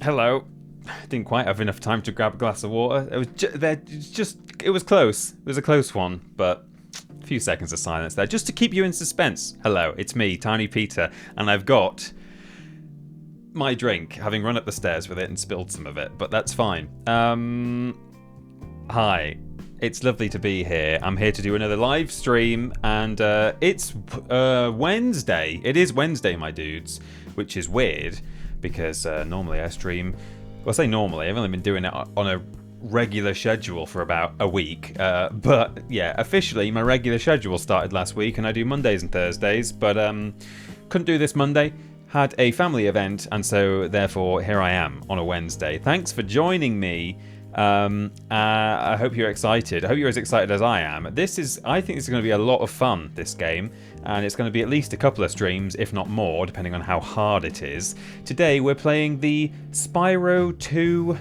Hello. Didn't quite have enough time to grab a glass of water. It was close. It was a close one, but a few seconds of silence there, just to keep you in suspense. Hello, it's me, Tiny Peter, and I've got my drink, having run up the stairs with it and spilled some of it, but that's fine. Hi. It's lovely to be here. I'm here to do another live stream, and it's Wednesday. It is Wednesday, my dudes, which is weird, because normally I stream... Well, I say normally, I've only been doing it on a regular schedule for about a week. But yeah, officially my regular schedule started last week, and I do Mondays and Thursdays, but couldn't do this Monday. Had a family event, and so therefore here I am on a Wednesday. Thanks for joining me. I hope you're excited. I hope you're as excited as I am. I think this is going to be a lot of fun, this game, and it's going to be at least a couple of streams, if not more, depending on how hard it is. Today we're playing the Spyro 2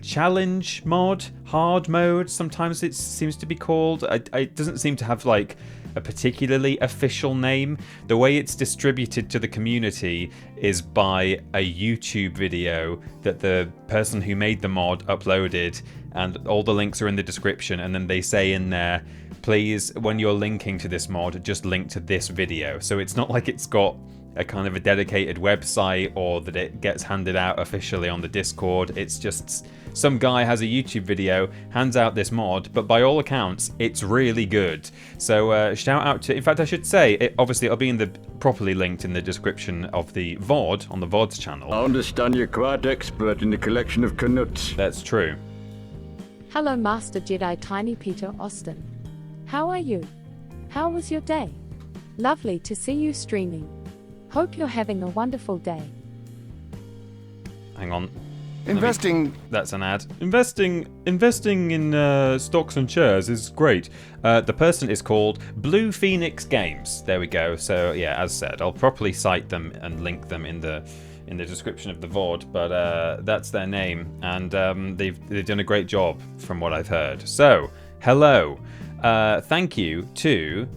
challenge mod, hard mode, sometimes it seems to be called. It doesn't seem to have like a particularly official name. The way it's distributed to the community is by a YouTube video that the person who made the mod uploaded, and all the links are in the description, and then they say in there, please, when you're linking to this mod, just link to this video. So it's not like it's got a kind of a dedicated website or that it gets handed out officially on the Discord. It's just some guy has a YouTube video, hands out this mod, but by all accounts, it's really good. So shout out to... In fact, I should say, obviously it'll be properly linked in the description of the VOD, on the VOD's channel. I understand you're quite expert in the collection of canuts. That's true. Hello, Master Jedi Tiny Peter Austin. How are you? How was your day? Lovely to see you streaming. Hope you're having a wonderful day. Hang on. Investing... That's an ad. Investing in stocks and shares is great. The person is called Blue Phoenix Games. There we go. So yeah, as said, I'll properly cite them and link them in the description of the VOD, but that's their name, and they've done a great job from what I've heard. So, hello. Thank you to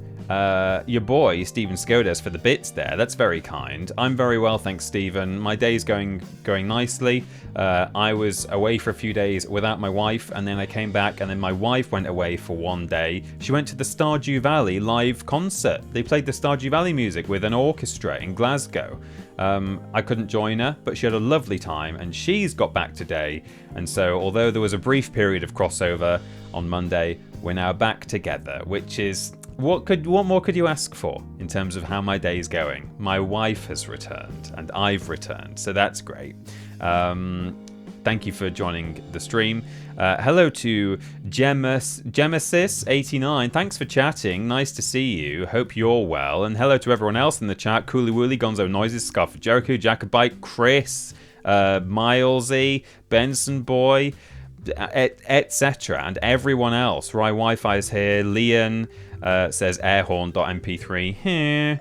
your boy Stephen Skodes for the bits there. That's very kind. I'm very well, thanks, Stephen. My day's going nicely. I was away for a few days without my wife, and then I came back, and then my wife went away for one day. She went to the Stardew Valley live concert. They played the Stardew Valley music with an orchestra in Glasgow. I couldn't join her, but she had a lovely time, and she's got back today. And so, although there was a brief period of crossover on Monday, we're now back together, which is... What more could you ask for in terms of how my day's going? My wife has returned, and I've returned, so that's great. Thank you for joining the stream. Hello to Gemesis89. Thanks for chatting. Nice to see you. Hope you're well. And hello to everyone else in the chat. Cooley Wooly, Gonzo Noises, Scarf Jericho, Jacobite, Chris, Milesy, Benson Boy, etc. And everyone else. Rye Wi-Fi is here. Leon says airhorn.mp3 here.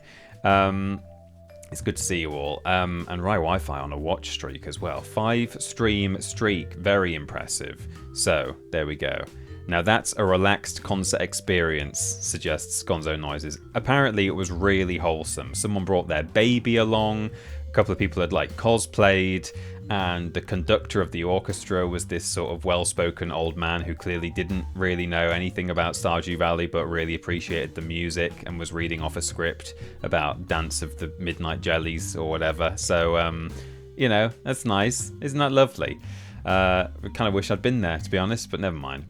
It's good to see you all. And Rye Wi-Fi on a watch streak as well. 5 stream streak. Very impressive. So, there we go. Now that's a relaxed concert experience, suggests Gonzo Noises. Apparently it was really wholesome. Someone brought their baby along. A couple of people had like cosplayed. And the conductor of the orchestra was this sort of well-spoken old man who clearly didn't really know anything about Stardew Valley, but really appreciated the music and was reading off a script about Dance of the Midnight Jellies or whatever. So, you know, that's nice. Isn't that lovely? I kind of wish I'd been there, to be honest, but never mind.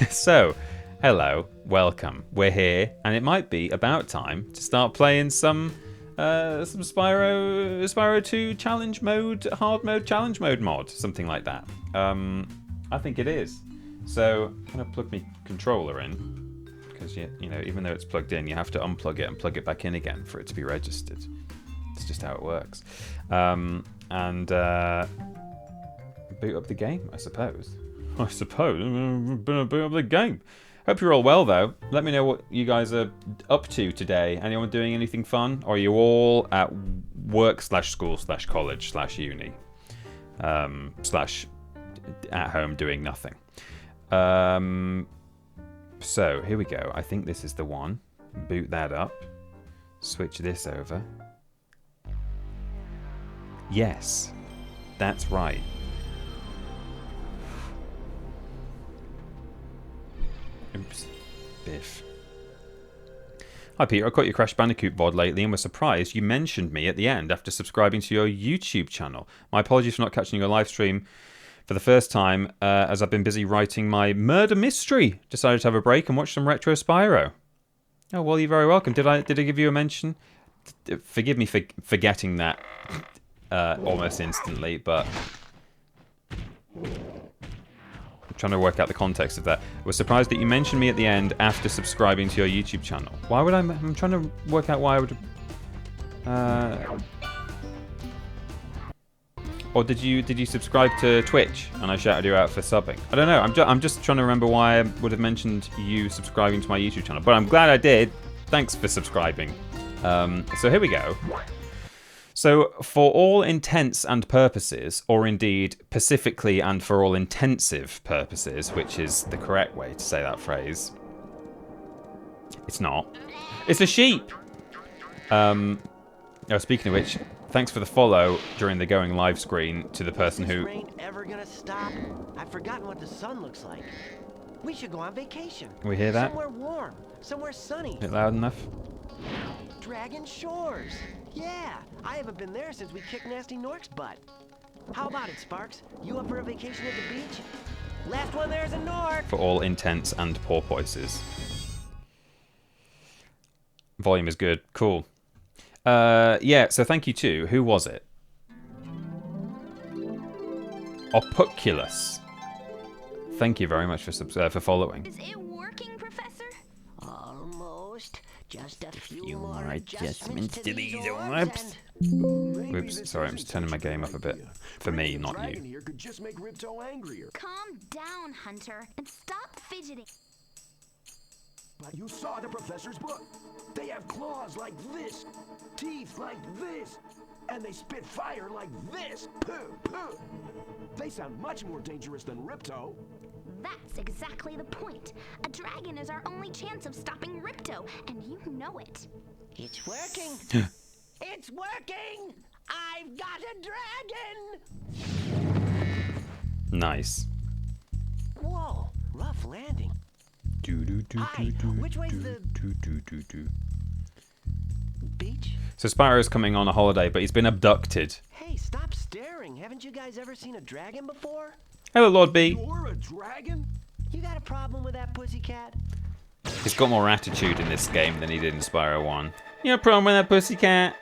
So, hello. welcome. We're here, and it might be about time to start playing some Spyro 2 challenge mode, hard mode, challenge mode mod, something like that. I think it is. So I'm gonna plug my controller in, because you know, even though it's plugged in, you have to unplug it and plug it back in again for it to be registered. It's just how it works. And boot up the game, I suppose. Boot up the game. Hope you're all well, though. Let me know what you guys are up to today. Anyone doing anything fun? Or are you all at work/school/college/uni? Slash at home doing nothing. So, here we go. I think this is the one. Boot that up. Switch this over. Yes. That's right. Oops. Biff. Hi Peter, I caught your Crash Bandicoot VOD lately and was surprised you mentioned me at the end after subscribing to your YouTube channel. My apologies for not catching your live stream for the first time, as I've been busy writing my murder mystery. Decided to have a break and watch some retro Spyro. Oh, well, you're very welcome. Did I give you a mention? Forgive me for forgetting that almost instantly, but I'm trying to work out the context of that. I was surprised that you mentioned me at the end after subscribing to your YouTube channel. Why would I'm trying to work out why I would... Or did you subscribe to Twitch and I shouted you out for subbing? I don't know. I'm just trying to remember why I would have mentioned you subscribing to my YouTube channel. But I'm glad I did. Thanks for subscribing. So here we go. So for all intents and purposes, or indeed pacifically and for all intensive purposes, which is the correct way to say that phrase, it's not. It's a sheep. Oh, speaking of which, thanks for the follow during the going live screen to the person who... Is this rain ever gonna stop? I've forgotten what the sun looks like. We should go on vacation. We hear that? Somewhere warm, somewhere sunny. Is it loud enough? Dragon Shores. Yeah, I haven't been there since we kicked Nasty Nork's butt. How about it, Sparks? You up for a vacation at the beach? Last one there's a Nork. For all intents and porpoises. Volume is good. Cool. Yeah, so thank you too. Who was it? Opuculus. Thank you very much for following. Is it working, Professor? Almost. Just a few more adjustments to these orbs. Oops, sorry, I'm just turning my game up a bit. For me, not you. Here could just make Ripto angrier. Calm down, Hunter, and stop fidgeting. But you saw the professor's book. They have claws like this, teeth like this, and they spit fire like this. Puh, puh. They sound much more dangerous than Ripto. That's exactly the point. A dragon is our only chance of stopping Ripto, and you know it. It's working. It's working. I've got a dragon. Nice. Whoa, rough landing. Which way's the beach? So Spyro's coming on a holiday, but he's been abducted. Hey, stop staring. Haven't you guys ever seen a dragon before? Hello, Lord B. You're a dragon? You got a problem with that pussycat? He's got more attitude in this game than he did in Spyro 1. You have a problem with that pussycat?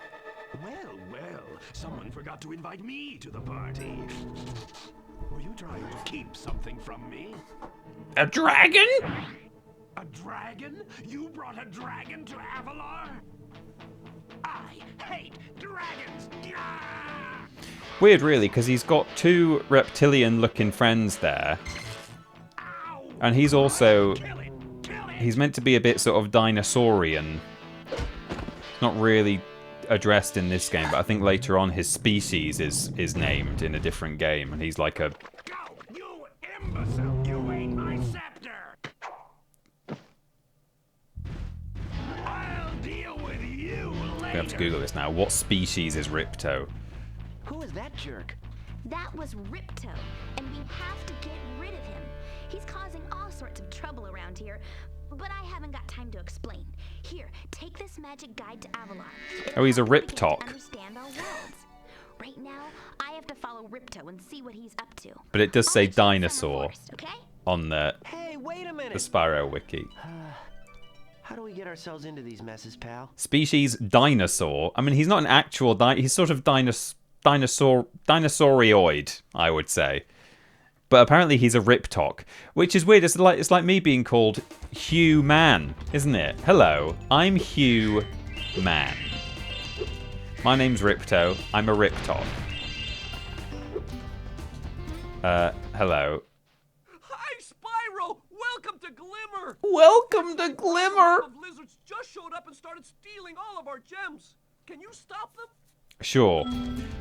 Well, someone forgot to invite me to the party. Were you trying to keep something from me? A dragon? A dragon? You brought a dragon to Avalar? I hate dragons! Gah! Weird, really, because he's got two reptilian-looking friends there. Ow! And he's also... Kill it! Kill it! He's meant to be a bit sort of dinosaurian. Not really addressed in this game, but I think later on his species is named in a different game, and he's like a... Go, you imbecile! You ate my scepter! I'll deal with you later! We have to Google this now. What species is Ripto? Who is that jerk? That was Ripto, and we have to get rid of him. He's causing all sorts of trouble around here, but I haven't got time to explain. Here, take this magic guide to Avalon. Oh, he's a It'll help you Riptalk. understand our worlds. Right now, I have to follow Ripto and see what he's up to. But it does say I'll let you decide dinosaur first, okay? on the Hey, wait a minute. Spyro wiki. How do we get ourselves into these messes, pal? Species dinosaur. I mean, he's not an actual he's sort of dinosaurioid, I would say. But apparently he's a Riptok, which is weird. It's like me being called Hugh Man, isn't it? Hello, I'm Hugh Man. My name's Ripto. I'm a Riptok. Hello. Hi, Spyro! Welcome to Glimmer! Welcome to Glimmer! The lizards just showed up and started stealing all of our gems. Can you stop them? Sure.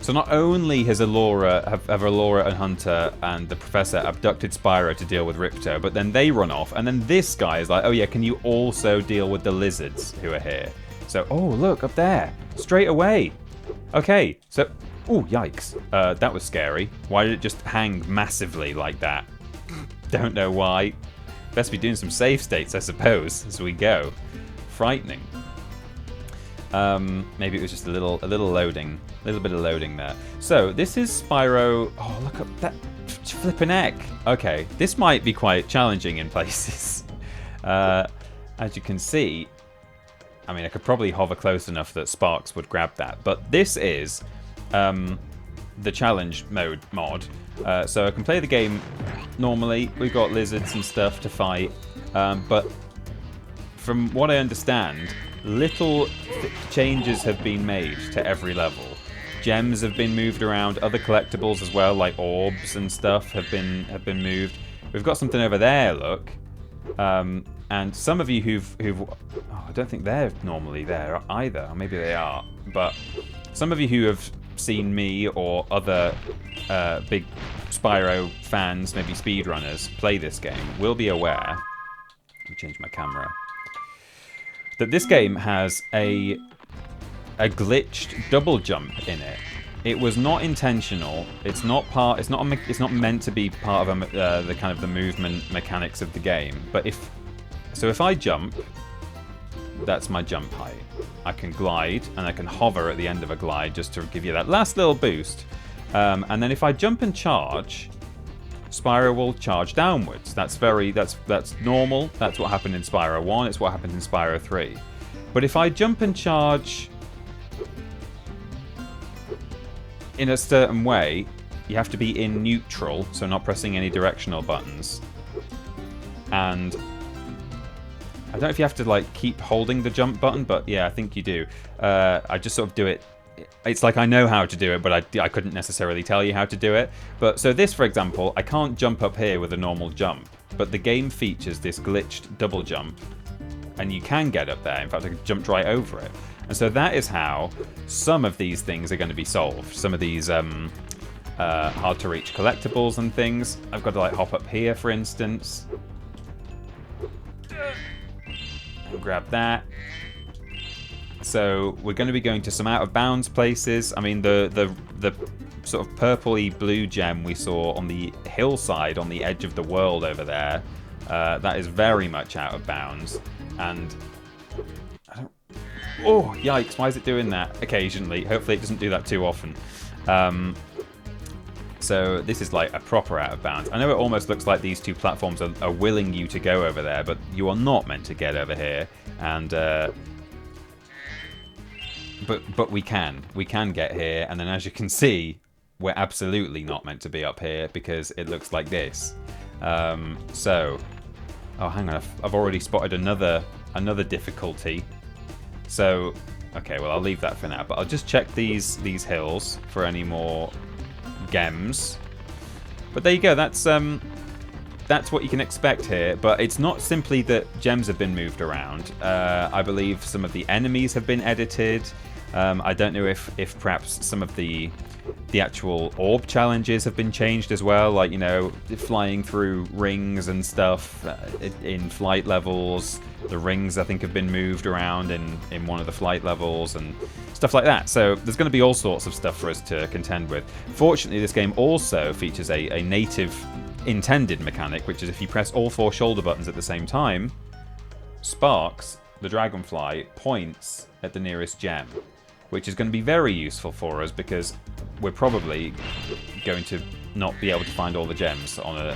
So not only has Allura and Hunter and the Professor abducted Spyro to deal with Ripto, but then they run off, and then this guy is like, oh yeah, can you also deal with the lizards who are here? So, oh look, up there. Straight away. Okay, so, oh yikes. That was scary. Why did it just hang massively like that? Don't know why. Best be doing some save states, I suppose, as we go. Frightening. Maybe it was just a little loading, a little bit of loading there. So this is Spyro. Oh, look at that flipping neck. Okay, this might be quite challenging in places. As you can see, I mean, I could probably hover close enough that Sparks would grab that. But this is the challenge mode mod. So I can play the game normally. We've got lizards and stuff to fight, but from what I understand, little changes have been made to every level. Gems have been moved around, other collectibles as well, like orbs and stuff have been moved. We've got something over there, look. And some of you who've oh, I don't think they're normally there either, or maybe they are, but some of you who have seen me or other big Spyro fans, maybe speedrunners, play this game will be aware. Let me change my camera. That this game has a glitched double jump in it. It was not intentional. It's not part. It's not meant to be part of the kind of the movement mechanics of the game. But if I jump, that's my jump height. I can glide and I can hover at the end of a glide just to give you that last little boost. And then if I jump and charge, Spyro will charge downwards. That's normal. That's what happened in Spyro 1. It's what happened in Spyro 3. But if I jump and charge in a certain way, you have to be in neutral, so not pressing any directional buttons. And I don't know if you have to like keep holding the jump button, but yeah, I think you do. I just sort of do it. It's like I know how to do it, but I couldn't necessarily tell you how to do it. But so this, for example, I can't jump up here with a normal jump, but the game features this glitched double jump, and you can get up there. In fact, I jumped right over it. And so that is how some of these things are going to be solved. Some of these hard to reach collectibles and things. I've got to like hop up here, for instance, and grab that. So we're going to be going to some out of bounds places. I mean, the sort of purpley blue gem we saw on the hillside on the edge of the world over there, that is very much out of bounds. And I don't. Oh, yikes! Why is it doing that occasionally? Hopefully, it doesn't do that too often. So this is like a proper out of bounds. I know it almost looks like these two platforms are willing you to go over there, but you are not meant to get over here. And but we can get here, and then as you can see, we're absolutely not meant to be up here because it looks like this. So, oh, hang on, I've already spotted another difficulty. So, okay, well, I'll leave that for now, but I'll just check these hills for any more gems. But there you go. That's what you can expect here. But it's not simply that gems have been moved around. I believe some of the enemies have been edited. I don't know if perhaps some of the actual orb challenges have been changed as well, like, you know, flying through rings and stuff in flight levels. The rings, I think, have been moved around in one of the flight levels and stuff like that. So there's going to be all sorts of stuff for us to contend with. Fortunately, this game also features a native intended mechanic, which is if you press all 4 shoulder buttons at the same time, Sparks, the dragonfly, points at the nearest gem, which is going to be very useful for us because we're probably going to not be able to find all the gems on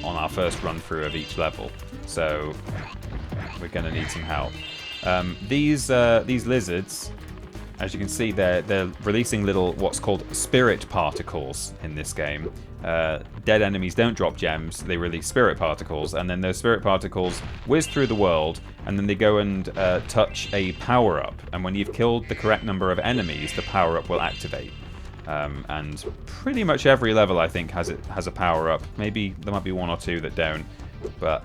our first run through of each level. So we're going to need some help. These lizards, as you can see, they're releasing little what's called spirit particles in this game. Dead enemies don't drop gems, they release spirit particles, and then those spirit particles whiz through the world, and then they go and touch a power-up. And when you've killed the correct number of enemies, the power-up will activate. And pretty much every level, I think, has a power-up. Maybe there might be one or two that don't, but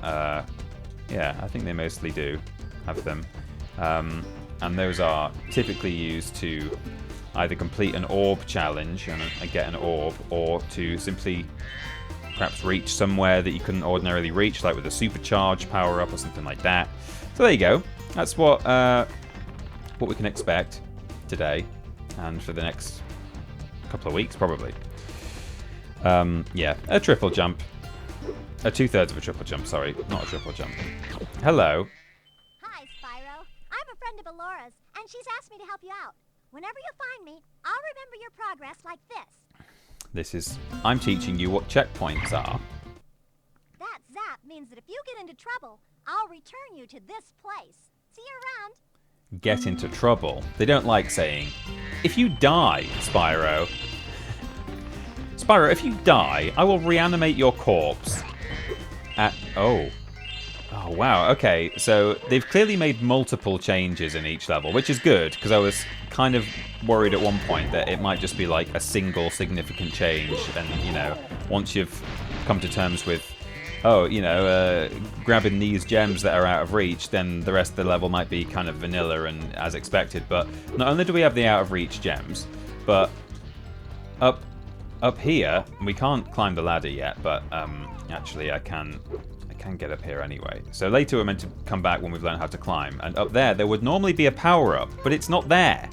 yeah, I think they mostly do have them. And those are typically used to either complete an orb challenge and get an orb, or to simply perhaps reach somewhere that you couldn't ordinarily reach, like with a supercharge power-up or something like that. So there you go. That's what we can expect today and for the next couple of weeks, probably. Yeah, a triple jump. A 2/3 of a triple jump, sorry, not a triple jump. Hello. Hi, Spyro. I'm a friend of Alora's, and she's asked me to help you out. Whenever you find me, I'll remember your progress like this. I'm teaching you what checkpoints are. That zap means that if you get into trouble, I'll return you to this place. See you around. Get into trouble. They don't like saying, if you die, Spyro. Spyro, if you die, I will reanimate your corpse. Oh, wow. Okay, so they've clearly made multiple changes in each level, which is good, because I was kind of worried at one point that it might just be like a single significant change, and, you know, once you've come to terms with, grabbing these gems that are out of reach, then the rest of the level might be kind of vanilla and as expected. But not only do we have the out of reach gems, but up here, we can't climb the ladder yet, but actually I can get up here anyway. So later we're meant to come back when we've learned how to climb, and up there would normally be a power-up, but it's not there.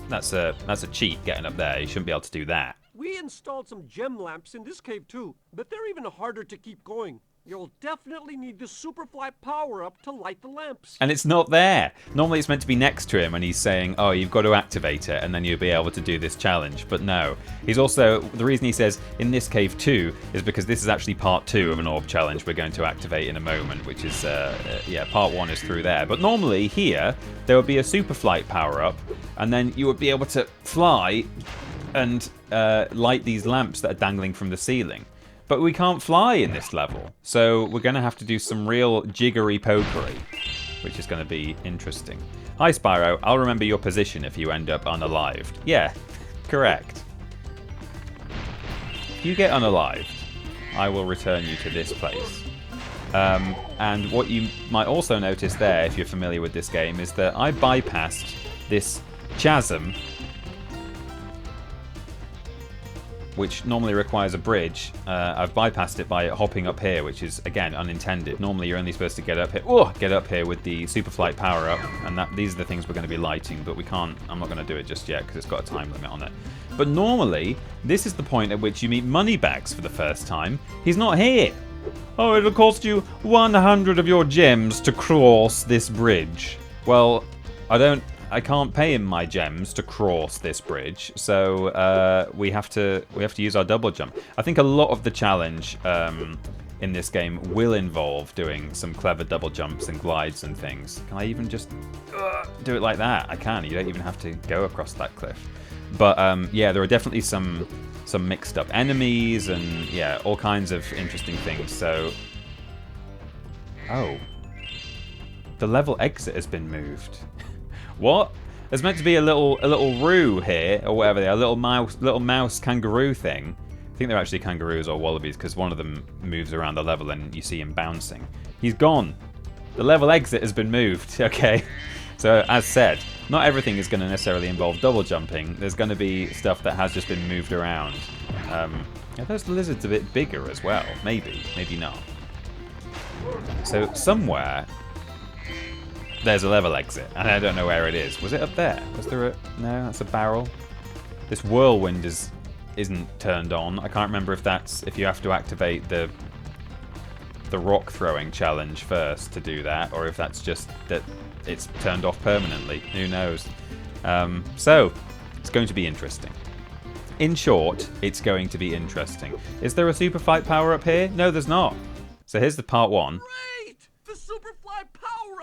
That's a cheat getting up there. You shouldn't be able to do that. We installed some gem lamps in this cave too, but they're even harder to keep going. You'll definitely need the Superfly power-up to light the lamps. And it's not there. Normally it's meant to be next to him and he's saying, oh, you've got to activate it and then you'll be able to do this challenge. But no. He's also, the reason he says in this cave too is because this is actually part 2 of an orb challenge we're going to activate in a moment, which is, part 1 is through there. But normally here, there would be a super flight power-up, and then you would be able to fly and light these lamps that are dangling from the ceiling. But we can't fly in this level, so we're going to have to do some real jiggery-pokery, which is going to be interesting. Hi, Spyro. I'll remember your position if you end up unalived. Yeah, correct. If you get unalived, I will return you to this place. And what you might also notice there, if you're familiar with this game, is that I bypassed this chasm, which normally requires a bridge. I've bypassed it by hopping up here, which is, again, unintended. Normally you're only supposed to get up here with the Superflight power-up, and these are the things we're going to be lighting, but we can't, I'm not going to do it just yet because it's got a time limit on it. But normally, this is the point at which you meet Moneybags for the first time. He's not here. Oh, it'll cost you 100 of your gems to cross this bridge. Well, I can't pay him my gems to cross this bridge, so we have to use our double jump. I think a lot of the challenge in this game will involve doing some clever double jumps and glides and things. Can I even just do it like that? I can. You don't even have to go across that cliff. But yeah, there are definitely some mixed up enemies and yeah, all kinds of interesting things. So, oh, the level exit has been moved. What? There's meant to be a little roo here, or whatever they are, little mouse kangaroo thing. I think they're actually kangaroos or wallabies because one of them moves around the level and you see him bouncing. He's gone. The level exit has been moved. Okay. So as said, not everything is going to necessarily involve double jumping. There's going to be stuff that has just been moved around. Are those lizards a bit bigger as well? Maybe, maybe not. So somewhere there's a level exit, and I don't know where it is. Was it up there? Was there a... No, that's a barrel. This whirlwind isn't turned on. I can't remember if you have to activate the rock throwing challenge first to do that, or if that's just that it's turned off permanently. Who knows? So, it's going to be interesting. In short, it's going to be interesting. Is there a super fight power up here? No, there's not. So here's the part 1. Great! The Superfly power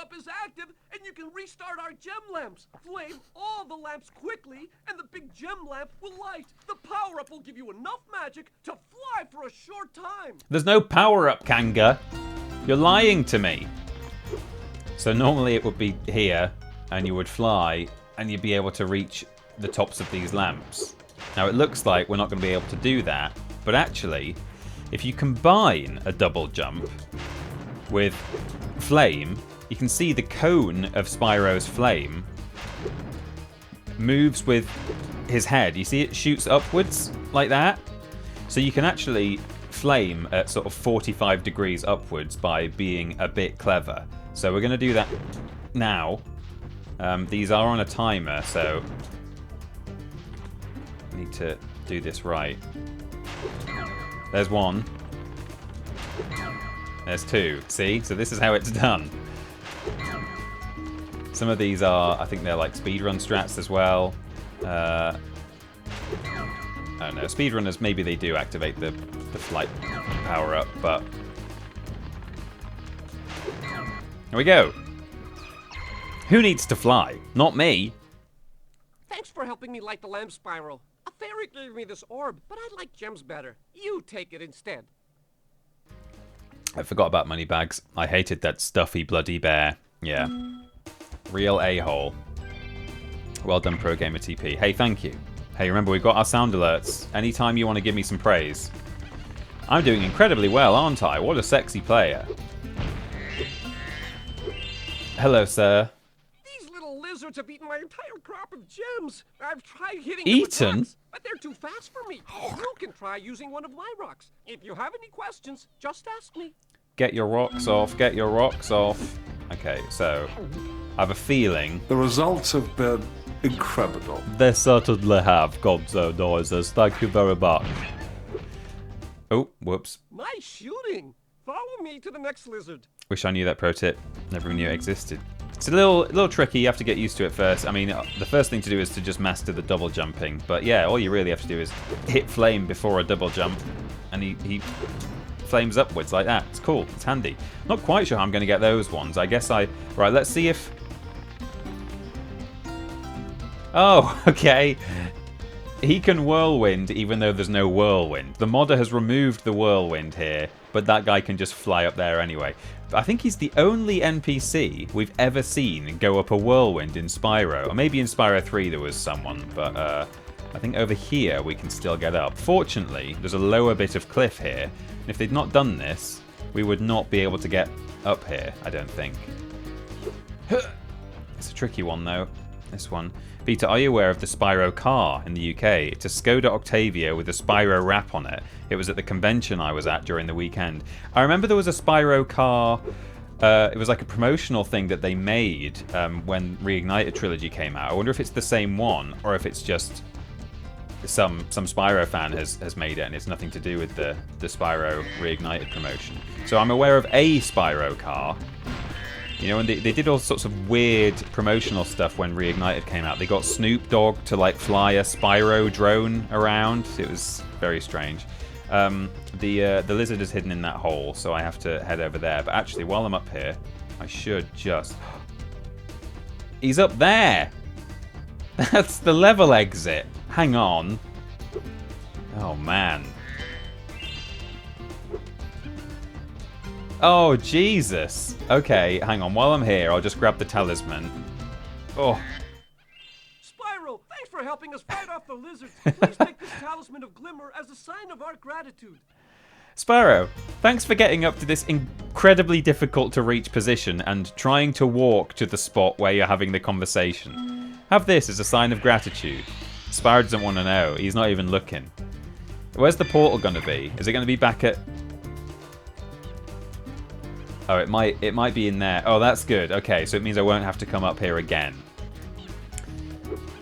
our gem lamps. Flame all the lamps quickly, and the big gem lamp will light. The power-up will give you enough magic to fly for a short time. There's no power-up, Kanga. You're lying to me. So normally it would be here, and you would fly, and you'd be able to reach the tops of these lamps. Now it looks like we're not going to be able to do that, but actually, if you combine a double jump with flame, you can see the cone of Spyro's flame moves with his head. You see it shoots upwards like that? So you can actually flame at sort of 45 degrees upwards by being a bit clever. So we're going to do that now. These are on a timer, so I need to do this right. There's one. There's two. See? So this is how it's done. Some of these are, I think they're like speedrun strats as well. I don't know. Speedrunners, maybe they do activate the flight power up, but... Here we go. Who needs to fly? Not me. Thanks for helping me light the lamp, Spyro. A fairy gave me this orb, but I like gems better. You take it instead. I forgot about Moneybags. I hated that stuffy bloody bear. Yeah. Real a-hole. Well done, Pro Gamer TP. Hey, thank you. Hey, remember, we've got our sound alerts. Anytime you want to give me some praise. I'm doing incredibly well, aren't I? What a sexy player. Hello, sir. These little lizards have eaten my entire crop of gems. I've tried hitting Eaten? them with rocks, but they're too fast for me. You can try using one of my rocks. If you have any questions, just ask me. Get your rocks off. Get your rocks off. Okay, so I have a feeling... The results have been incredible. They certainly have, Gonzo noises. Thank you very much. Oh, whoops. Nice shooting. Follow me to the next lizard. Wish I knew that pro tip. Never knew it existed. It's a little tricky. You have to get used to it first. I mean, the first thing to do is to just master the double jumping. But yeah, all you really have to do is hit flame before a double jump, and he flames upwards like that. It's cool. It's handy. Not quite sure how I'm going to get those ones. I guess right, let's see if... Oh, okay. He can whirlwind even though there's no whirlwind. The modder has removed the whirlwind here, but that guy can just fly up there anyway. I think he's the only NPC we've ever seen go up a whirlwind in Spyro. Or maybe in Spyro 3 there was someone, but I think over here we can still get up. Fortunately, there's a lower bit of cliff here. And if they'd not done this, we would not be able to get up here, I don't think. It's a tricky one, though, this one. Peter, are you aware of the Spyro car in the UK? It's a Skoda Octavia with a Spyro wrap on it. It was at the convention I was at during the weekend. I remember there was a Spyro car. It was like a promotional thing that they made when Reignited Trilogy came out. I wonder if it's the same one or if it's just some Spyro fan has made it and it's nothing to do with the Spyro Reignited promotion. So I'm aware of a Spyro car. You know, and they did all sorts of weird promotional stuff when Reignited came out. They got Snoop Dogg to like fly a Spyro drone around. It was very strange. The lizard is hidden in that hole, so I have to head over there. But actually, while I'm up here, I should just... He's up there! That's the level exit. Hang on. Oh, man. Oh, Jesus. Okay, hang on. While I'm here, I'll just grab the talisman. Oh. Spyro, thanks for helping us fight off the lizards. Please take this talisman of Glimmer as a sign of our gratitude. Spyro, thanks for getting up to this incredibly difficult to reach position and trying to walk to the spot where you're having the conversation. Have this as a sign of gratitude. Spyro doesn't want to know. He's not even looking. Where's the portal going to be? Is it going to be back at... Oh, it might be in there. Oh, that's good. Okay, so it means I won't have to come up here again.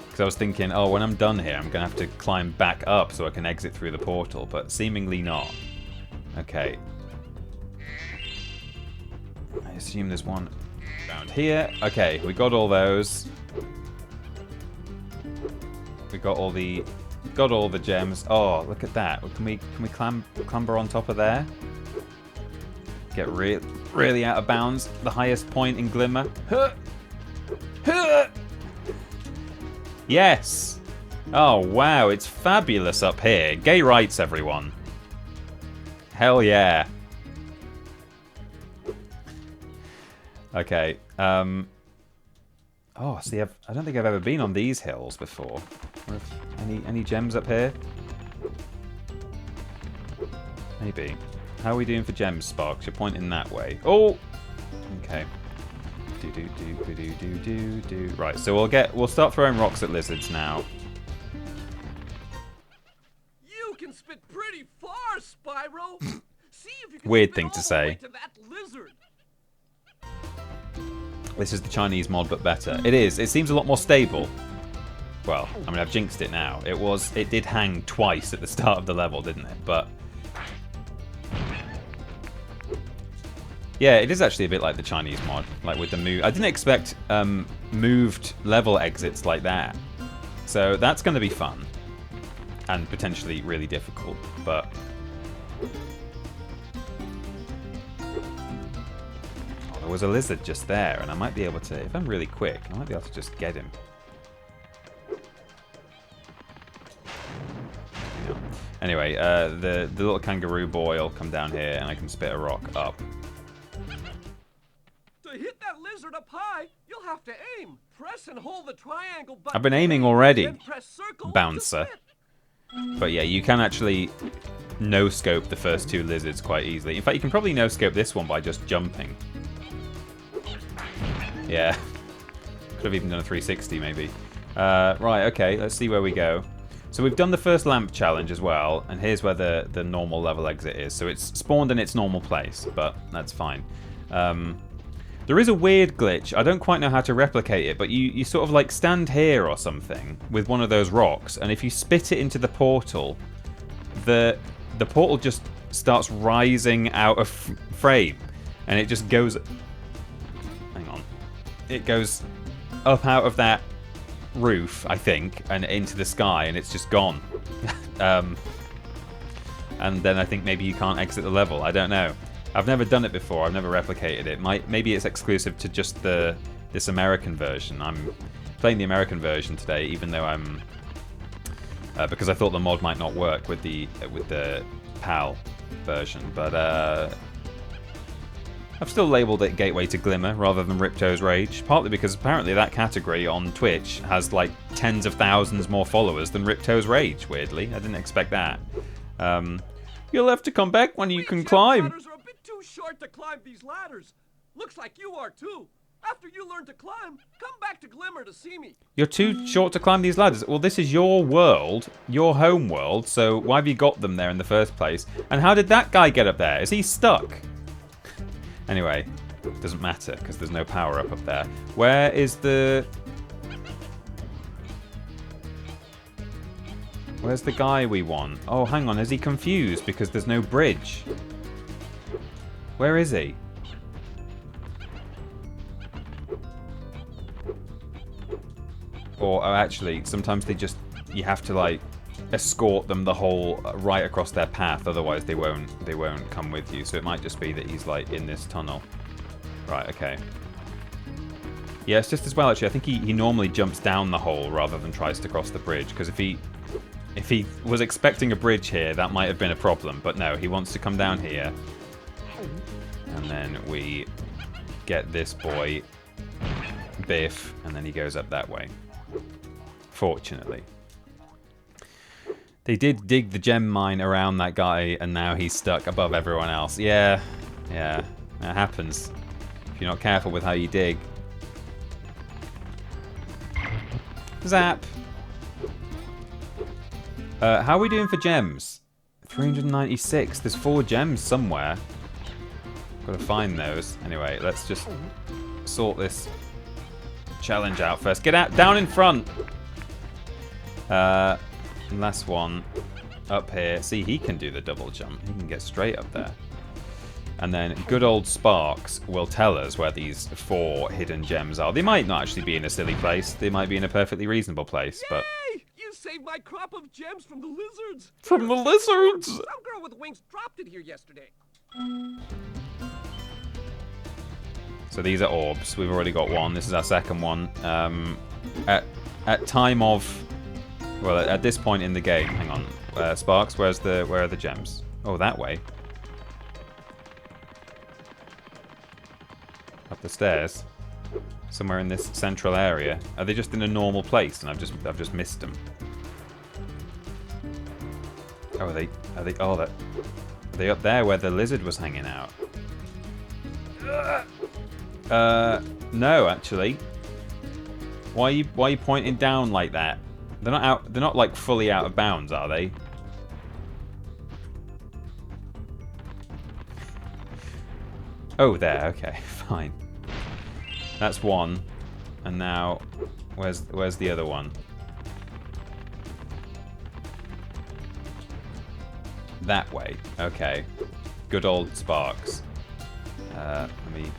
Because I was thinking, oh, when I'm done here, I'm going to have to climb back up so I can exit through the portal, but seemingly not. Okay. I assume there's one around here. Okay, we got all those. We got all the gems. Oh, look at that. Can we clamber on top of there? Get really out of bounds. The highest point in Glimmer. Huh. Yes! Oh, wow, it's fabulous up here. Gay rights, everyone. Hell yeah. Okay. Oh, see, I don't think I've ever been on these hills before. Any gems up here? Maybe. How are we doing for gems, Sparks? You're pointing that way. Oh! Okay. Do. Right, so we'll start throwing rocks at lizards now. You can spit pretty far, Spyro. See if you can Weird spit thing all to the say. way to that lizard. This is the Chinese mod, but better. It is. It seems a lot more stable. Well, I mean, I've jinxed it now. It did hang twice at the start of the level, didn't it? But yeah, it is actually a bit like the Chinese mod, like with the move. I didn't expect moved level exits like that. So that's going to be fun and potentially really difficult, but there was a lizard just there, and I might be able to, if I'm really quick, I might be able to just get him. Yeah. Anyway, the little kangaroo boy will come down here, and I can spit a rock up. To hit that lizard up high, you'll have to aim. Press and hold the triangle button. I've been aiming already, Then press circle bouncer. But yeah, you can actually no-scope the first two lizards quite easily. In fact, you can probably no-scope this one by just jumping. Yeah. Could have even done a 360 maybe. Right, okay, let's see where we go. So we've done the first lamp challenge as well, and here's where the normal level exit is. So it's spawned in its normal place, but that's fine. There is a weird glitch. I don't quite know how to replicate it, but you sort of like stand here or something with one of those rocks, and if you spit it into the portal, the portal just starts rising out of frame, and it just goes... Hang on. It goes up out of that roof, I think, and into the sky, and it's just gone. And then I think maybe you can't exit the level. I don't know. I've never done it before. I've never replicated it. Maybe it's exclusive to just this American version. I'm playing the American version today, even though I'm because I thought the mod might not work with the PAL version. But I've still labelled it Gateway to Glimmer rather than Ripto's Rage, partly because apparently that category on Twitch has like tens of thousands more followers than Ripto's Rage. Weirdly, I didn't expect that. You'll have to come back when you can climb. Too short to climb these ladders. Looks like you are too. After you learn to climb, come back to Glimmer to see me. You're too short to climb these ladders. Well, this is your world, your home world, so why have you got them there in the first place? And how did that guy get up there? Is he stuck? Anyway, doesn't matter, because there's no power up there. Where is the... Where's the guy we want? Oh, hang on, is he confused because there's no bridge? Where is he? Or actually, sometimes you have to like escort them the whole right across their path, otherwise they won't come with you. So it might just be that he's like in this tunnel. Right, okay. Yeah, it's just as well actually. I think he normally jumps down the hole rather than tries to cross the bridge, because if he was expecting a bridge here, that might have been a problem. But no, he wants to come down here. And then we get this boy, Biff, and then he goes up that way. Fortunately. They did dig the gem mine around that guy, and now he's stuck above everyone else. Yeah, that happens. If you're not careful with how you dig. Zap! How are we doing for gems? 396. There's 4 gems somewhere. Gotta find those. Anyway, let's just sort this challenge out first. Get out, down in front. Last one up here. See, he can do the double jump. He can get straight up there. And then good old Sparks will tell us where these 4 hidden gems are. They might not actually be in a silly place. They might be in a perfectly reasonable place. But Yay! You saved my crop of gems from the lizards. From the lizards? Some girl with wings dropped it here yesterday. So these are orbs. We've already got one. This is our second one. At time of... Well, at this point in the game... Hang on. Sparks, where are the gems? Oh, that way. Up the stairs. Somewhere in this central area. Are they just in a normal place and I've just missed them? Oh, are they are they up there where the lizard was hanging out? No, actually. Why are you pointing down like that? They're not like fully out of bounds, are they? Oh, there. Okay, fine. That's one. And now, where's the other one? That way. Okay. Good old Sparks. Let me...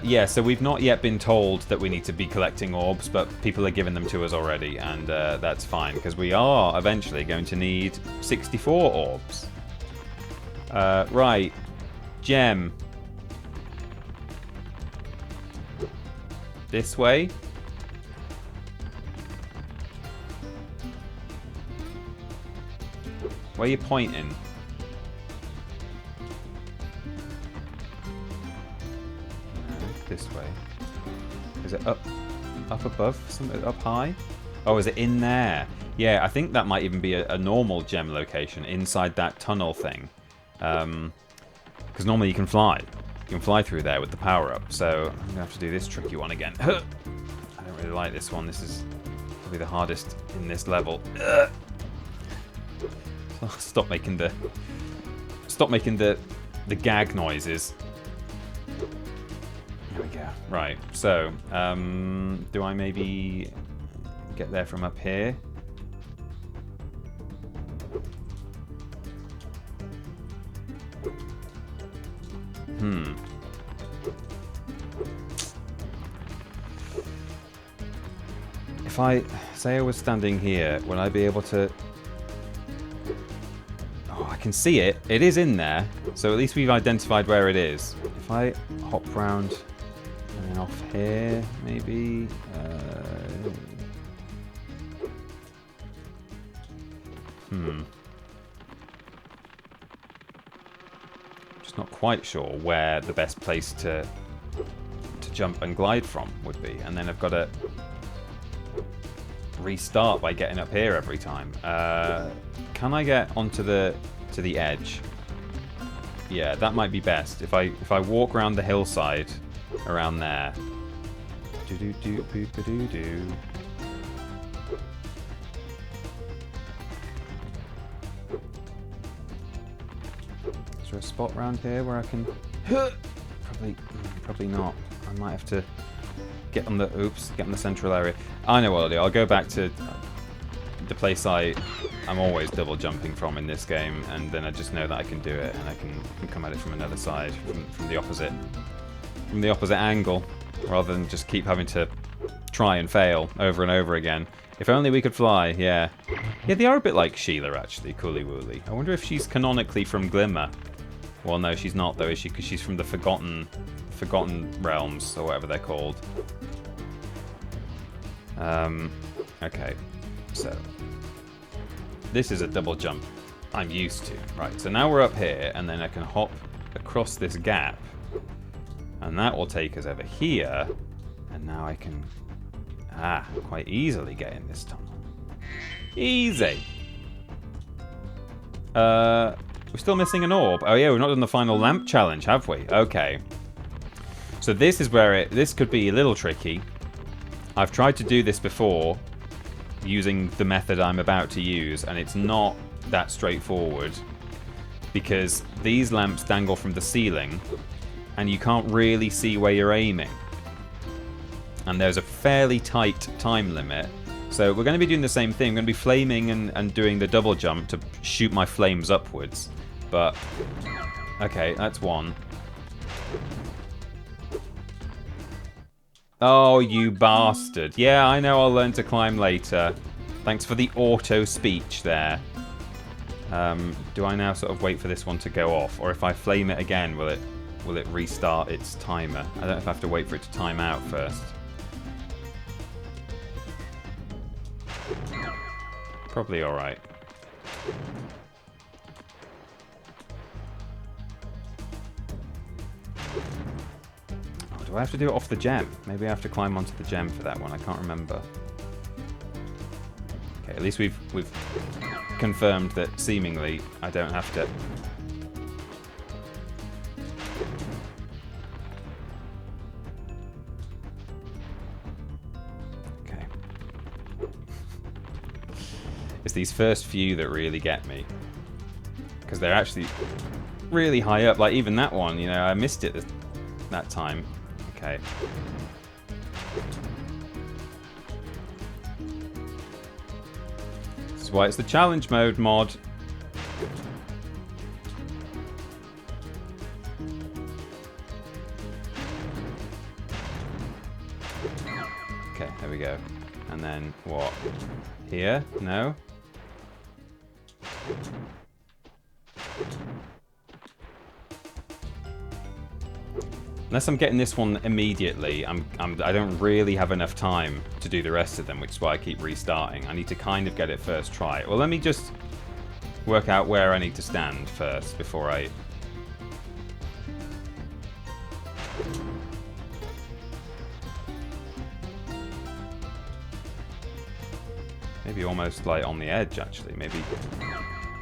yeah, so we've not yet been told that we need to be collecting orbs, but people are giving them to us already, and that's fine, because we are eventually going to need 64 orbs. Right. Gem. This way. Where are you pointing? This way. Is it up above? Something up high? Oh, is it in there? Yeah, I think that might even be a normal gem location inside that tunnel thing. Because normally you can fly. You can fly through there with the power-up. So I'm going to have to do this tricky one again. I don't really like this one. This is probably the hardest in this level. Stop making the gag noises. There we go. Right. So, do I maybe get there from up here? If I say I was standing here, would I be able to... Oh, I can see it. It is in there. So at least we've identified where it is. If I hop round and then off here, maybe... Just not quite sure where the best place to jump and glide from would be. And then I've got to restart by getting up here every time. Can I get onto the edge? Yeah, that might be best. If I walk around the hillside around there. Do. Is there a spot around here where I can... Probably not. I might have to get on the central area. I know what I'll do. I'll go back to the place I'm always double jumping from in this game, and then I just know that I can do it, and I can come at it from another side, from the opposite angle, rather than just keep having to try and fail over and over again. If only we could fly, yeah. Yeah, they are a bit like Sheila, actually, Cooley Wooly. I wonder if she's canonically from Glimmer. Well, no, she's not, though, is she? Because she's from the Forgotten Realms, or whatever they're called. Okay, so this is a double jump I'm used to. Right, so now we're up here, and then I can hop across this gap, and that will take us over here, and now I can quite easily get in this tunnel. Easy. We're still missing an orb. Oh yeah, we've not done the final lamp challenge, have we? Okay. So this is where this could be a little tricky. I've tried to do this before using the method I'm about to use, and it's not that straightforward because these lamps dangle from the ceiling and you can't really see where you're aiming. And there's a fairly tight time limit. So we're going to be doing the same thing. I'm going to be flaming and doing the double jump to shoot my flames upwards. But, okay, that's one. Oh, you bastard. Yeah, I know I'll learn to climb later. Thanks for the auto speech there. Do I now sort of wait for this one to go off? Or if I flame it again, will it will it restart its timer? I don't know if I have to wait for it to time out first. Probably alright. Oh, do I have to do it off the gem? Maybe I have to climb onto the gem for that one. I can't remember. Okay, at least we've confirmed that seemingly I don't have to. Okay. It's these first few that really get me. Because they're actually really high up. Like even that one, you know, I missed it that time. Okay. This is why it's the challenge mode mod. Okay, there we go. And then what? Here? No? Unless I'm getting this one immediately, I don't really have enough time to do the rest of them, which is why I keep restarting. I need to kind of get it first try. Well, let me just work out where I need to stand first before I... Maybe almost like on the edge, actually. Maybe...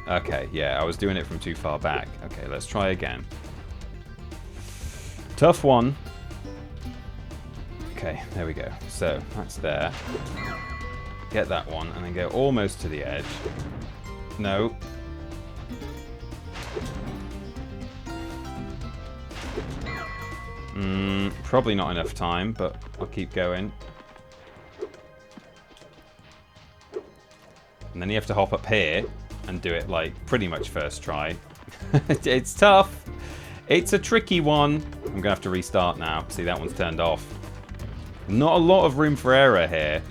Okay, yeah, I was doing it from too far back. Okay, let's try again. Tough one. Okay, there we go. So, that's there. Get that one, and then go almost to the edge. No. Probably not enough time, but I'll keep going. And then you have to hop up here and do it, like, pretty much first try. It's tough. It's a tricky one. I'm going to have to restart now. See, that one's turned off. Not a lot of room for error here.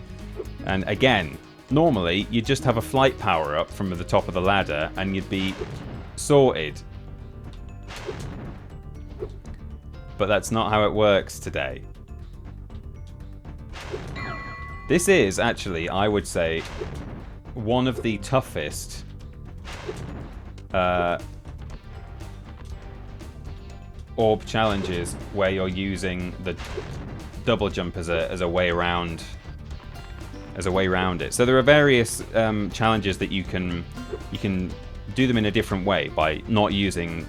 And again, normally, you just have a flight power-up from the top of the ladder and you'd be sorted. But that's not how it works today. This is, actually, I would say, one of the toughest orb challenges where you're using the double jump as a way around it. So there are various challenges that you can do them in a different way by not using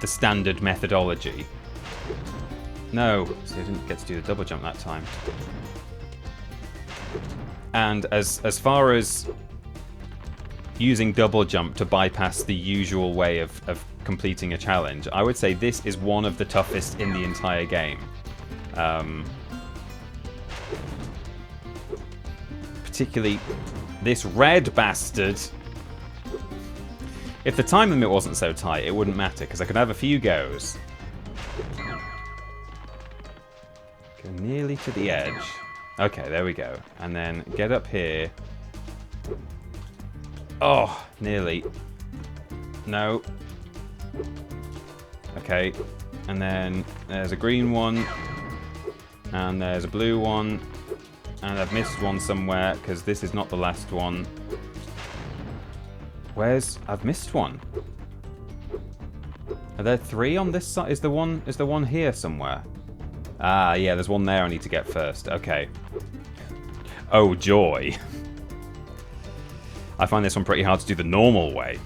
the standard methodology. No, see, I didn't get to do the double jump that time. And as far as using double jump to bypass the usual way of completing a challenge, I would say this is one of the toughest in the entire game. Particularly this red bastard. If the time limit wasn't so tight, it wouldn't matter, because I could have a few goes. Go nearly to the edge. Okay, there we go. And then get up here. Oh, nearly. No. Okay. And then there's a green one. And there's a blue one. And I've missed one somewhere, because this is not the last one. I've missed one. Are there three on this side? Is the one here somewhere? Ah, yeah, there's one there I need to get first. Okay. Oh, joy. I find this one pretty hard to do the normal way.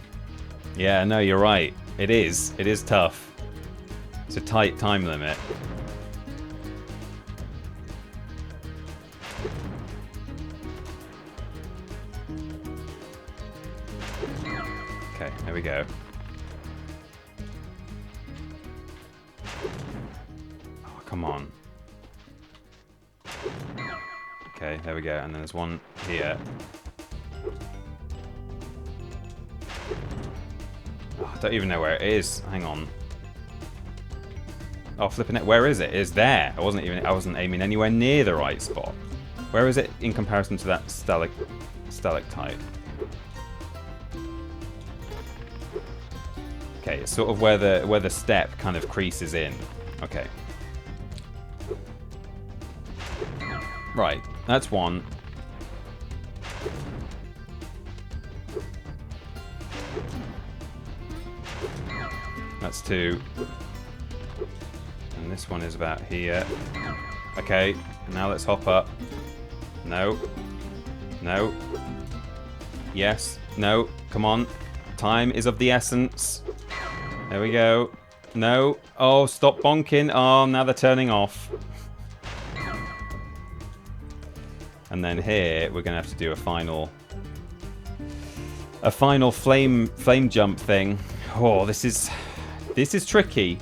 Yeah, no, you're right. It is. It is tough. It's a tight time limit. Okay, there we go. Oh, come on. Okay, there we go. And then there's one here. Oh, I don't even know where it is. Hang on. Oh, flipping it. Where is it? It's there. I wasn't aiming anywhere near the right spot. Where is it in comparison to that stalactite? Okay, it's sort of where the step kind of creases in. Okay. Right, that's one. That's two. And this one is about here. Okay, now let's hop up. No. No. Yes. No. Come on. Time is of the essence. There we go. No. Oh, stop bonking. Oh, now they're turning off. And then here, we're going to have to do a final flame jump thing. Oh, this is tricky.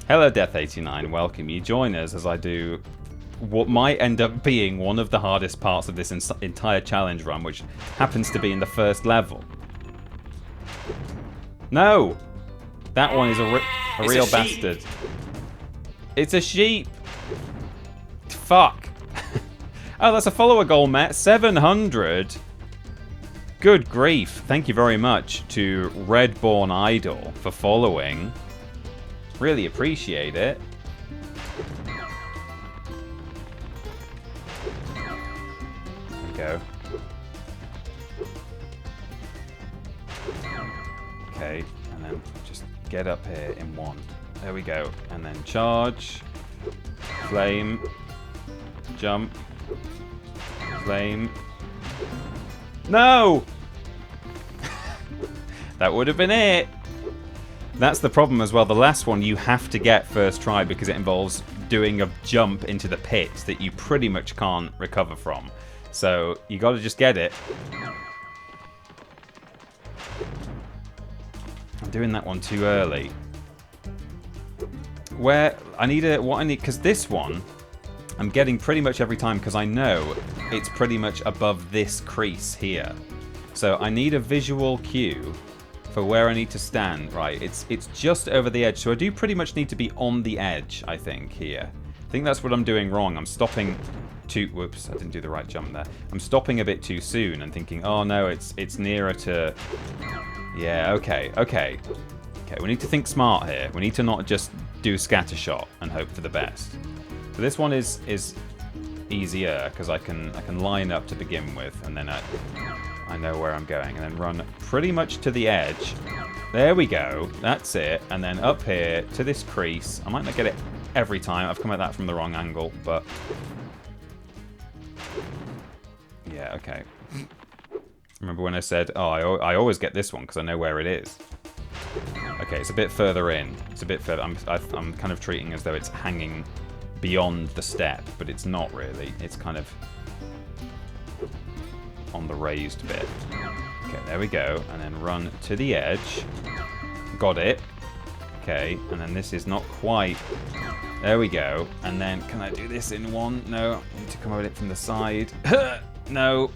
Hello, Death89. Welcome. You join us as I do what might end up being one of the hardest parts of this entire challenge run, which happens to be in the first level. No! That one is a real bastard. It's a sheep. Fuck. Oh, that's a follower goal, Matt. 700. Good grief. Thank you very much to Redborn Idol for following. Really appreciate it. There we go. Okay, and then just get up here in one. There we go. And then charge. Flame. Jump. Flame. No! That would have been it. That's the problem as well. The last one you have to get first try because it involves doing a jump into the pit that you pretty much can't recover from. So you got to just get it. I'm doing that one too early. Because this one I'm getting pretty much every time because I know it's pretty much above this crease here. So I need a visual cue for where I need to stand. Right, it's just over the edge, so I do pretty much need to be on the edge, I think, here. I think that's what I'm doing wrong. I'm stopping too... Whoops, I didn't do the right jump there. I'm stopping a bit too soon and thinking, oh no, it's nearer to... Yeah, okay. Okay, we need to think smart here. We need to not just do scattershot and hope for the best. So this one is easier because I can line up to begin with, and then I know where I'm going, and then run pretty much to the edge. There we go. That's it. And then up here to this crease. I might not get it every time. I've come at that from the wrong angle, but yeah, okay. Remember when I said, oh, I always get this one because I know where it is. Okay, it's a bit further in. It's a bit further. I'm kind of treating as though it's hanging beyond the step, but it's not really. It's kind of on the raised bit. Okay, there we go. And then run to the edge. Got it. Okay, and then this is not quite... There we go. And then, can I do this in one? No, I need to come at it from the side. No.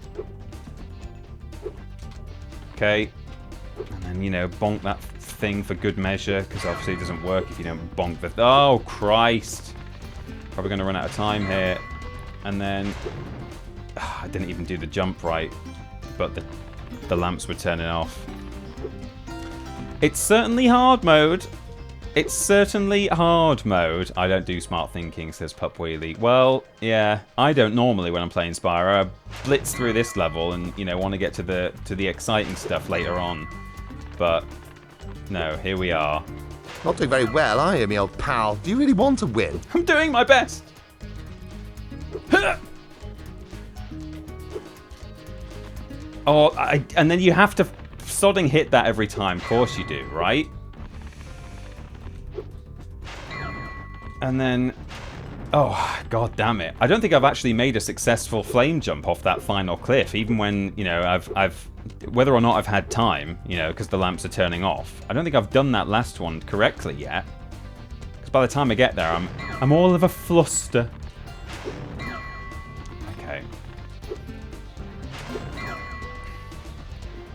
Okay. And then, you know, bonk that thing for good measure, because obviously it doesn't work if you don't bonk the... Oh, Christ. Probably going to run out of time here. And then... I didn't even do the jump right, but the lamps were turning off. It's certainly hard mode. It's certainly hard mode. I don't do smart thinking, says Pup Wheelie. Well, yeah, I don't normally when I'm playing Spyro. I blitz through this level and, you know, want to get to the exciting stuff later on. But no, here we are. Not doing very well, are you, me old pal? Do you really want to win? I'm doing my best. Oh, and then you have to sodding hit that every time. Of course you do, right? And then... Oh, god damn it. I don't think I've actually made a successful flame jump off that final cliff, even when, you know, I've whether or not I've had time, you know, because the lamps are turning off. I don't think I've done that last one correctly yet. Because by the time I get there, I'm all of a fluster. Okay.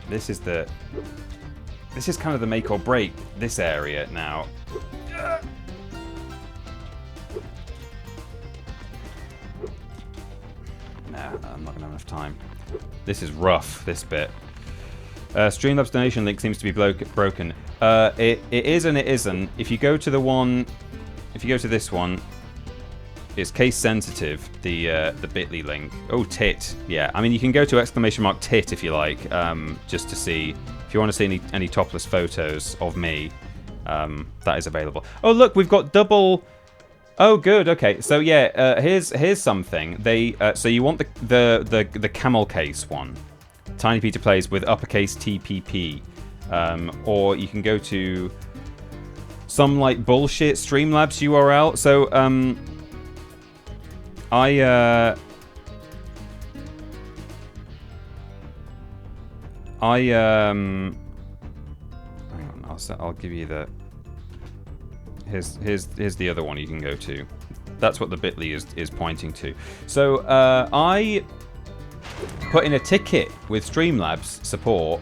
This is kind of the make or break this area now. Nah, I'm not gonna have enough time. This is rough, this bit. Streamlabs donation link seems to be broken. It is and it isn't. If you go to the one... If you go to this one, it's case sensitive, the bit.ly link. Oh, tit. Yeah, I mean, you can go to !tit if you like, just to see... If you want to see any topless photos of me, that is available. Oh, look, we've got double... Oh, good. Okay, so yeah, here's something. So you want the camel case one, TinyPeterPlays with uppercase TPP, or you can go to some like bullshit Streamlabs URL. So hang on, I'll give you the... Here's the other one you can go to. That's what the bit.ly is pointing to. So I put in a ticket with Streamlabs support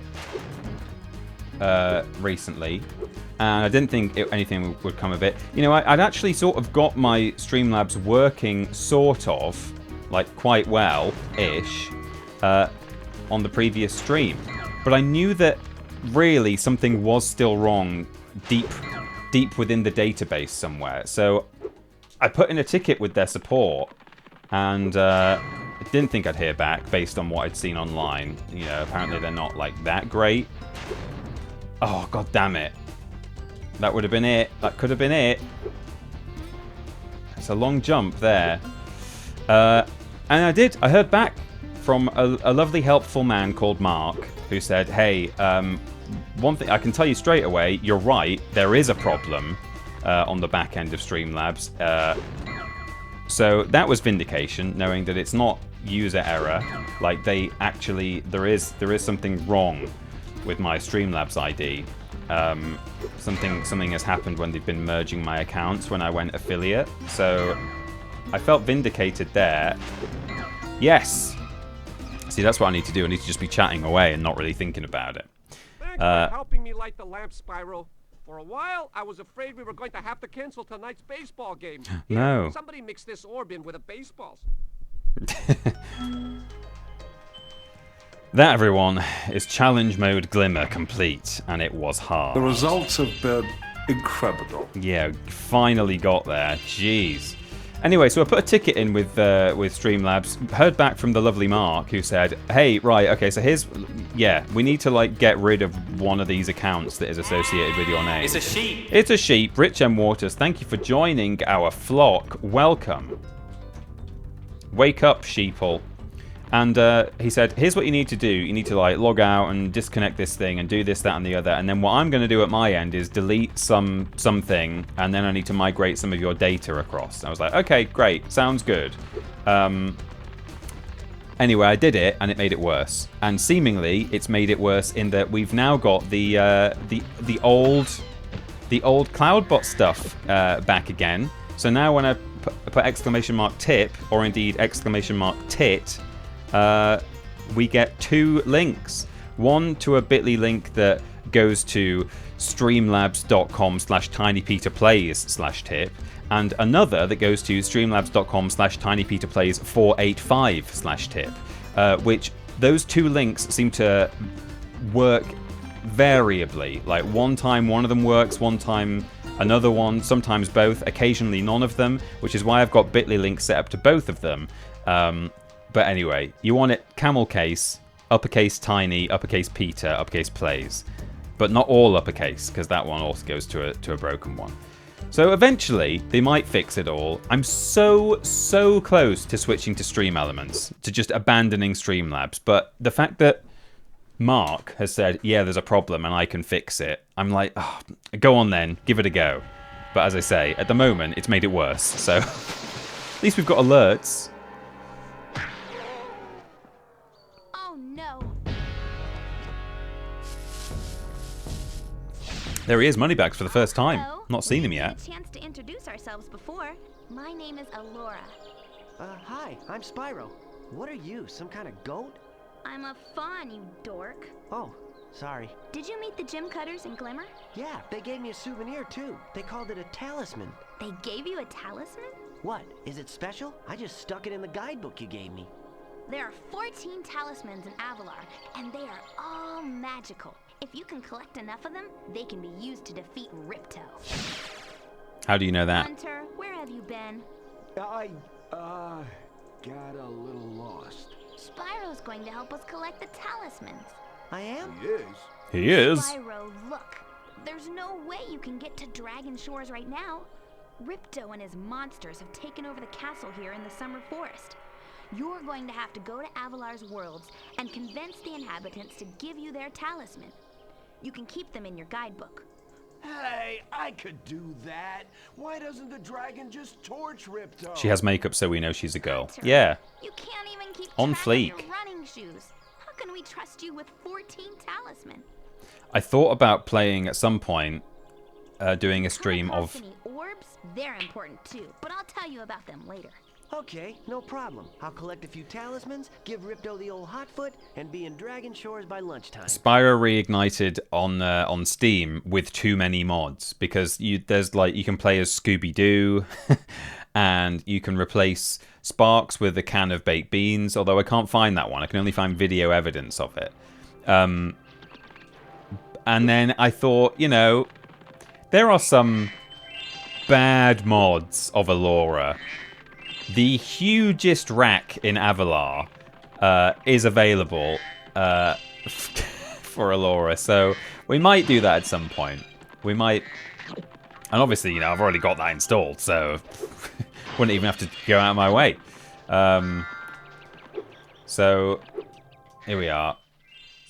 recently, and I didn't think anything would come of it. You know, I'd actually sort of got my Streamlabs working sort of, like quite well-ish, on the previous stream. But I knew that really something was still wrong deep within the database somewhere. So I put in a ticket with their support, and I didn't think I'd hear back based on what I'd seen online. You know, apparently they're not like that great. Oh, god damn it. That would have been it. That could have been it. It's a long jump there. And I did. I heard back from a lovely, helpful man called Mark, who said, hey, one thing I can tell you straight away, you're right, there is a problem on the back end of Streamlabs. So that was vindication, knowing that it's not user error. Like, they actually, there is something wrong with my Streamlabs ID. Something has happened when they've been merging my accounts when I went affiliate. So I felt vindicated there. Yes! See, that's what I need to do. I need to just be chatting away and not really thinking about it. Thanks for helping me light the lamp, Spyro. For a while, I was afraid we were going to have to cancel tonight's baseball game. No. Here, somebody mix this orb in with a baseball. That, everyone, is challenge mode Glimmer complete, and it was hard. The results have been incredible. Yeah, finally got there. Jeez. Anyway, so I put a ticket in with Streamlabs, heard back from the lovely Mark, who said, hey, right, okay, so here's... Yeah, we need to, like, get rid of one of these accounts that is associated with your name. It's a sheep. It's a sheep. Rich M. Waters, thank you for joining our flock. Welcome. Wake up, sheeple. And he said, here's what you need to do. You need to, like, log out and disconnect this thing and do this, that, and the other. And then what I'm going to do at my end is delete something, and then I need to migrate some of your data across. I was like, okay, great. Sounds good. Anyway, I did it, and it made it worse. And seemingly, it's made it worse in that we've now got the old CloudBot stuff back again. So now when I put !tip, or indeed !tit, we get two links. One to a bit.ly link that goes to streamlabs.com/tinypeterplays/tip, and another that goes to streamlabs.com/tinypeterplays485/tip, which those two links seem to work variably. Like, one time one of them works, one time another one, sometimes both, occasionally none of them, which is why I've got bit.ly links set up to both of them. But anyway, you want it camel case, uppercase Tiny, uppercase Peter, uppercase Plays. But not all uppercase, because that one also goes to a broken one. So eventually, they might fix it all. I'm so close to switching to Stream Elements, to just abandoning Streamlabs. But the fact that Mark has said, yeah, there's a problem and I can fix it, I'm like, oh, go on then, give it a go. But as I say, at the moment, it's made it worse. So at least we've got alerts. There he is, Moneybags for the first time. Hello. Not seen him yet. A chance to introduce ourselves before. My name is Alora. Hi, I'm Spyro. What are you, some kind of goat? I'm a fawn, you dork. Oh, sorry. Did you meet the gym cutters in Glimmer? Yeah, they gave me a souvenir too. They called it a talisman. They gave you a talisman? What, is it special? I just stuck it in the guidebook you gave me. There are 14 talismans in Avalar, and they are all magical. If you can collect enough of them, they can be used to defeat Ripto. How do you know that? Hunter, where have you been? I, got a little lost. Spyro's going to help us collect the talismans. I am? He is. He is. Spyro, look. There's no way you can get to Dragon Shores right now. Ripto and his monsters have taken over the castle here in the Summer Forest. You're going to have to go to Avalar's worlds and convince the inhabitants to give you their talisman. You can keep them in your guidebook. Hey, I could do that. Why doesn't the dragon just torch Ripto? She has makeup, so we know she's a girl. Hunter, Yeah. You can't even keep On track fleek. of your running shoes. How can we trust you with 14 talisman? I thought about playing at some point, doing a stream of... Honey orbs, they're important too, but I'll tell you about them later. Okay, no problem. I'll collect a few talismans, give Ripto the old hot foot, and be in Dragon Shores by lunchtime. Spyro reignited on Steam with too many mods because there's like you can play as Scooby-Doo and you can replace Sparks with a can of baked beans, although I can't find that one. I can only find video evidence of it. And then I thought, you know, there are some bad mods of Allura. The hugest rack in Avalar is available for Allura, so we might do that at some point. We might, and obviously, you know, I've already got that installed, so wouldn't even have to go out of my way. So here we are.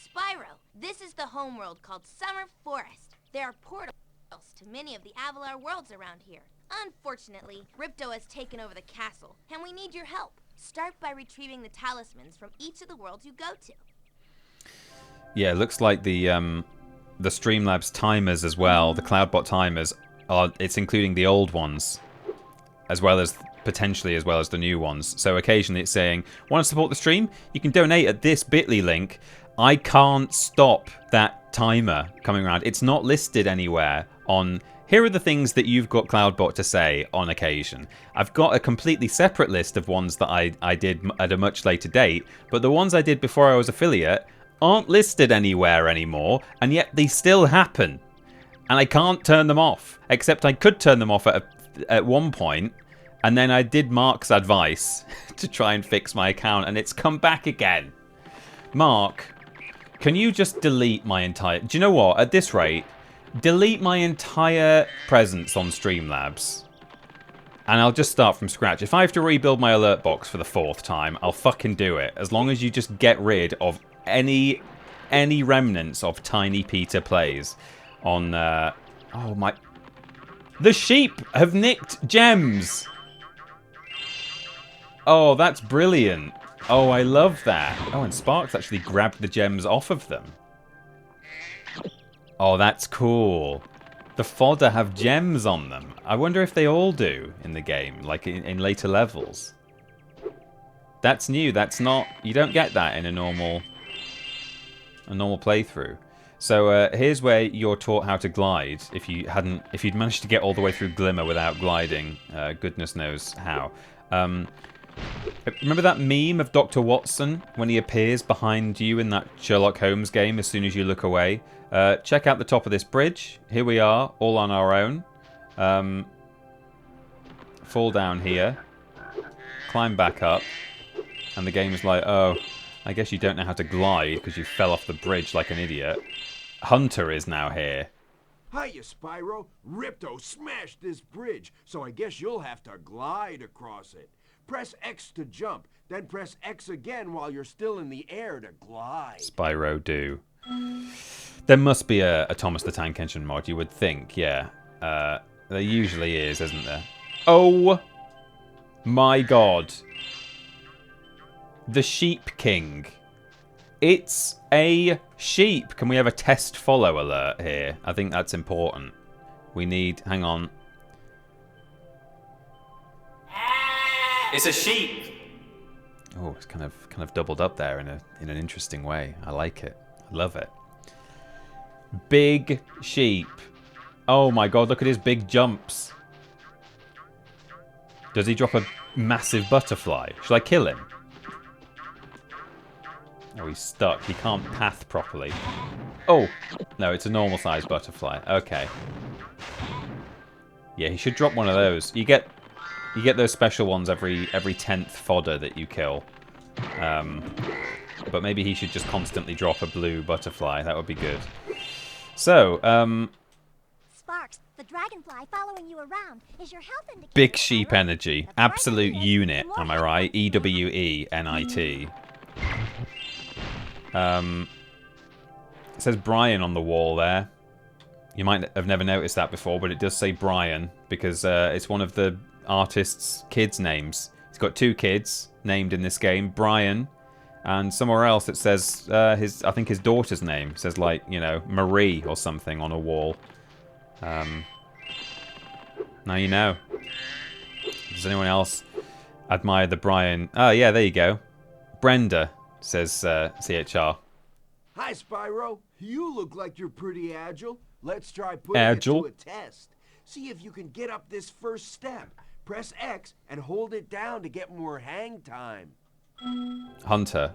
Spyro, this is the homeworld called Summer Forest. There are portals to many of the Avalar worlds around here. Unfortunately, Ripto has taken over the castle, and we need your help. Start by retrieving the talismans from each of the worlds you go to. Yeah, it looks like the Streamlabs timers as well, the Cloudbot timers, it's including the old ones, as well as potentially as well as the new ones. So occasionally it's saying, want to support the stream? You can donate at this bit.ly link. I can't stop that timer coming around. It's not listed anywhere on... Here are the things that you've got Cloudbot to say on occasion. I've got a completely separate list of ones that I did at a much later date, but the ones I did before I was affiliate aren't listed anywhere anymore, and yet they still happen. And I can't turn them off, except I could turn them off at one point, and then I did Mark's advice to try and fix my account, and it's come back again. Mark, can you just delete my entire... Do you know what? At this rate... delete my entire presence on Streamlabs. And I'll just start from scratch. If I have to rebuild my alert box for the 4th time, I'll fucking do it. As long as you just get rid of any remnants of TinyPeterPlays on... oh my... The sheep have nicked gems! Oh, that's brilliant. Oh, I love that. Oh, and Sparks actually grabbed the gems off of them. Oh, that's cool. The fodder have gems on them. I wonder if they all do in the game, like in later levels. That's new. That's not... You don't get that in a normal playthrough. So here's where you're taught how to glide. If you'd managed to get all the way through Glimmer without gliding, goodness knows how. Remember that meme of Dr. Watson when he appears behind you in that Sherlock Holmes game as soon as you look away? Check out the top of this bridge. Here we are, all on our own. Fall down here. Climb back up. And the game's like, oh, I guess you don't know how to glide because you fell off the bridge like an idiot. Hunter is now here. Hiya, Spyro. Ripto smashed this bridge, so I guess you'll have to glide across it. Press X to jump, then press X again while you're still in the air to glide. Spyro do. There must be a Thomas the Tank Engine mod, you would think, yeah. There usually is, isn't there? Oh my god. The Sheep King. It's a sheep. Can we have a test follow alert here? I think that's important. We need... Hang on. It's a sheep. Oh, it's kind of doubled up there in an interesting way. I like it. I love it. Big sheep. Oh my god, look at his big jumps. Does he drop a massive butterfly? Should I kill him? Oh, he's stuck. He can't path properly. Oh! No, it's a normal sized butterfly. Okay. Yeah, he should drop one of those. You get those special ones every 10th fodder that you kill. But maybe he should just constantly drop a blue butterfly. That would be good. So, Sparks, the dragonfly following you around is your health indicator. Big sheep energy. Absolute unit, am I right? EWENIT. It says Brian on the wall there. You might have never noticed that before, but it does say Brian because it's one of the artist's kids' names. He's got 2 kids named in this game, Brian, and somewhere else it says I think his daughter's name. It says, like, you know, Marie or something on a wall. Now you know. Does anyone else admire the Brian? Oh, yeah, there you go. Brenda, says CHR. Hi, Spyro. You look like you're pretty agile. Let's try putting it to a test. See if you can get up this first step. Press X and hold it down to get more hang time. Hunter,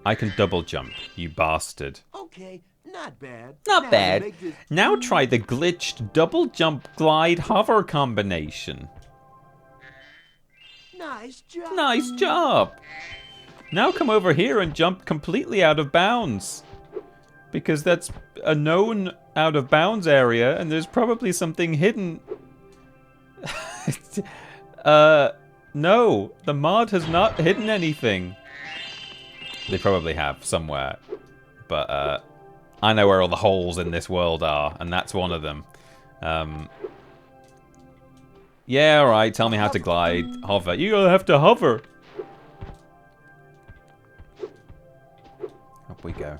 I can double jump, you bastard. Okay, not bad. Not bad. Now try the glitched double jump glide hover combination. Nice job. Nice job. Now come over here and jump completely out of bounds. Because that's a known out of bounds area and there's probably something hidden. No, the mod has not hidden anything. They probably have somewhere. But I know where all the holes in this world are, and that's one of them. Yeah, alright, tell me how to glide. Hover. You're gonna have to hover. Up we go.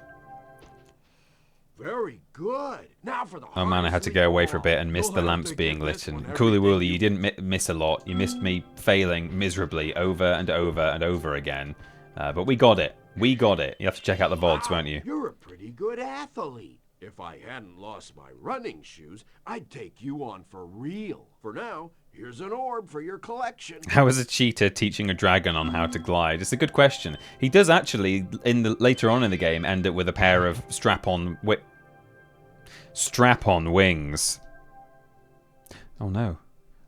Very good. Now for the Oh man, I had to go away for a bit and miss the lamps being lit. And Cooly Wooly, you didn't miss a lot. You missed me failing miserably over and over and over again. But we got it. We got it. You have to check out the VODs, won't you? You're a pretty good athlete. If I hadn't lost my running shoes, I'd take you on for real. For now, here's an orb for your collection. How is a cheetah teaching a dragon on how to glide? It's a good question. He does actually, later on in the game, end up with a pair of strap-on wings. Oh no.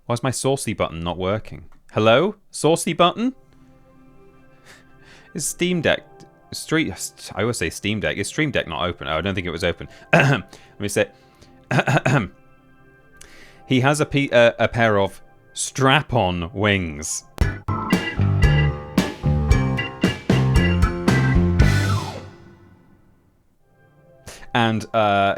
Why's my saucy button not working? Hello? Saucy button? Is Steam Deck... I always say Steam Deck. Is Stream Deck not open? Oh, I don't think it was open. Let me say... He has a pair of strap-on wings. And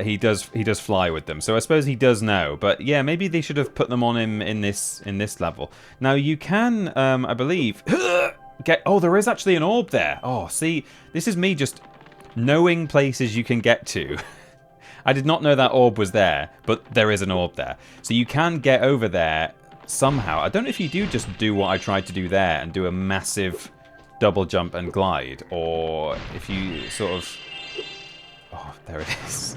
he does fly with them. So I suppose he does know. But yeah, maybe they should have put them on him in this level. Now you can, I believe, get... Oh, there is actually an orb there. Oh, see, this is me just knowing places you can get to. I did not know that orb was there, but there is an orb there. So you can get over there somehow. I don't know if you do just do what I tried to do there and do a massive double jump and glide, or if you sort of... Oh, there it is.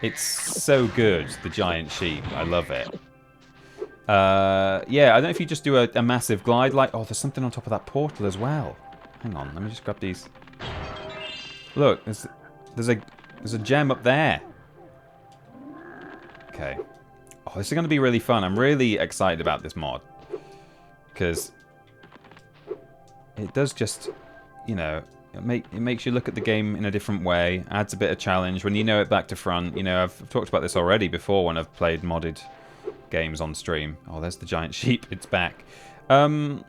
It's so good, the giant sheep. I love it. Yeah, I don't know if you just do a massive glide like... Oh, there's something on top of that portal as well. Hang on, let me just grab these. Look, there's a gem up there. Okay. Oh, this is going to be really fun. I'm really excited about this mod. Because it does just, you know, it makes you look at the game in a different way. Adds a bit of challenge when you know it back to front. You know, I've talked about this already before when I've played modded games on stream. Oh, there's the giant sheep. It's back. Maybe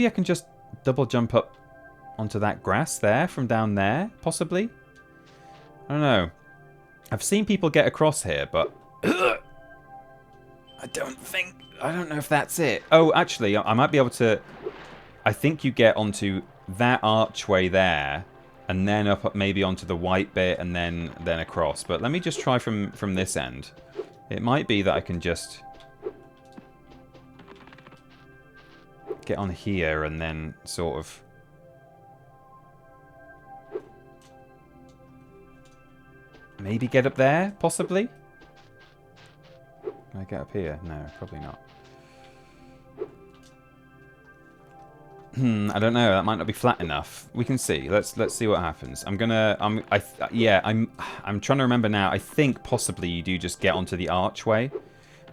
I can just double jump up onto that grass there from down there, possibly. I don't know. I've seen people get across here, but I don't know if that's it. Oh, actually, I might be able to... I think you get onto that archway there, and then up maybe onto the white bit, and then across. But let me just try from this end. It might be that I can just get on here and then sort of... Maybe get up there, possibly? Can I get up here? No, probably not. I don't know. That might not be flat enough. We can see. Let's see what happens. I'm trying to remember now. I think possibly you do just get onto the archway,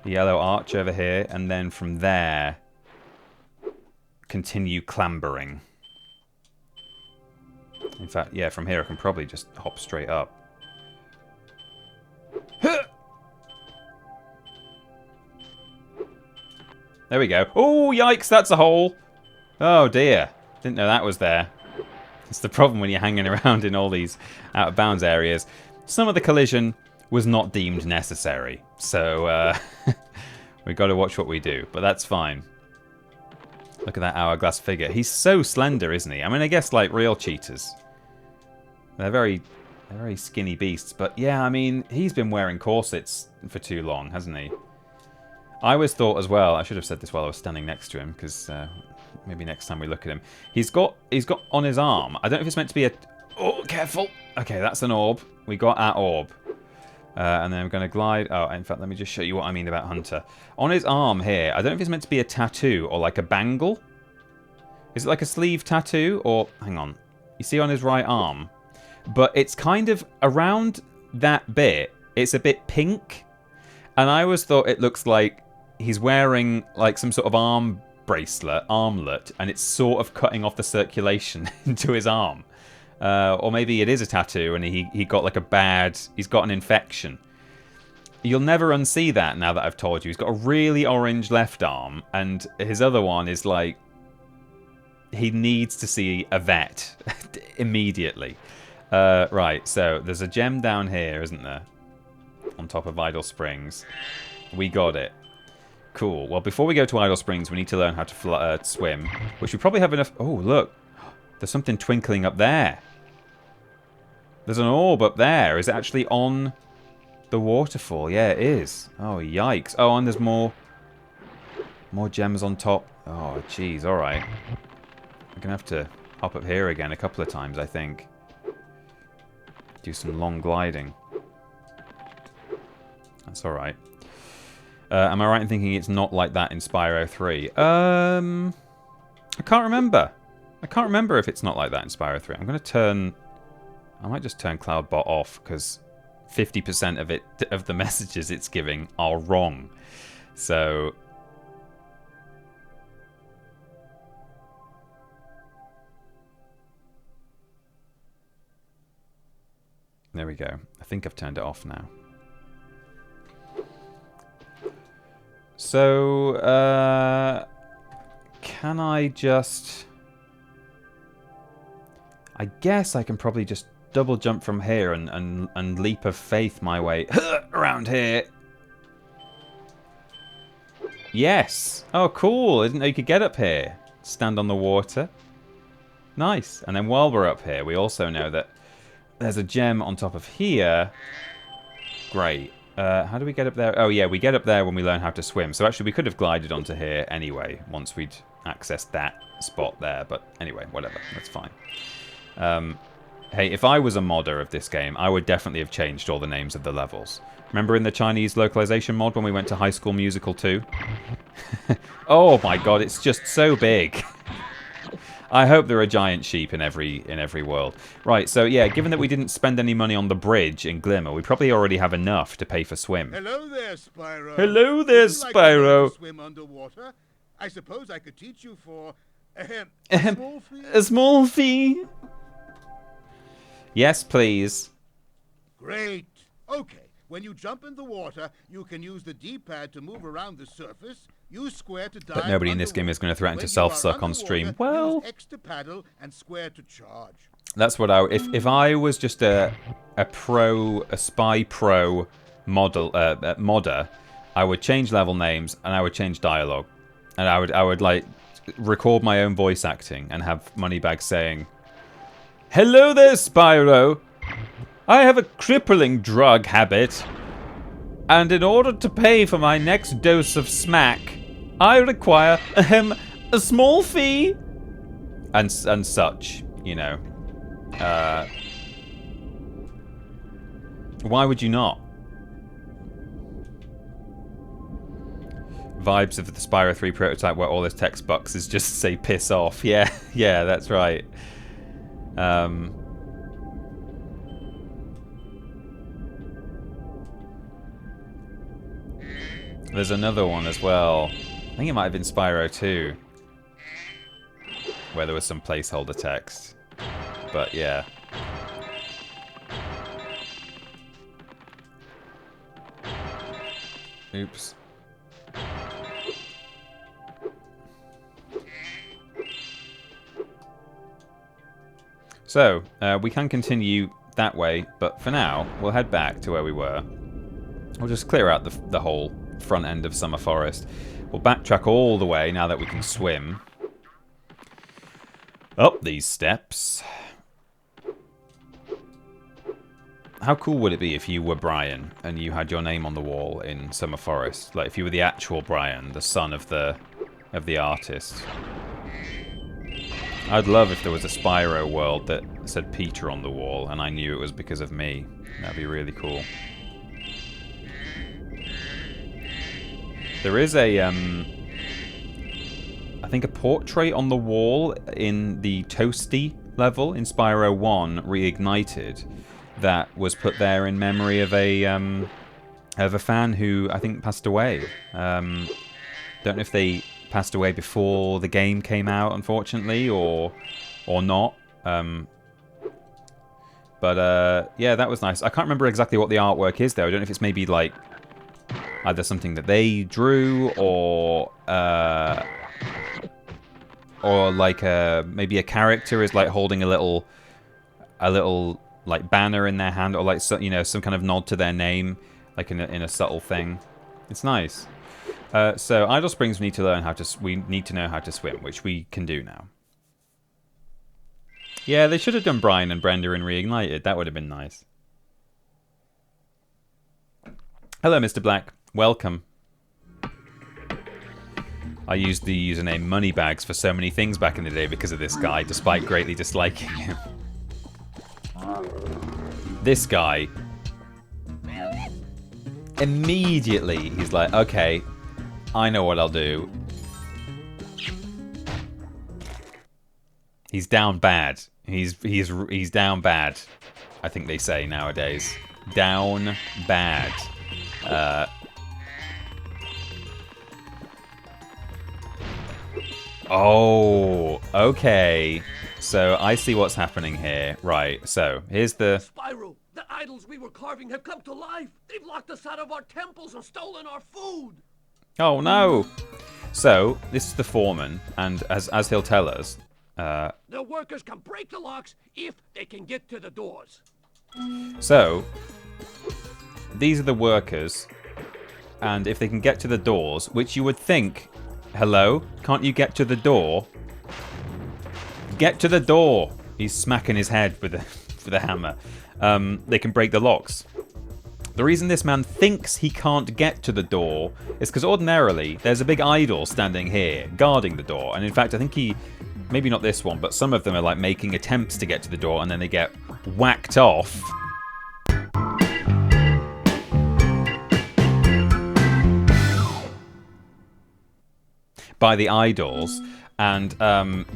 the yellow arch over here, and then from there continue clambering. In fact, yeah, from here I can probably just hop straight up. There we go. Oh, yikes! That's a hole. Oh dear. Didn't know that was there. It's the problem when you're hanging around in all these out of bounds areas. Some of the collision was not deemed necessary. So we've got to watch what we do. But that's fine. Look at that hourglass figure. He's so slender, isn't he? I mean, I guess like real cheetahs. They're very skinny beasts. But yeah, I mean, he's been wearing corsets for too long, hasn't he? I always thought as well, I should have said this while I was standing next to him, because maybe next time we look at him. He's got on his arm, I don't know if it's meant to be a... Oh, careful! Okay, that's an orb. We got our orb. And then I'm going to glide... Oh, in fact, let me just show you what I mean about Hunter. On his arm here, I don't know if it's meant to be a tattoo or like a bangle. Is it like a sleeve tattoo? Or, hang on. You see on his right arm? But it's kind of around that bit, it's a bit pink. And I always thought it looks like he's wearing like some sort of armlet, and it's sort of cutting off the circulation into his arm. Or maybe it is a tattoo and he got like he's got an infection. You'll never unsee that now that I've told you. He's got a really orange left arm, and his other one is like, he needs to see a vet immediately. Right, so there's a gem down here, isn't there? On top of Idle Springs. We got it. Cool. Well, before we go to Idle Springs, we need to learn how to swim, which we probably have enough... Oh, look. There's something twinkling up there. There's an orb up there. Is it actually on the waterfall? Yeah, it is. Oh, yikes. Oh, and there's more gems on top. Oh, jeez. All right. I'm going to have to hop up here again a couple of times, I think. Do some long gliding. That's all right. Am I right in thinking it's not like that in Spyro 3? I can't remember. I can't remember if it's not like that in Spyro 3. I'm going to turn... I might just turn Cloudbot off, because 50% of the messages it's giving are wrong. So... There we go. I think I've turned it off now. So, can I just... I guess I can probably just double jump from here and leap of faith my way around here. Yes! Oh, cool! I didn't know you could get up here. Stand on the water. Nice. And then while we're up here, we also know that there's a gem on top of here. Great. How do we get up there? Oh, yeah, we get up there when we learn how to swim. So actually, we could have glided onto here anyway, once we'd accessed that spot there. But anyway, whatever. That's fine. Hey, if I was a modder of this game, I would definitely have changed all the names of the levels. Remember in the Chinese localization mod when we went to High School Musical 2? Oh my god, it's just so big. I hope there are giant sheep in every world. Right, so yeah, given that we didn't spend any money on the bridge in Glimmer, we probably already have enough to pay for swim. Hello there, Spyro. Hello there, Spyro. Like to swim underwater? I suppose I could teach you for a small fee. A small fee. Yes, please. Great. Okay. When you jump in the water, you can use the D-pad to move around the surface. Use square to dive. But nobody in this game is going to threaten to self-suck on stream. Well, use X to paddle and square to charge. That's what I. If I was just a spy pro modder, I would change level names and I would change dialogue, and I would like record my own voice acting and have Moneybag saying, "Hello there, Spyro. I have a crippling drug habit, and in order to pay for my next dose of smack, I require a small fee," and such, you know. Why would you not? vibes of the Spyro 3 prototype where all those text boxes just say piss off. Yeah, yeah, that's right. There's another one as well. I think it might have been Spyro 2, where there was some placeholder text. But yeah. Oops. So, we can continue that way, but for now, we'll head back to where we were. We'll just clear out the whole front end of Summer Forest. We'll backtrack all the way now that we can swim. Up these steps. How cool would it be if you were Brian and you had your name on the wall in Summer Forest? Like if you were the actual Brian, the son of the artist. I'd love if there was a Spyro world that said Peter on the wall and I knew it was because of me. That'd be really cool. There is a, I think a portrait on the wall in the Toasty level in Spyro 1 Reignited that was put there in memory of a fan who I think passed away. Don't know if they passed away before the game came out, unfortunately, or not. But yeah, that was nice. I can't remember exactly what the artwork is though. I don't know if it's maybe like either something that they drew or like maybe a character is like holding a little like banner in their hand, or like you know, some kind of nod to their name, like in a subtle thing. It's nice. So Idle Springs we need to know how to swim, which we can do now. Yeah, they should have done Brian and Brenda in Reignited. That would have been nice. Hello, Mr. Black. Welcome. I used the username Moneybags for so many things back in the day because of this guy, despite greatly disliking him. This guy, immediately, he's like, okay, I know what I'll do. He's down bad. He's down bad, I think they say nowadays. Down bad. Oh, okay. So I see what's happening here. Right, so here's the... Spyro, the idols we were carving have come to life. They've locked us out of our temples and stolen our food. Oh no. So, this is the foreman, and as he'll tell us... the workers can break the locks if they can get to the doors. So, these are the workers, and if they can get to the doors, which you would think, hello, can't you get to the door? Get to the door! He's smacking his head with a hammer. They can break the locks. The reason this man thinks he can't get to the door is because ordinarily there's a big idol standing here guarding the door, and in fact I think he, maybe not this one, but some of them are like making attempts to get to the door and then they get whacked off. By the idols, and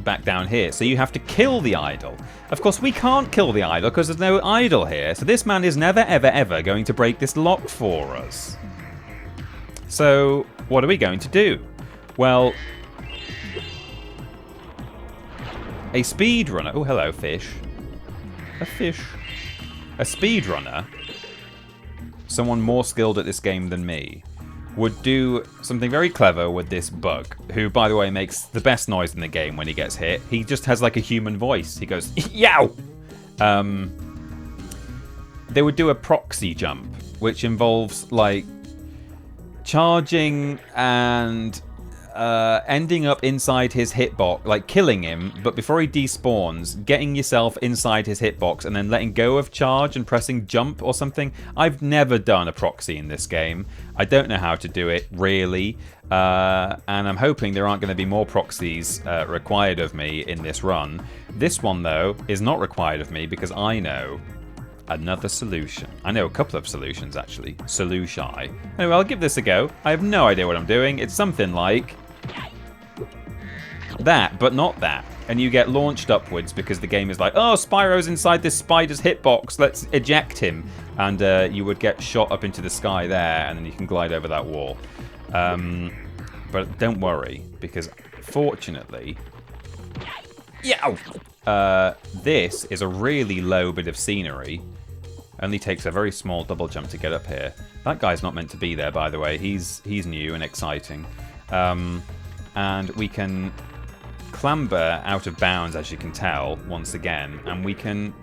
back down here. So you have to kill the idol. Of course, we can't kill the idol because there's no idol here. So this man is never, ever, ever going to break this lock for us. So what are we going to do? Well, a speedrunner. Oh, hello, fish. A fish. A speedrunner, someone more skilled at this game than me, would do something very clever with this bug, who, by the way, makes the best noise in the game when he gets hit. He just has like a human voice. He goes, yow! They would do a proxy jump, which involves like charging and ending up inside his hitbox, like killing him, but before he despawns, getting yourself inside his hitbox and then letting go of charge and pressing jump or something. I've never done a proxy in this game. I don't know how to do it, really, and I'm hoping there aren't going to be more proxies required of me in this run. This one, though, is not required of me because I know Another solution. I know a couple of solutions, actually. Solution. Anyway, I'll give this a go. I have no idea what I'm doing. It's something like that, but not that. And you get launched upwards because the game is like, oh, Spyro's inside this spider's hitbox. Let's eject him. And you would get shot up into the sky there, and then you can glide over that wall. But don't worry, because fortunately... this is a really low bit of scenery. Only takes a very small double jump to get up here. That guy's not meant to be there, by the way. He's new and exciting. And we can clamber out of bounds, as you can tell, once again. And we can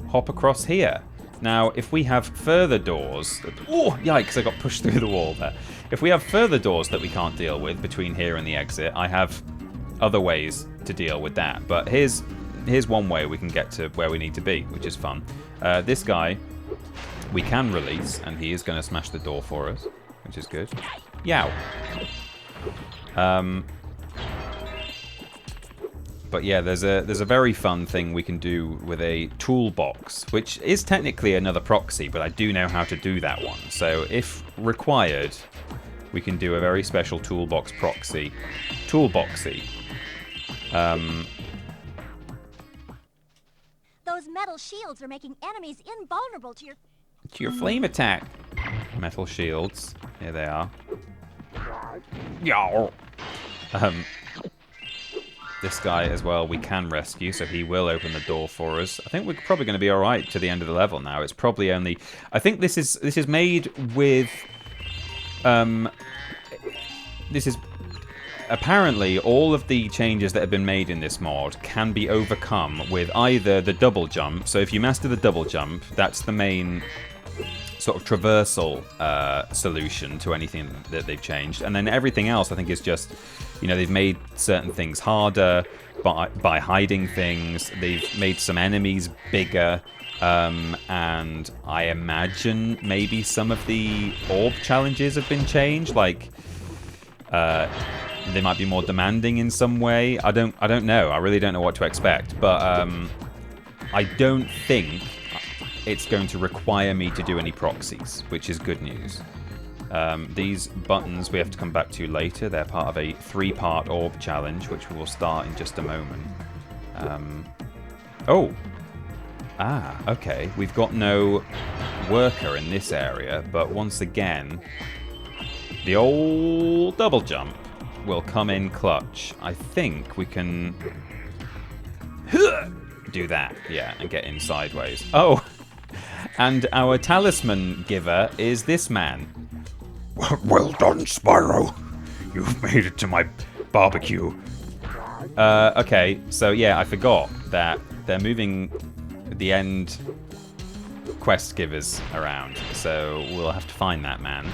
hop across here. Now, if we have further doors... Oh, yikes, I got pushed through the wall there. If we have further doors that we can't deal with between here and the exit, I have other ways to deal with that. But here's one way we can get to where we need to be, which is fun. This guy, we can release, and he is going to smash the door for us, which is good. Yow! But yeah, there's a very fun thing we can do with a toolbox, which is technically another proxy, but I do know how to do that one. So if required, we can do a very special toolbox proxy. Toolboxy. Those metal shields are making enemies invulnerable to your flame attack. Metal shields. Here they are. Yow! This guy as well we can rescue, so he will open the door for us. I think we're probably going to be alright to the end of the level now. It's probably only... I think this is made with... this is... Apparently, all of the changes that have been made in this mod can be overcome with either the double jump. So if you master the double jump, that's the main sort of traversal solution to anything that they've changed. And then everything else, I think, is just, you know, they've made certain things harder by hiding things. They've made some enemies bigger. And I imagine maybe some of the orb challenges have been changed. Like, they might be more demanding in some way. I don't know. I really don't know what to expect. But I don't think it's going to require me to do any proxies, which is good news. These buttons we have to come back to later. They're part of a 3-part orb challenge, which we will start in just a moment. Okay. We've got no worker in this area, but once again, the old double jump will come in clutch. I think we can do that, yeah, and get in sideways. Oh, and our talisman giver is this man. Well done, Spyro. You've made it to my barbecue. Okay, so yeah, I forgot that they're moving the end quest givers around, so we'll have to find that man.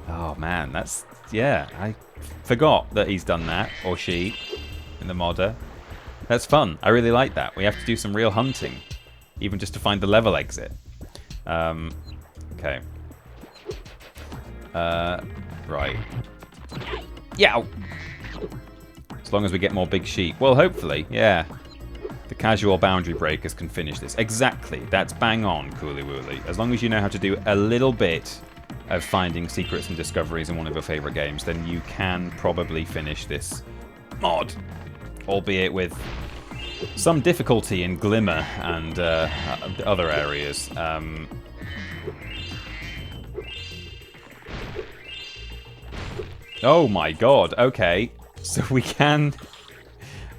Oh man, that's... Yeah, I forgot that he's done that, or she, in the modder. That's fun. I really like that. We have to do some real hunting, even just to find the level exit. Okay. Right. Yeah. As long as we get more big sheep. Well, hopefully, yeah. The casual boundary breakers can finish this. Exactly. That's bang on, Cooley Wooley. As long as you know how to do a little bit of finding secrets and discoveries in one of your favourite games, then you can probably finish this mod. Albeit with some difficulty in Glimmer and other areas. Oh my god, okay. So we can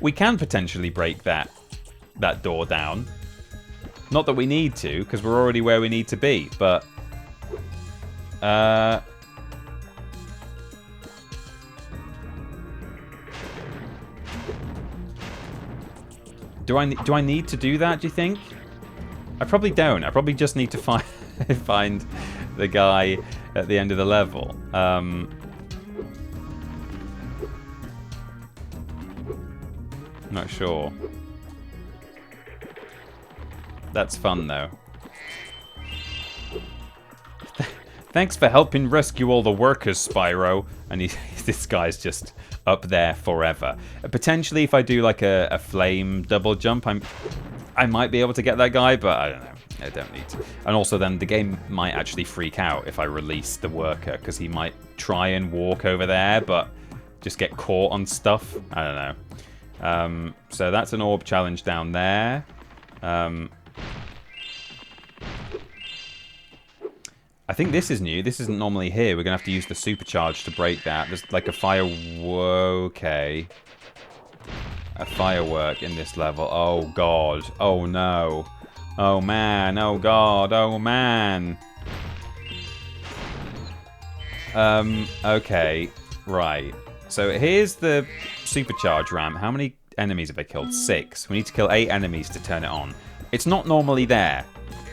potentially break that door down. Not that we need to, because we're already where we need to be, but do I need to do that, do you think? I probably don't. I probably just need to find the guy at the end of the level. Not sure. That's fun, though. Thanks for helping rescue all the workers, Spyro. And this guy's just up there forever. Potentially, if I do like a flame double jump, I might be able to get that guy, but I don't know. I don't need to. And also then the game might actually freak out if I release the worker, because he might try and walk over there, but just get caught on stuff. I don't know. So that's an orb challenge down there. I think this is new. This isn't normally here. We're going to have to use the supercharge to break that. There's like a okay. A firework in this level. Oh, God. Oh, no. Oh, man. Oh, God. Oh, man. Okay. Right. So here's the supercharge ramp. How many enemies have I killed? 6. We need to kill 8 enemies to turn it on. It's not normally there.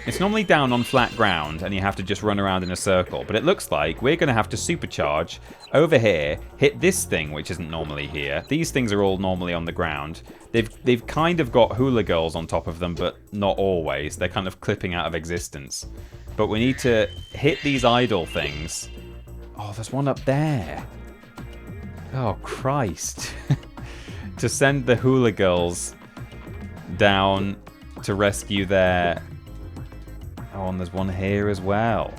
It's normally down on flat ground, and you have to just run around in a circle. But it looks like we're going to have to supercharge over here, hit this thing, which isn't normally here. These things are all normally on the ground. They've kind of got hula girls on top of them, but not always. They're kind of clipping out of existence. But we need to hit these idle things. Oh, there's one up there. Oh, Christ. To send the hula girls down to rescue their... Oh, and there's one here as well.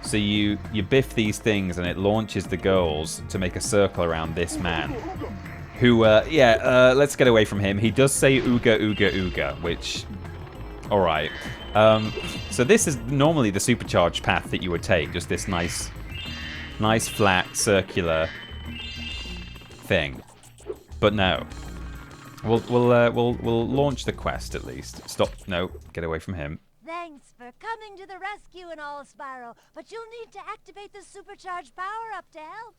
So you biff these things and it launches the girls to make a circle around this man. Who, let's get away from him. He does say ooga, ooga, ooga, which... Alright. So this is normally the supercharged path that you would take. Just this nice flat, circular thing. But no. We'll launch the quest at least. Stop. No, get away from him. Thanks for coming to the rescue and all, Spyro, but you'll need to activate the supercharged power-up to help.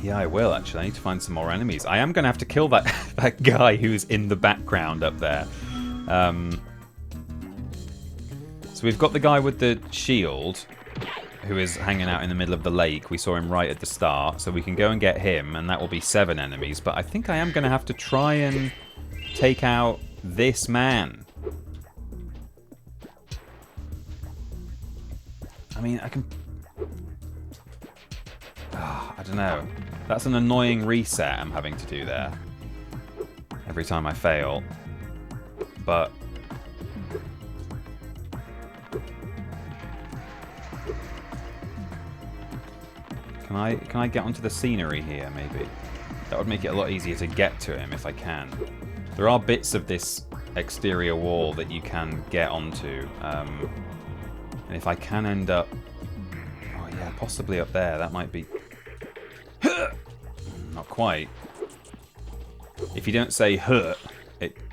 Yeah, I will, actually. I need to find some more enemies. I am going to have to kill that guy who's in the background up there. So we've got the guy with the shield, who is hanging out in the middle of the lake. We saw him right at the start, so we can go and get him, and that will be 7 enemies. But I think I am going to have to try and take out this man. I mean, I can... Oh, I don't know. That's an annoying reset I'm having to do there. Every time I fail. But... Can I get onto the scenery here, maybe? That would make it a lot easier to get to him if I can. There are bits of this exterior wall that you can get onto. And if I can end up... Oh yeah, possibly up there. That might be... Not quite. If you don't say "huh,"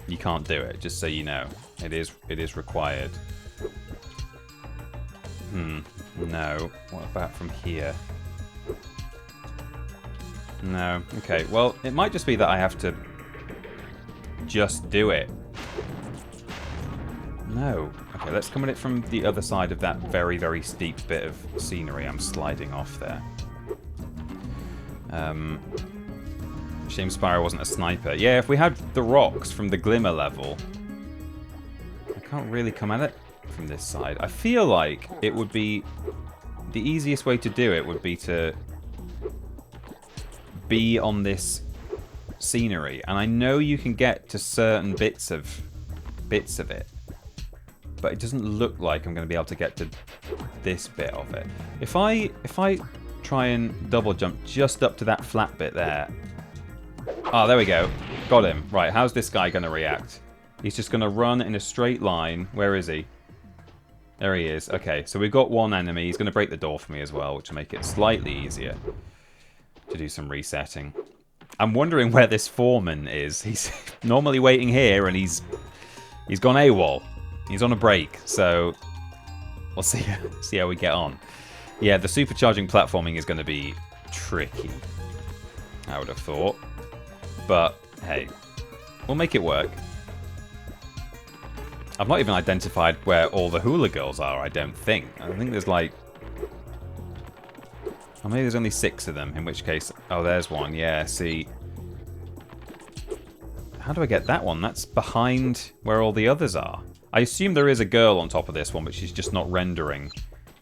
you can't do it, just so you know. It is required. No. What about from here? No. Okay, well, it might just be that I have to just do it. No. Okay, let's come at it from the other side of that very, very steep bit of scenery I'm sliding off there. Shame Spyro wasn't a sniper. Yeah, if we had the rocks from the Glimmer level, I can't really come at it from this side. I feel like it would be... The easiest way to do it would be to be on this scenery. And I know you can get to certain bits of it. But it doesn't look like I'm going to be able to get to this bit of it. If I try and double jump just up to that flat bit there. Oh, there we go. Got him. Right, how's this guy going to react? He's just going to run in a straight line. Where is he? There he is. Okay, so we've got one enemy. He's going to break the door for me as well, which will make it slightly easier to do some resetting. I'm wondering where this foreman is. He's normally waiting here, and he's gone AWOL. He's on a break, so we'll see how we get on. Yeah, the supercharging platforming is going to be tricky, I would have thought. But, hey, we'll make it work. I've not even identified where all the hula girls are, I don't think. I think there's like... Or maybe there's only 6 of them, in which case... Oh, there's one, yeah, see... How do I get that one? That's behind where all the others are. I assume there is a girl on top of this one, but she's just not rendering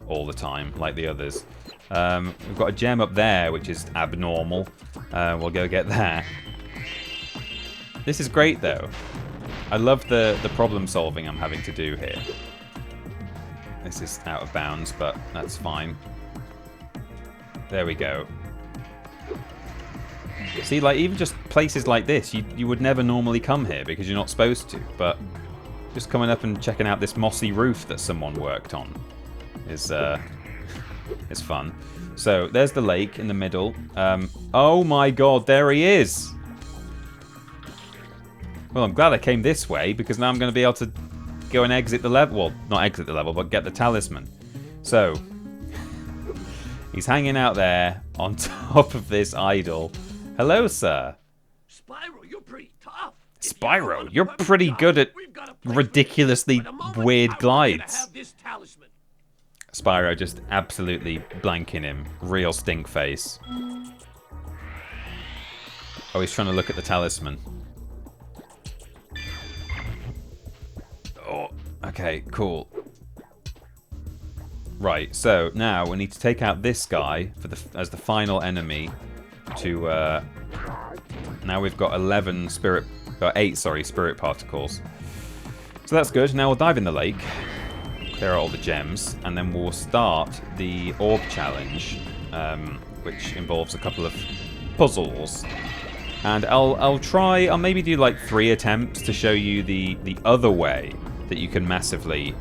all the time, like the others. We've got a gem up there, which is abnormal. We'll go get that. This is great, though. I love the problem solving I'm having to do here. This is out of bounds, but that's fine. There we go. See, like, even just places like this, you would never normally come here because you're not supposed to, but just coming up and checking out this mossy roof that someone worked on is fun. So, there's the lake in the middle. Oh my god, there he is! Well, I'm glad I came this way, because now I'm going to be able to go and exit the level. Well, not exit the level, but get the talisman. So, he's hanging out there on top of this idol. Hello, sir. Spyro, you're pretty tough. Spyro, you're pretty good at ridiculously weird glides. Spyro just absolutely blanking him. Real stink face. Oh, he's trying to look at the talisman. Oh, okay, cool. Right, so now we need to take out this guy for as the final enemy to... now we've got 8 spirit particles. So that's good. Now we'll dive in the lake, clear out all the gems, and then we'll start the orb challenge, which involves a couple of puzzles. And I'll maybe do like 3 attempts to show you the other way that you can massively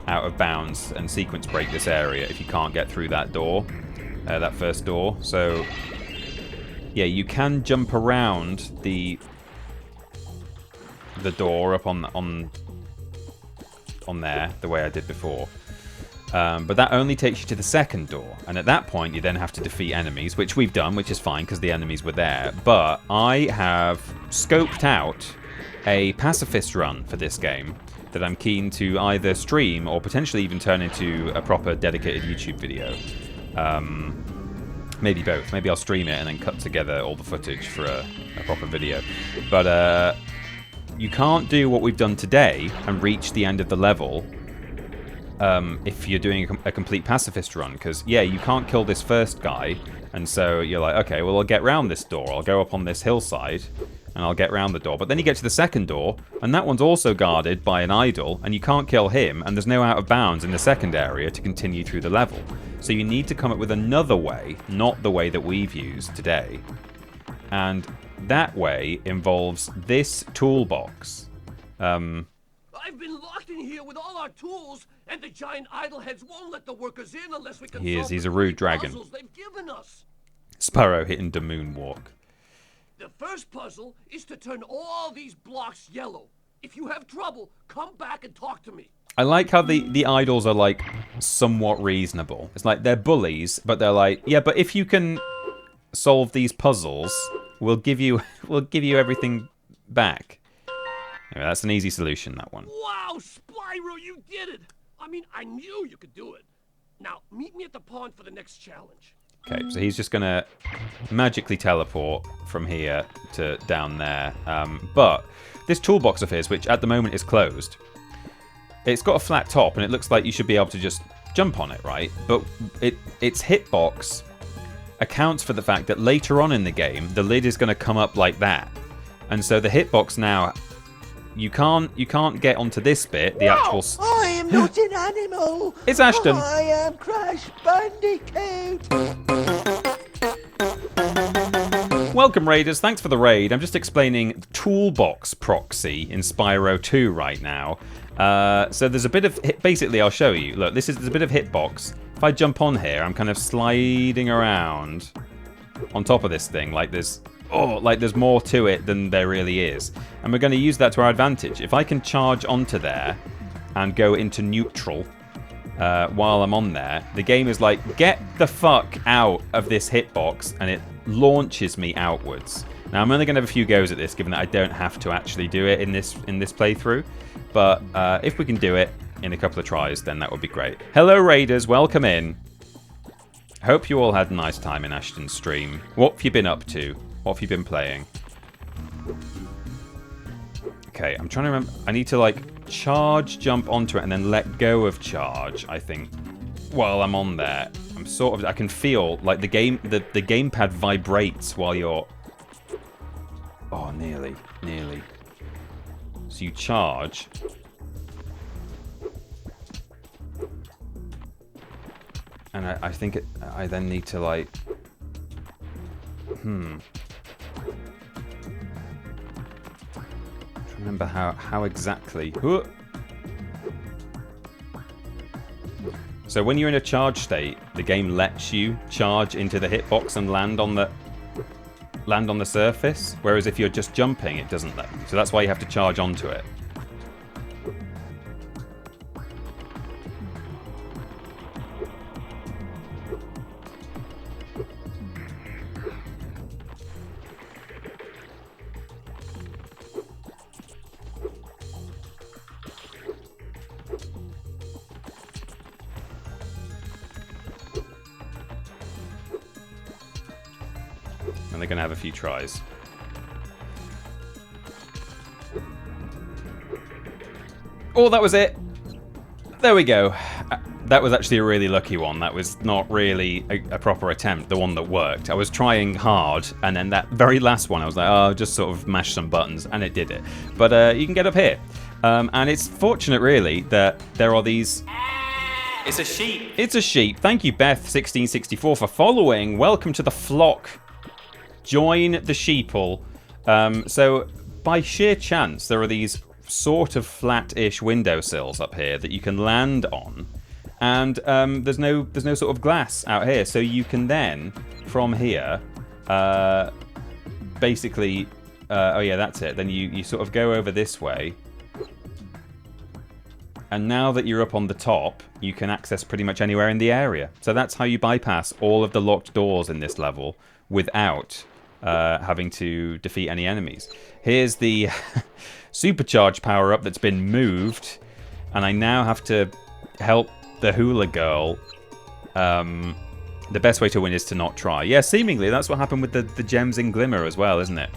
out of bounds and sequence break this area if you can't get through that door, that first door. So yeah, you can jump around the door up on there the way I did before. But that only takes you to the second door, and at that point you then have to defeat enemies, which we've done, which is fine because the enemies were there. But I have scoped out a pacifist run for this game that I'm keen to either stream or potentially even turn into a proper dedicated YouTube video. Maybe both. Maybe I'll stream it and then cut together all the footage for a proper video. But you can't do what we've done today and reach the end of the level if you're doing a complete pacifist run, because yeah, you can't kill this first guy, and so you're like, okay, well, I'll get round this door, I'll go up on this hillside and I'll get round the door. But then you get to the second door and that one's also guarded by an idol, and you can't kill him, and there's no out of bounds in the second area to continue through the level. So you need to come up with another way, not the way that we've used today, and that way involves this toolbox. I've been locked in here with all our tools, and the giant idol heads won't let the workers in unless we can solve He's the a rude dragon. puzzles they've given us. Spyro hitting the moonwalk. The first puzzle is to turn all these blocks yellow. If you have trouble, come back and talk to me. I like how the idols are like somewhat reasonable. It's like they're bullies, but they're like, yeah, but if you can solve these puzzles, we'll give you everything back. Anyway, that's an easy solution, that one. Wow, Spyro, you did it! I mean, I knew you could do it. Now, meet me at the pond for the next challenge. Okay, so he's just gonna magically teleport from here to down there. But this toolbox of his, which at the moment is closed, it's got a flat top, and it looks like you should be able to just jump on it, right? But its hitbox accounts for the fact that later on in the game, the lid is going to come up like that, and so the hitbox now, you can't get onto this bit, the actual... I am not an animal! It's Ashton! I am Crash Bandicoot! Welcome, Raiders. Thanks for the raid. I'm just explaining Toolbox Proxy in Spyro 2 right now. So there's a bit of... Basically, I'll show you. Look, there's a bit of hitbox. If I jump on here, I'm kind of sliding around on top of this thing like there's... Oh, like there's more to it than there really is. And we're going to use that to our advantage. If I can charge onto there and go into neutral while I'm on there, the game is like, get the fuck out of this hitbox, and it launches me outwards. Now, I'm only going to have a few goes at this, given that I don't have to actually do it in this playthrough. But if we can do it in a couple of tries, then that would be great. Hello, Raiders. Welcome in. Hope you all had a nice time in Ashton's stream. What have you been up to? What have you been playing? Okay, I'm trying to remember. I need to, like, charge, jump onto it, and then let go of charge, I think, while I'm on there. I'm sort of... I can feel, like, the gamepad vibrates while you're... Oh, nearly. So you charge. And I think I then need to, like... Trying to remember how exactly... So when you're in a charge state, the game lets you charge into the hitbox and land on the surface, whereas if you're just jumping, it doesn't let you. So that's why you have to charge onto it. And they're going to have a few tries. Oh, that was it. There we go. That was actually a really lucky one. That was not really a proper attempt, the one that worked. I was trying hard, and then that very last one, I was like, oh, I'll just sort of mash some buttons, and it did it. But you can get up here. And it's fortunate, really, that there are these... It's a sheep. It's a sheep. Thank you, Beth1664, for following. Welcome to the flock. Join the sheeple. So, by sheer chance, there are these sort of flat-ish windowsills up here that you can land on, and there's no sort of glass out here, so you can then from here basically oh yeah, that's it. Then you sort of go over this way, and now that you're up on the top, you can access pretty much anywhere in the area. So that's how you bypass all of the locked doors in this level without having to defeat any enemies. Here's the supercharge power-up that's been moved, and I now have to help the hula girl. The best way to win is to not try. Yeah, seemingly that's what happened with the gems in Glimmer as well, isn't it?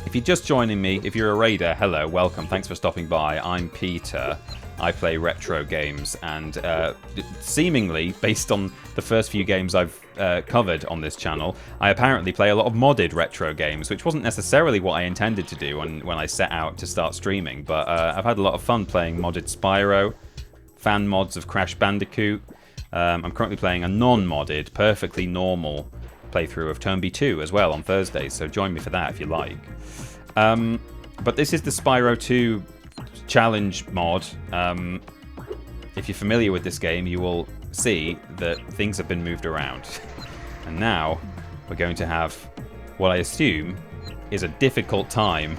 If you're just joining me, if you're a raider, hello, welcome, thanks for stopping by. I'm Peter. I play retro games, and seemingly, based on the first few games I've covered on this channel, I apparently play a lot of modded retro games, which wasn't necessarily what I intended to do when I set out to start streaming, but I've had a lot of fun playing modded Spyro, fan mods of Crash Bandicoot. I'm currently playing a non-modded, perfectly normal playthrough of Tomb 2 as well on Thursdays, so join me for that if you like. But this is the Spyro 2 challenge mod. If you're familiar with this game, you will see that things have been moved around. And now we're going to have what I assume is a difficult time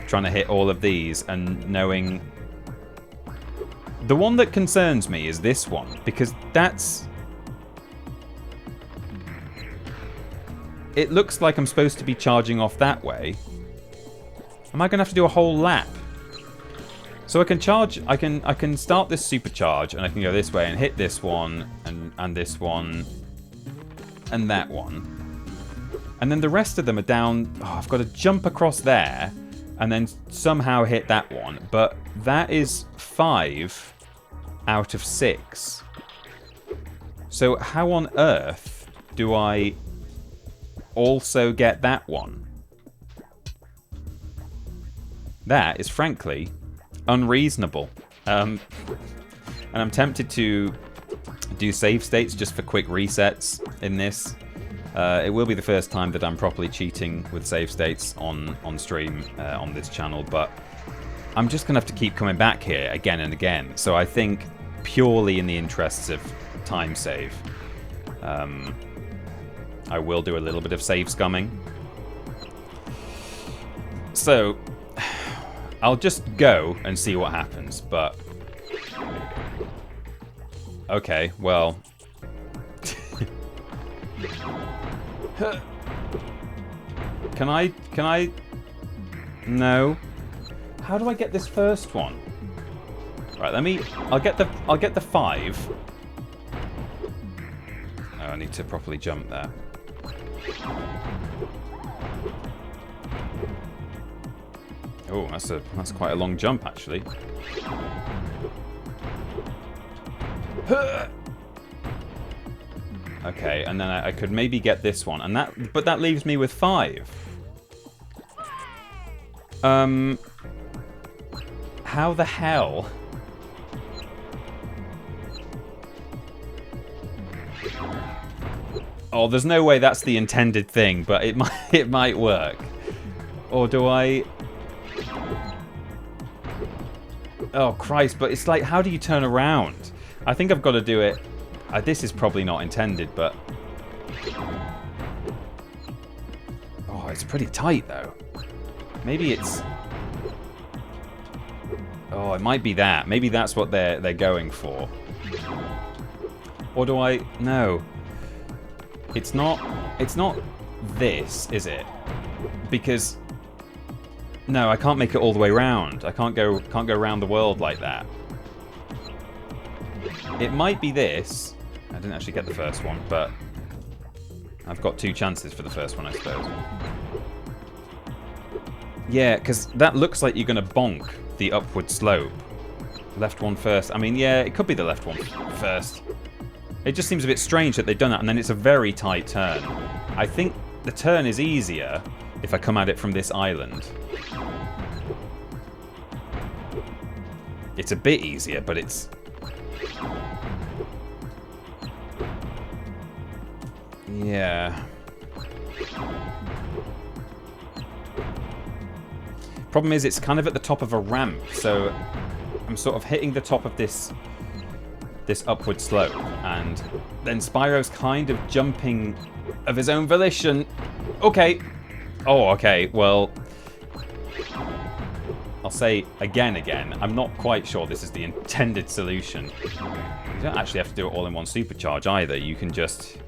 trying to hit all of these and knowing... The one that concerns me is this one, because that's... It looks like I'm supposed to be charging off that way. Am I going to have to do a whole lap? So I can charge, I can start this supercharge, and I can go this way and hit this one, and this one, and that one. And then the rest of them are down, oh, I've got to jump across there, and then somehow hit that one. But that is 5 out of 6. So how on earth do I also get that one? That is frankly unreasonable. And I'm tempted to do save states just for quick resets in this. It will be the first time that I'm properly cheating with save states on stream on this channel, but I'm just gonna have to keep coming back here again and again. So I think purely in the interests of time save, I will do a little bit of save scumming. So I'll just go and see what happens, but... Okay, well... Can I... No. How do I get this first one? Right, I'll get the 5. Oh, I need to properly jump there. Oh, that's quite a long jump, actually. Okay, and then I could maybe get this one, but that leaves me with 5. How the hell? Oh, there's no way that's the intended thing, but it might work. Or do I... Oh, Christ, but it's like, how do you turn around? I think I've got to do it... this is probably not intended, but... Oh, it's pretty tight, though. Maybe it's... Oh, it might be that. Maybe that's what they're going for. Or do I... No. It's not this, is it? Because... No, I can't make it all the way round. I can't go around the world like that. It might be this. I didn't actually get the first one, but I've got 2 chances for the first one, I suppose. Yeah, because that looks like you're going to bonk the upward slope. Left one first. I mean, yeah, it could be the left one first. It just seems a bit strange that they've done that, and then it's a very tight turn. I think the turn is easier if I come at it from this island. It's a bit easier, but it's... Yeah. Problem is, it's kind of at the top of a ramp, so I'm sort of hitting the top of this upward slope, and then Spyro's kind of jumping of his own volition. Okay. Oh, okay, well... I'll say again, I'm not quite sure this is the intended solution. You don't actually have to do it all in one supercharge either. You can just...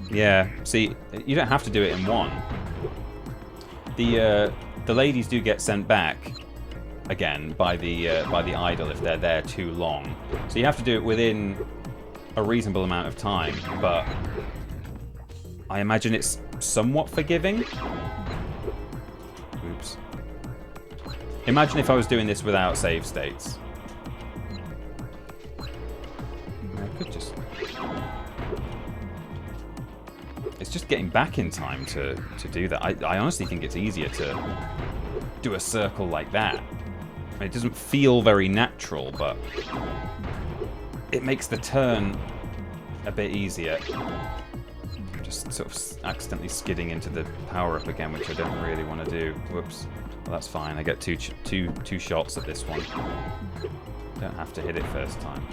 Yeah, see, you don't have to do it in one. The ladies do get sent back again by the idol if they're there too long. So you have to do it within a reasonable amount of time, but I imagine it's somewhat forgiving. Oops. Imagine if I was doing this without save states. I could just... It's just getting back in time to do that. I honestly think it's easier to do a circle like that. I mean, it doesn't feel very natural, but it makes the turn a bit easier. I'm just sort of accidentally skidding into the power-up again, which I don't really want to do. Whoops. Well, that's fine. I get two shots at this one. Don't have to hit it first time.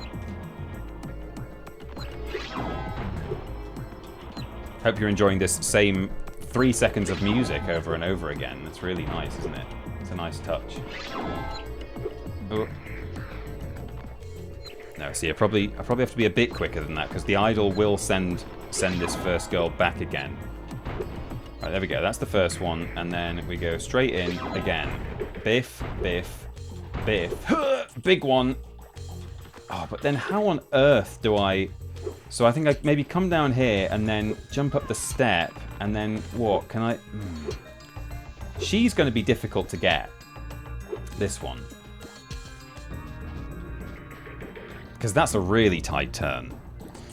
Hope you're enjoying this same 3 seconds of music over and over again. It's really nice, isn't it? It's a nice touch. Oh. No, see, I probably have to be a bit quicker than that, because the idol will send this first girl back again. Right, there we go. That's the first one, and then we go straight in again. Biff, biff, biff. Big one. Oh, but then how on earth do I... So I think I maybe come down here and then jump up the step, and then what? Can I... She's going to be difficult to get. This one. Because that's a really tight turn.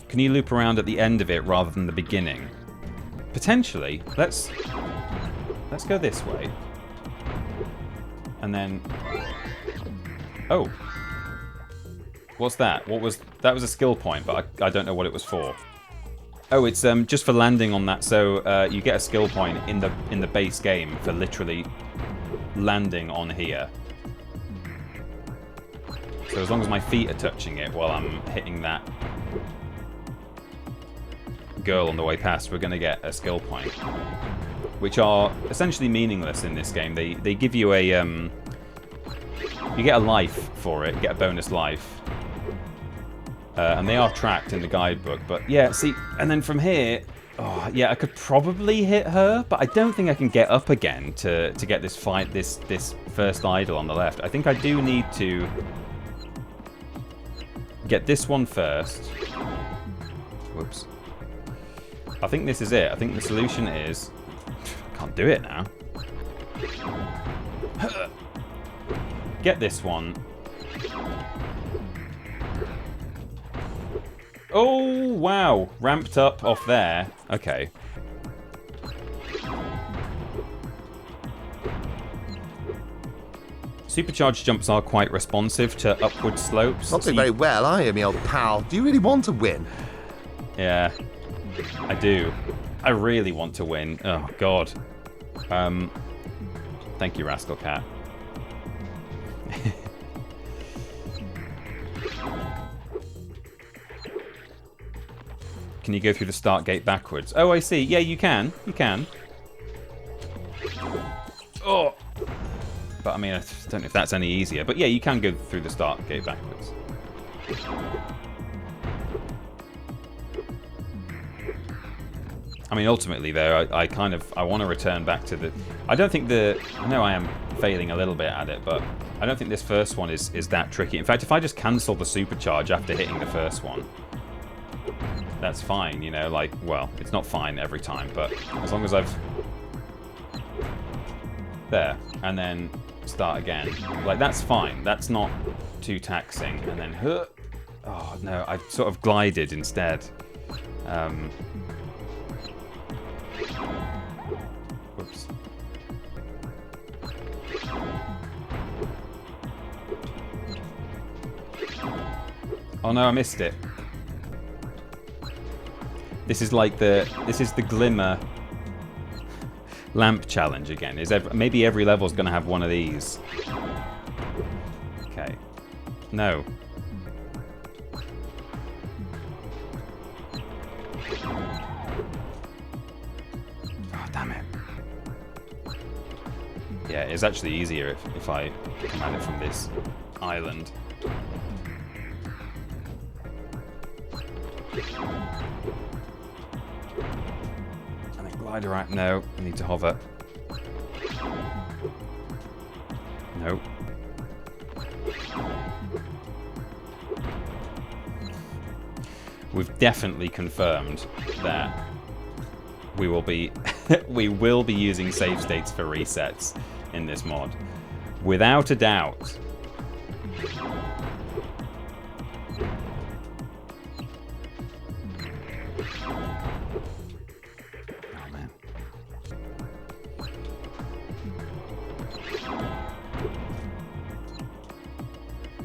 Can you loop around at the end of it rather than the beginning? Potentially. Let's go this way. And then... Oh. What's that? That was a skill point, but I don't know what it was for. Oh, it's just for landing on that. So you get a skill point in the base game for literally landing on here. So as long as my feet are touching it while I'm hitting that girl on the way past, we're going to get a skill point, which are essentially meaningless in this game. They give you a you get a life for it. You get a bonus life. And they are tracked in the guidebook, but yeah, see, and then from here, oh, yeah, I could probably hit her, but I don't think I can get up again to get this fight, this first idol on the left. I think I do need to get this one first. Whoops. I think this is it. I think the solution is... I can't do it now. Get this one. Oh, wow. Ramped up off there. Okay. Supercharged jumps are quite responsive to upward slopes. Not doing very well, are you, me old pal? Do you really want to win? Yeah, I do. I really want to win. Oh, God. Thank you, Rascal Cat. Can you go through the start gate backwards? Oh, I see. Yeah, you can. You can. Oh! But, I mean, I don't know if that's any easier. But, yeah, you can go through the start gate backwards. I mean, ultimately, though, I want to return back to the... I don't think I know I am failing a little bit at it, but I don't think this first one is that tricky. In fact, if I just cancel the supercharge after hitting the first one, that's fine, you know, like, well, it's not fine every time, but as long as I've... There. And then start again. Like, that's fine. That's not too taxing. And then... Oh, no, I sort of glided instead. Whoops. Oh no, I missed it. This is like this is the Glimmer lamp challenge again. Maybe every level's gonna have one of these. Okay. No. Oh, damn it. Yeah, it's actually easier if I come at it from this island. And then glider right. No, I need to hover. No. We've definitely confirmed that we will be using save states for resets in this mod, without a doubt. Oh man.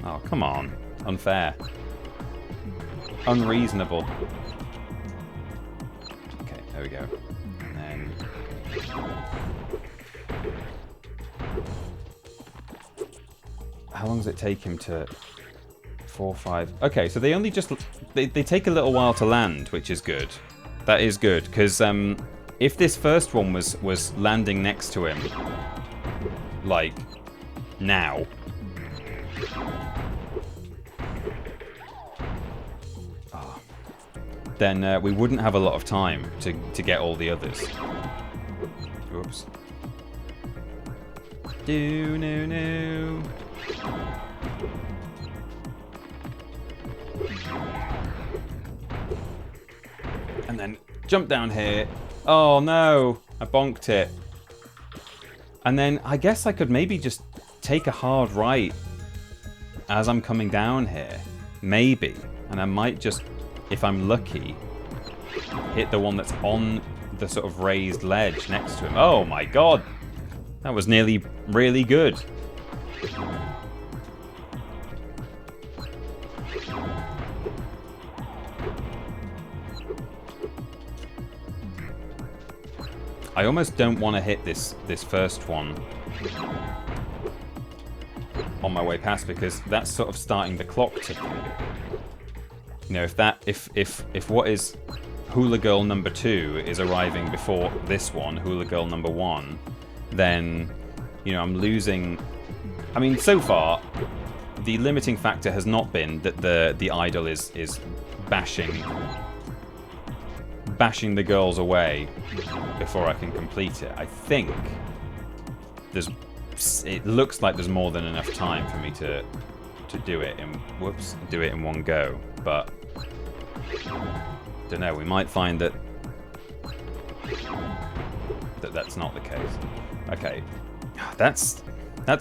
Oh, come on. Unfair. Unreasonable. Okay, there we go. And then... How long does it take him to... 4, 5... Okay, so they only just... They take a little while to land, which is good. That is good, because if this first one was landing next to him, like, now... then we wouldn't have a lot of time to get all the others. Oops. No. And then jump down here. Oh no, I bonked it. And then I guess I could maybe just take a hard right as I'm coming down here. Maybe. And I might just, if I'm lucky, hit the one that's on the sort of raised ledge next to him. Oh my god! That was nearly really good. I almost don't want to hit this first one on my way past, because that's sort of starting the clock ticking. You know, if what is Hula Girl number 2 is arriving before this one, Hula Girl number 1, then, you know, I'm losing... I mean, so far, the limiting factor has not been that the idol is bashing the girls away before I can complete it. I think it looks like there's more than enough time for me to do it in one go, but don't know, we might find that's not the case. Okay, that's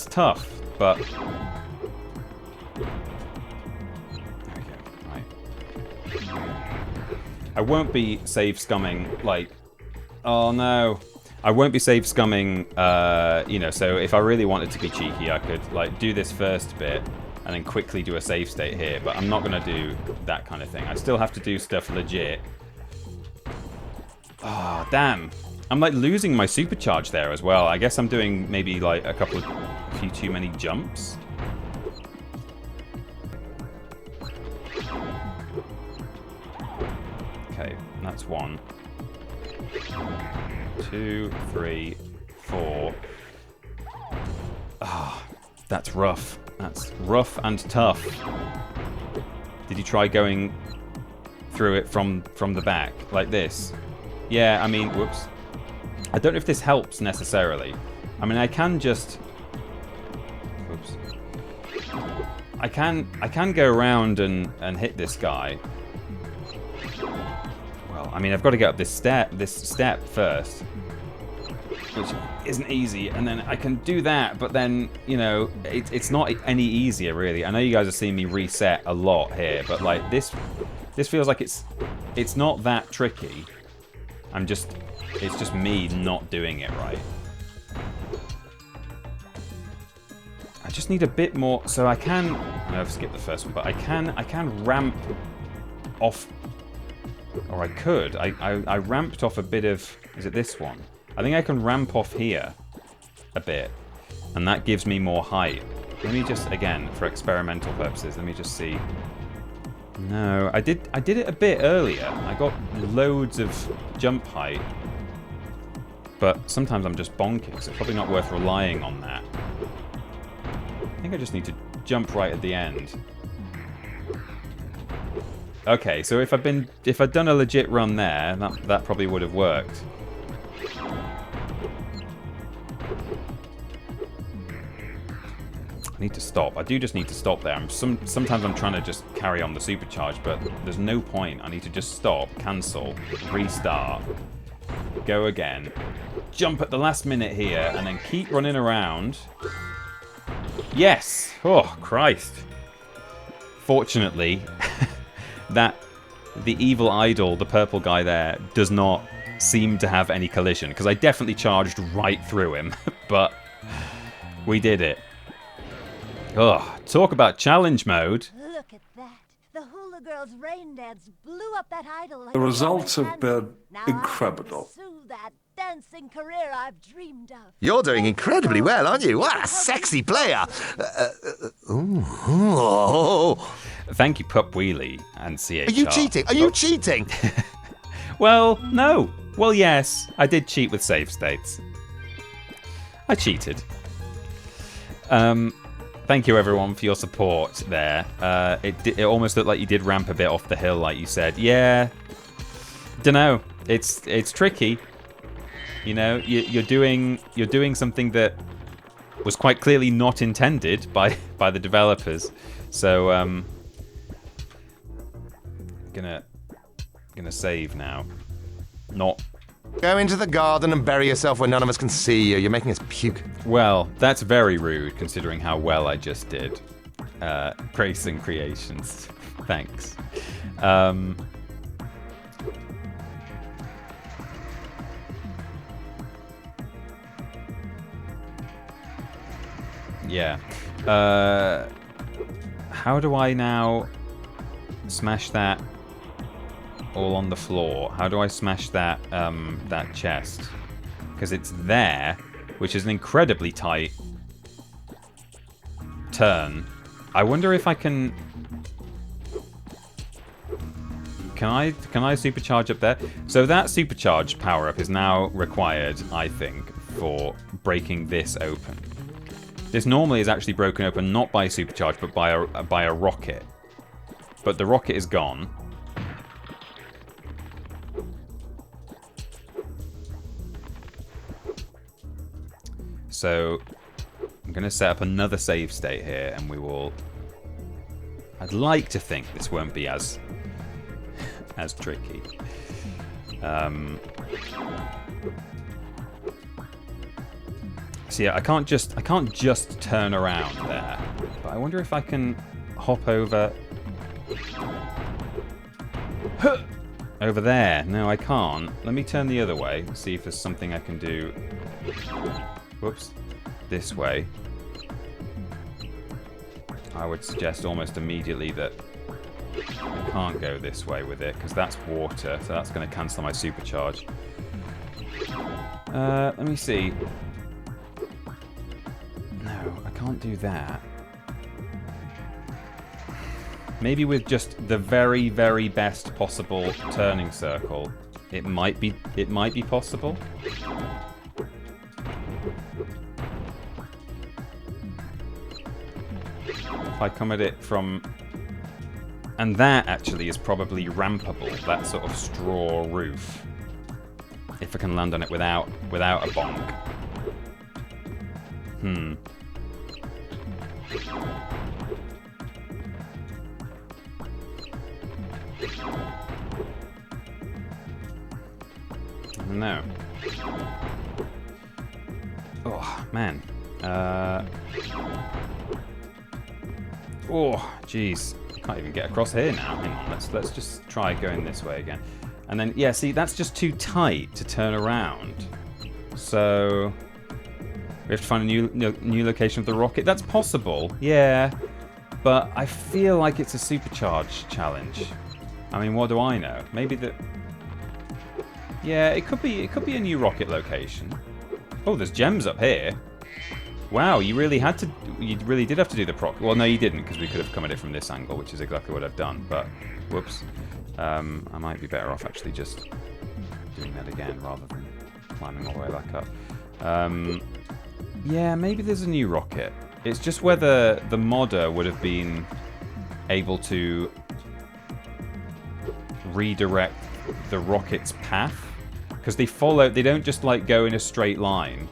tough, but there we go. Right. I won't be save scumming, like, oh no. I won't be save scumming, you know, so if I really wanted to be cheeky, I could, like, do this first bit and then quickly do a save state here, but I'm not going to do that kind of thing. I still have to do stuff legit. Oh, damn. I'm, like, losing my supercharge there as well. I guess I'm doing maybe, like, a few too many jumps. Okay, that's 1. 2, 3, 4. Ah, that's rough. That's rough and tough. Did you try going through it from the back like this? Yeah, I mean, whoops. I don't know if this helps necessarily. I mean, I can just, whoops. I can go around and hit this guy. Well, I mean, I've got to get up this step first, which isn't easy, and then I can do that, but then, you know, it's not any easier, really. I know you guys are seeing me reset a lot here, but, like, this feels like it's not that tricky. It's just me not doing it right. I just need a bit more, so I know I've skipped the first one, but I can ramp off, or I could. I ramped off a bit of, is it this one? I think I can ramp off here a bit, and that gives me more height. Let me just, again, for experimental purposes, let me just see. No, I did it a bit earlier. I got loads of jump height, but sometimes I'm just bonking, so it's probably not worth relying on that. I think I just need to jump right at the end. Okay, so if I'd done a legit run there, that probably would have worked. I need to stop. I do just need to stop there. Sometimes I'm trying to just carry on the supercharge, but there's no point. I need to just stop, cancel, restart, go again, jump at the last minute here, and then keep running around. Yes! Oh, Christ. Fortunately, the evil idol, the purple guy there, does not seem to have any collision, because I definitely charged right through him, but we did it. Oh, talk about challenge mode. Look at that. The Hula Girls' rain dance blew up that idol like The results have been incredible. That dancing career I've dreamed of. You're doing incredibly well, aren't you? What a sexy player! Ooh. Thank you, Pup Wheelie and CHR. Are you cheating? Are you cheating? Well, no. Well, yes. I did cheat with save states. I cheated. Thank you, everyone, for your support there. It almost looked like you did ramp a bit off the hill, like you said. Yeah. Dunno. It's tricky. You know, you're doing something that was quite clearly not intended by the developers. So gonna save now. Not. Go into the garden and bury yourself where none of us can see you. You're making us puke. Well, that's very rude, considering how well I just did. Grayson Creations. Thanks. Yeah. How do I now smash that all on the floor? How do I smash that that chest? Because it's there, which is an incredibly tight turn. I wonder if I can. Can I supercharge up there? So that supercharge power up is now required, I think, for breaking this open. This normally is actually broken open not by supercharge, but by a rocket. But the rocket is gone. So I'm going to set up another save state here, and we will. I'd like to think this won't be as tricky. So yeah, I can't just turn around there. But I wonder if I can hop over. Over there. No, I can't. Let me turn the other way. See if there's something I can do. Whoops. This way. I would suggest almost immediately that I can't go this way with it, because that's water, so that's going to cancel my supercharge. Let me see. No, I can't do that. Maybe with just the very, very best possible turning circle, it might be possible. If I come at it from, and that actually is probably rampable. That sort of straw roof. If I can land on it without a bonk. No. Oh, man. Oh, jeez. I can't even get across here now. Hang on, let's just try going this way again. And then, yeah, see, that's just too tight to turn around. So we have to find a new location of the rocket. That's possible, yeah. But I feel like it's a supercharge challenge. I mean, what do I know? Maybe the... Yeah, it could be a new rocket location. Oh, there's gems up here. Wow, you really did have to do the proc. Well, no, you didn't, because we could have come at it from this angle, which is exactly what I've done. But whoops, I might be better off actually just doing that again rather than climbing all the way back up. Yeah, maybe there's a new rocket. It's just whether the modder would have been able to redirect the rocket's path, because they don't just like go in a straight line.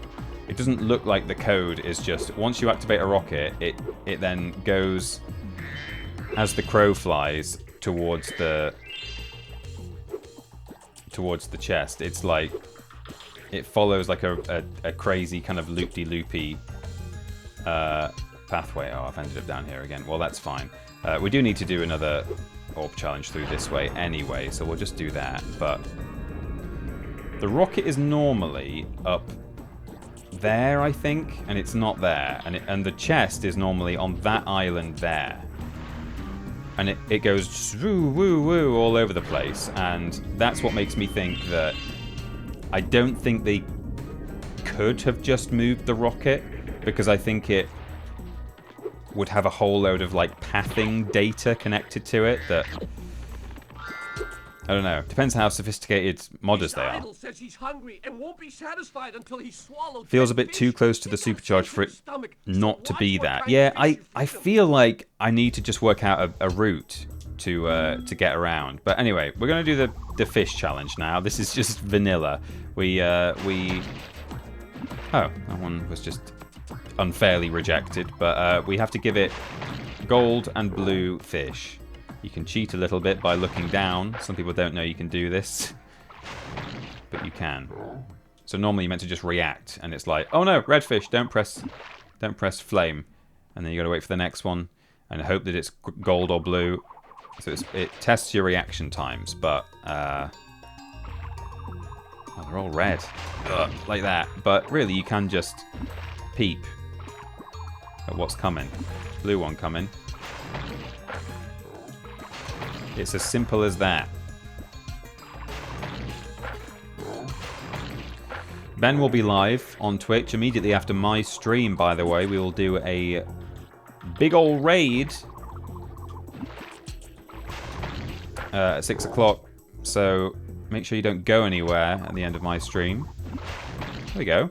It doesn't look like the code is just, once you activate a rocket, it then goes as the crow flies towards the chest. It's like it follows like a crazy kind of loop-de-loopy pathway. Oh, I've ended up down here again. Well, that's fine. We do need to do another orb challenge through this way anyway, so we'll just do that. But the rocket is normally up there, I think, and it's not there. And the chest is normally on that island there. And it goes woo, woo, woo all over the place. And that's what makes me think that I don't think they could have just moved the rocket, because I think it would have a whole load of like pathing data connected to it that... I don't know. Depends how sophisticated modders they are. Says he's hungry and won't be satisfied until he's swallowed. Feels a bit too close to the supercharge for it not to be that. Yeah, I feel like I need to just work out a route to get around. But anyway, we're going to do the fish challenge now. This is just vanilla. Oh, that one was just unfairly rejected. But we have to give it gold and blue fish. You can cheat a little bit by looking down. Some people don't know you can do this, but you can. So normally you're meant to just react, and it's like, oh no, red fish, don't press flame, and then you got to wait for the next one and hope that it's gold or blue. So it tests your reaction times, but oh, they're all red, like that. But really, you can just peep at what's coming. Blue one coming. It's as simple as that. Ben will be live on Twitch immediately after my stream, by the way. We will do a big ol' raid at 6 o'clock. So make sure you don't go anywhere at the end of my stream. There we go.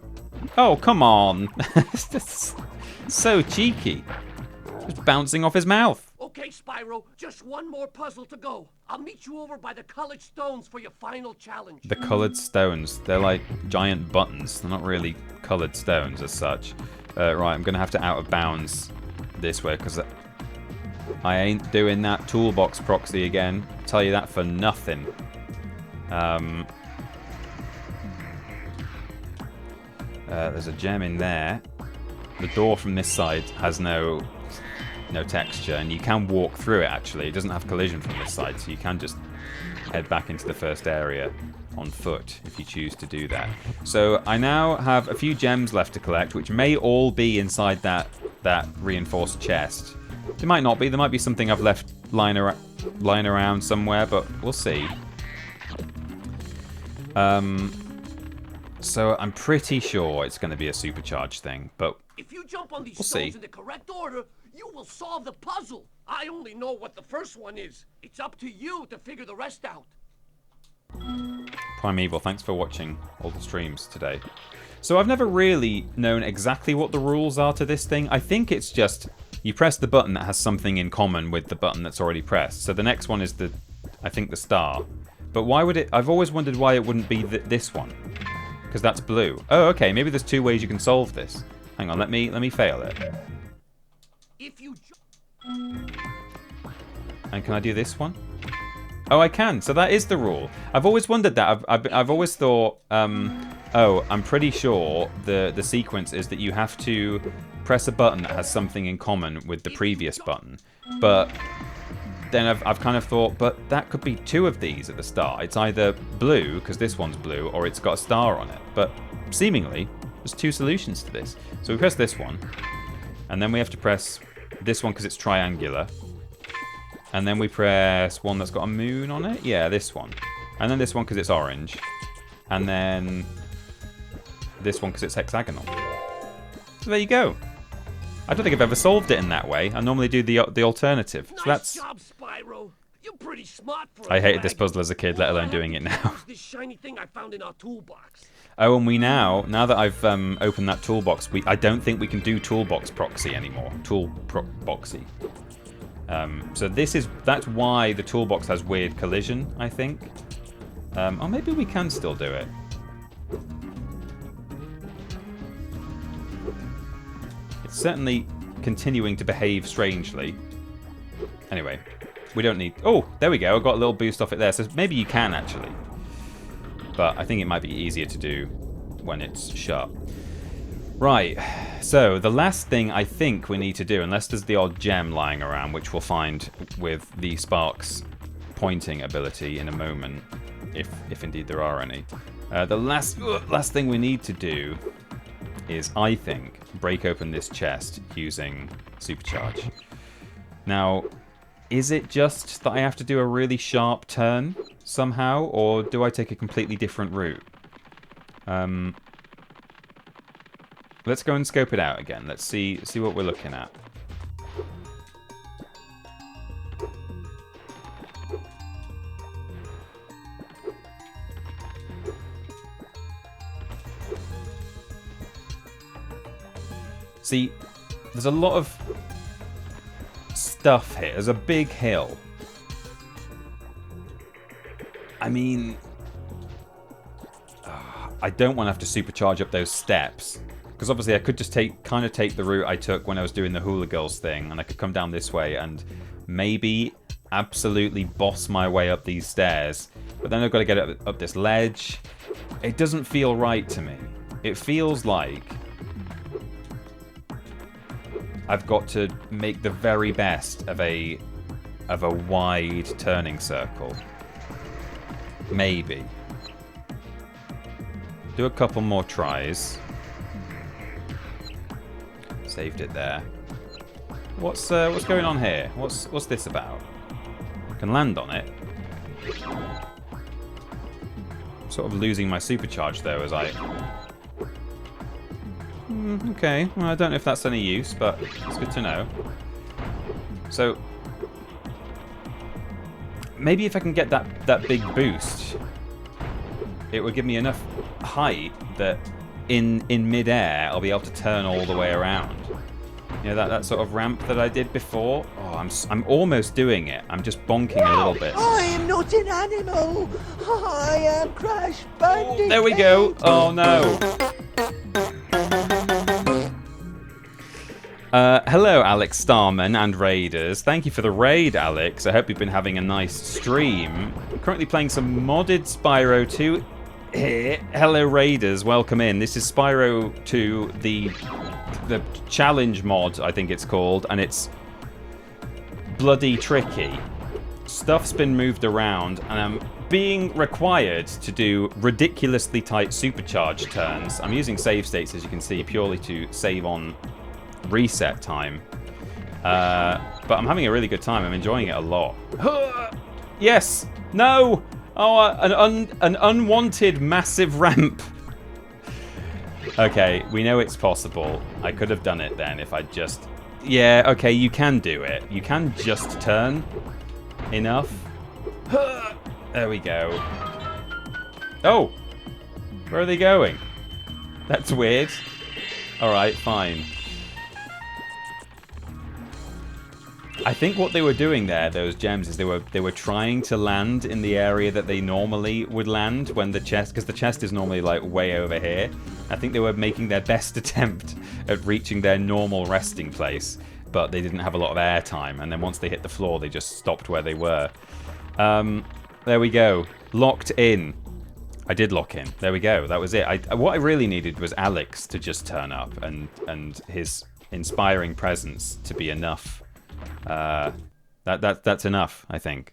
Oh, come on. It's just so cheeky. Just bouncing off his mouth. Okay, Spyro, just one more puzzle to go. I'll meet you over by the colored stones for your final challenge. The colored stones. They're like giant buttons. They're not really colored stones as such. Right, I'm going to have to out of bounds this way, because I ain't doing that toolbox proxy again. I'll tell you that for nothing. There's a gem in there. The door from this side has no no texture, and you can walk through it actually. It doesn't have collision from this side, so you can just head back into the first area on foot if you choose to do that. So I now have a few gems left to collect, which may all be inside that reinforced chest. There might not be. There might be something I've left lying around somewhere, but we'll see. So I'm pretty sure it's going to be a supercharged thing, but if you jump on these we'll stones see. in the correct order, you will solve the puzzle. I only know what the first one is. It's up to you to figure the rest out. Primeval, thanks for watching all the streams today. So I've never really known exactly what the rules are to this thing. I think it's just you press the button that has something in common with the button that's already pressed. So the next one is I think the star. But why would it... I've always wondered why it wouldn't be this one. Because that's blue. Oh, okay, maybe there's 2 ways you can solve this. Hang on, let me fail it. If you and can I do this one? Oh, I can. So that is the rule. I've always wondered that. I've always thought, oh, I'm pretty sure the sequence is that you have to press a button that has something in common with the previous button. But then I've kind of thought, but that could be 2 of these at the start. It's either blue, because this one's blue, or it's got a star on it. But seemingly, there's 2 solutions to this. So we press this one, and then we have to press this one because it's triangular. And then we press one that's got a moon on it. Yeah, this one. And then this one because it's orange. And then this one because it's hexagonal. So there you go. I don't think I've ever solved it in that way. I normally do the alternative. So that's... job, Spyro. You're pretty smart for I hated this puzzle as a kid, let alone doing it now. This shiny thing I found in our toolbox. Oh, and we now that I've opened that toolbox, I don't think we can do toolbox proxy anymore. Boxy. So that's why the toolbox has weird collision, I think. Or maybe we can still do it. It's certainly continuing to behave strangely. Anyway, we don't need... Oh, there we go. I got a little boost off it there. So maybe you can, actually. But I think it might be easier to do when it's sharp. Right, so the last thing I think we need to do, unless there's the odd gem lying around, which we'll find with the Sparks pointing ability in a moment, if indeed there are any. The last thing we need to do is, I think, break open this chest using Supercharge. Now, is it just that I have to do a really sharp turn somehow, or do I take a completely different route? Let's go and scope it out again. Let's see what we're looking at. See, there's a lot of stuff here. There's a big hill. I mean, I don't want to have to supercharge up those steps. Because obviously I could just kind of take the route I took when I was doing the Hula Girls thing, and I could come down this way and maybe absolutely boss my way up these stairs. But then I've got to get up this ledge. It doesn't feel right to me. It feels like I've got to make the very best of a wide turning circle. Maybe. Do a couple more tries. Saved it there. What's going on here? What's this about? I can land on it. I'm sort of losing my supercharge though as I... okay, well, I don't know if that's any use, but it's good to know. So maybe if I can get that big boost, it would give me enough height that in mid-air I'll be able to turn all the way around. You know, that sort of ramp that I did before? Oh, I'm almost doing it. I'm just bonking a little bit. I am not an animal. I am Crash Bandicoot. Oh, there we go. Oh, no. Hello, Alex Starman and Raiders. Thank you for the raid, Alex. I hope you've been having a nice stream. I'm currently playing some modded Spyro 2 here. Hello, Raiders. Welcome in. This is Spyro 2, the challenge mod, I think it's called, and it's bloody tricky. Stuff's been moved around, and I'm being required to do ridiculously tight supercharge turns. I'm using save states, as you can see, purely to save on reset time. But I'm having a really good time. I'm enjoying it a lot. Yes! No! Oh, an unwanted massive ramp. Okay, we know it's possible. I could have done it then if I just... Yeah, okay, you can do it. You can just turn enough. There we go. Oh! Where are they going? That's weird. Alright, fine. I think what they were doing there, those gems, is they were trying to land in the area that they normally would land when the chest, because the chest is normally like way over here. I think they were making their best attempt at reaching their normal resting place, but they didn't have a lot of air time, and then once they hit the floor, they just stopped where they were. There we go. Locked in. I did lock in. There we go. That was it. What I really needed was Alex to just turn up and his inspiring presence to be enough. That's enough, I think,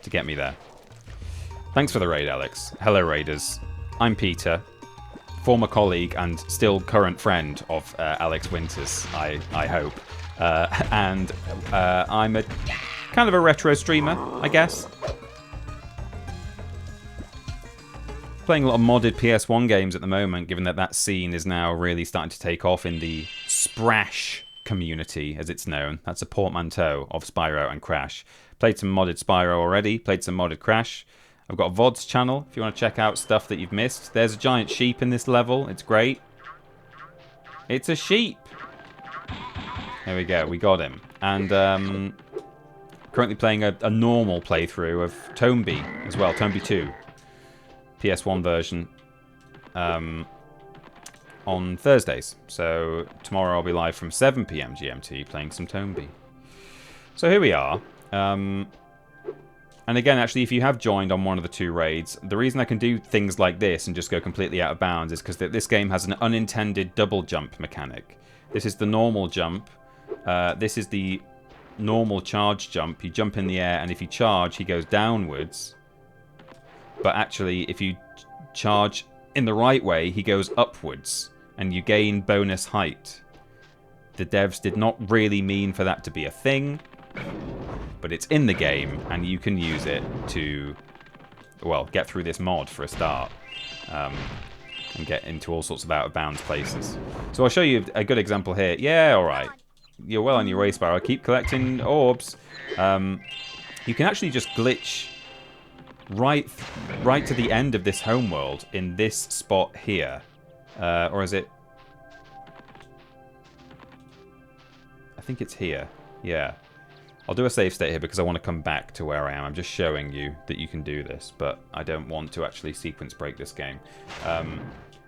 to get me there. Thanks for the raid, Alex. Hello, raiders. I'm Peter, former colleague and still current friend of Alex Winters, I hope. And I'm a kind of a retro streamer, I guess. Playing a lot of modded PS1 games at the moment, given that that scene is now really starting to take off in the Sprash community, as it's known. That's a portmanteau of Spyro and Crash. Played some modded Spyro already, played some modded Crash. I've got a VODs channel if you want to check out stuff that you've missed. There's a giant sheep in this level. It's great. It's a sheep. There we go. We got him. And currently playing a normal playthrough of Tomby as well. Tomby 2. PS1 version. On Thursdays. So tomorrow I'll be live from 7 PM GMT playing some Tomby. So here we are. And again, actually, if you have joined on one of the two raids, the reason I can do things like this and just go completely out of bounds is because this game has an unintended double jump mechanic. This is the normal jump. This is the normal charge jump. You jump in the air, and if you charge, he goes downwards. But actually, if you charge in the right way, he goes upwards, and you gain bonus height. The devs did not really mean for that to be a thing, but it's in the game, and you can use it to, well, get through this mod for a start, and get into all sorts of out-of-bounds places. So I'll show you a good example here. Yeah, alright. You're well on your way, Spyro. Keep collecting orbs. You can actually just glitch right to the end of this homeworld in this spot here. Or is it... I think it's here. Yeah. I'll do a save state here because I want to come back to where I am. I'm just showing you that you can do this, but I don't want to actually sequence break this game.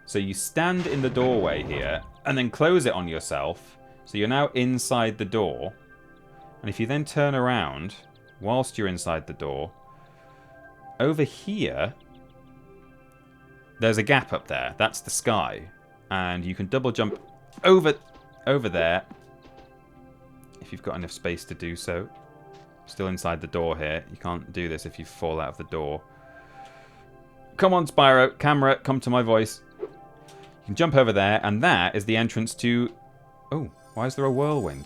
So you stand in the doorway here and then close it on yourself. So you're now inside the door. And if you then turn around whilst you're inside the door, over here, there's a gap up there. That's the sky. And you can double jump over there if you've got enough space to do so. Still inside the door here. You can't do this if you fall out of the door. Come on, Spyro. Camera, come to my voice. You can jump over there, and that is the entrance to... Oh, why is there a whirlwind?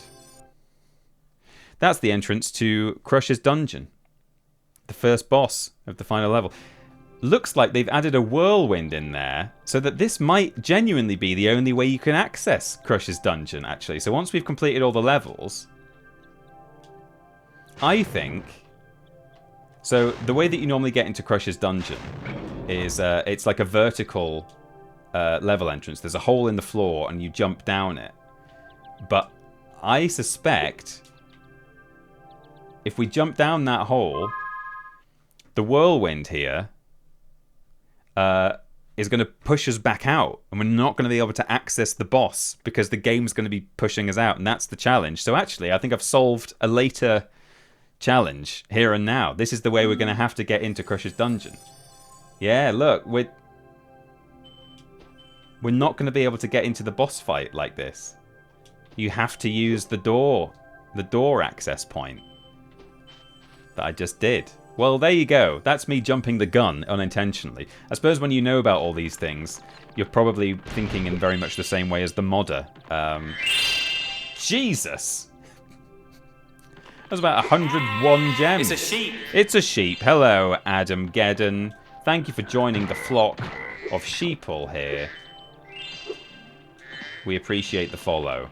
That's the entrance to Crush's dungeon. The first boss of the final level. Looks like they've added a whirlwind in there, so that this might genuinely be the only way you can access Crush's dungeon, actually. So once we've completed all the levels, I think... So the way that you normally get into Crush's dungeon is it's like a vertical level entrance. There's a hole in the floor and you jump down it. But I suspect if we jump down that hole, the whirlwind here is going to push us back out, and we're not going to be able to access the boss because the game's going to be pushing us out, and that's the challenge. So actually, I think I've solved a later challenge here and now. This is the way we're going to have to get into Crush's dungeon. Yeah, look, we're not going to be able to get into the boss fight like this. You have to use the door the door access point that I just did. Well, there you go. That's me jumping the gun unintentionally. I suppose when you know about all these things, you're probably thinking in very much the same way as the modder. Jesus! That was about 101 gems. It's a sheep. It's a sheep. Hello, Adam Geddon. Thank you for joining the flock of sheeple here. We appreciate the follow.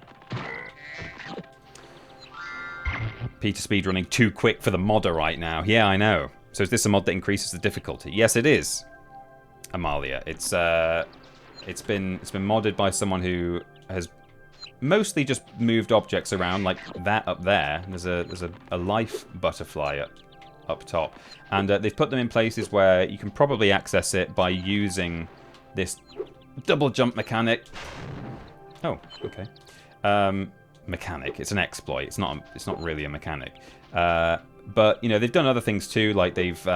Peter speedrunning too quick for the modder right now. Yeah, I know. So is this a mod that increases the difficulty? Yes, it is. Amalia. It's been modded by someone who has mostly just moved objects around, like that up there. There's a life butterfly up top, and they've put them in places where you can probably access it by using this double jump mechanic. Oh, okay. Mechanic. It's an exploit. It's not really a mechanic. But you know, they've done other things too. Like they've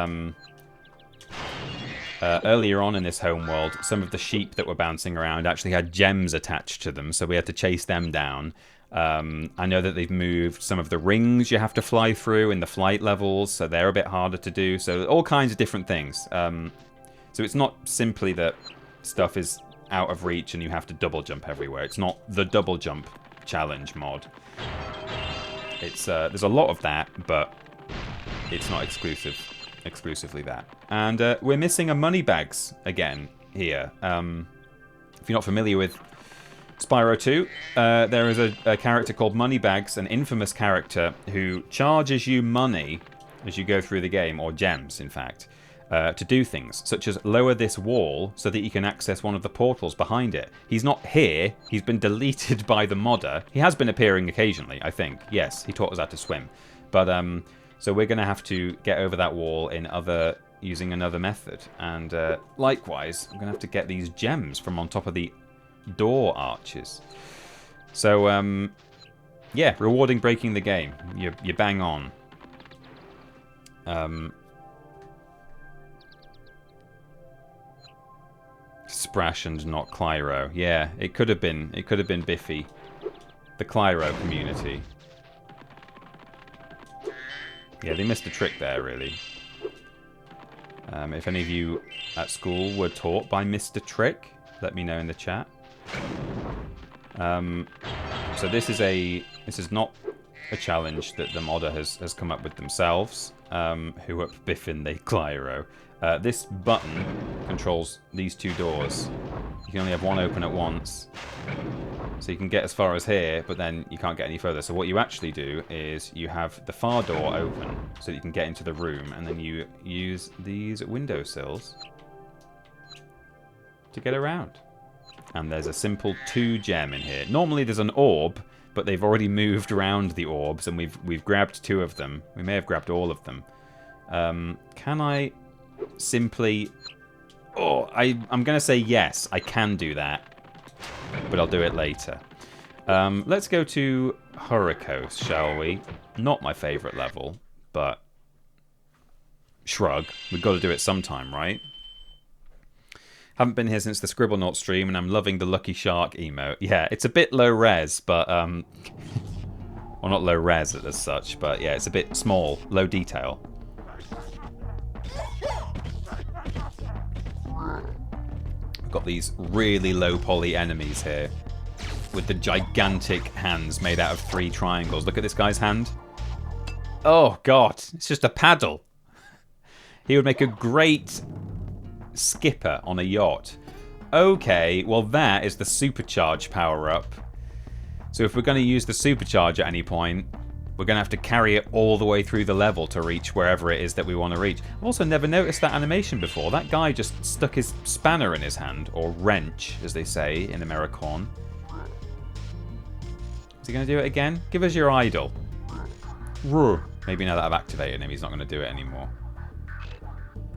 earlier on in this homeworld, some of the sheep that were bouncing around actually had gems attached to them, so we had to chase them down. I know that they've moved some of the rings you have to fly through in the flight levels, so they're a bit harder to do. So all kinds of different things. So it's not simply that stuff is out of reach and you have to double jump everywhere. It's not the double jump challenge mod. It's there's a lot of that, but it's not exclusively that. And we're missing a moneybags again here. If you're not familiar with Spyro 2, there is a character called Moneybags, an infamous character who charges you money as you go through the game, or gems in fact, to do things, such as lower this wall so that you can access one of the portals behind it. He's not here. He's been deleted by the modder. He has been appearing occasionally, I think. Yes, he taught us how to swim. But, so we're going to have to get over that wall using another method. And likewise, I'm going to have to get these gems from on top of the door arches. So, yeah, rewarding breaking the game. You bang on. Sprash and not Clyro. Yeah, it could have been Biffy. The Clyro community. Yeah, they missed a trick there, really. If any of you at school were taught by Mr. Trick, let me know in the chat. So this is not a challenge that the modder has come up with themselves. Who up Biffin the Clyro. This button controls these two doors. You can only have one open at once. So you can get as far as here, but then you can't get any further. So what you actually do is you have the far door open so that you can get into the room, and then you use these windowsills to get around. And there's a simple 2 gem in here. Normally there's an orb, but they've already moved around the orbs, and we've grabbed 2 of them. We may have grabbed all of them. Can I simply... Oh, I'm going to say yes, I can do that. But I'll do it later. Let's go to Hurricos, shall we? Not my favourite level, but... Shrug. We've got to do it sometime, right? Haven't been here since the Scribblenauts stream, and I'm loving the Lucky Shark emote. Yeah, it's a bit low res, but... well, not low res as such, but yeah, it's a bit small, low detail. Got these really low poly enemies here with the gigantic hands made out of 3 triangles. Look at this guy's hand. Oh god, it's just a paddle. He would make a great skipper on a yacht. Okay, well that is the supercharge power-up. So if we're going to use the supercharge at any point, we're going to have to carry it all the way through the level to reach wherever it is that we want to reach. I've also never noticed that animation before. That guy just stuck his spanner in his hand, or wrench, as they say in American. Is he going to do it again? Give us your idol. Maybe now that I've activated him, he's not going to do it anymore.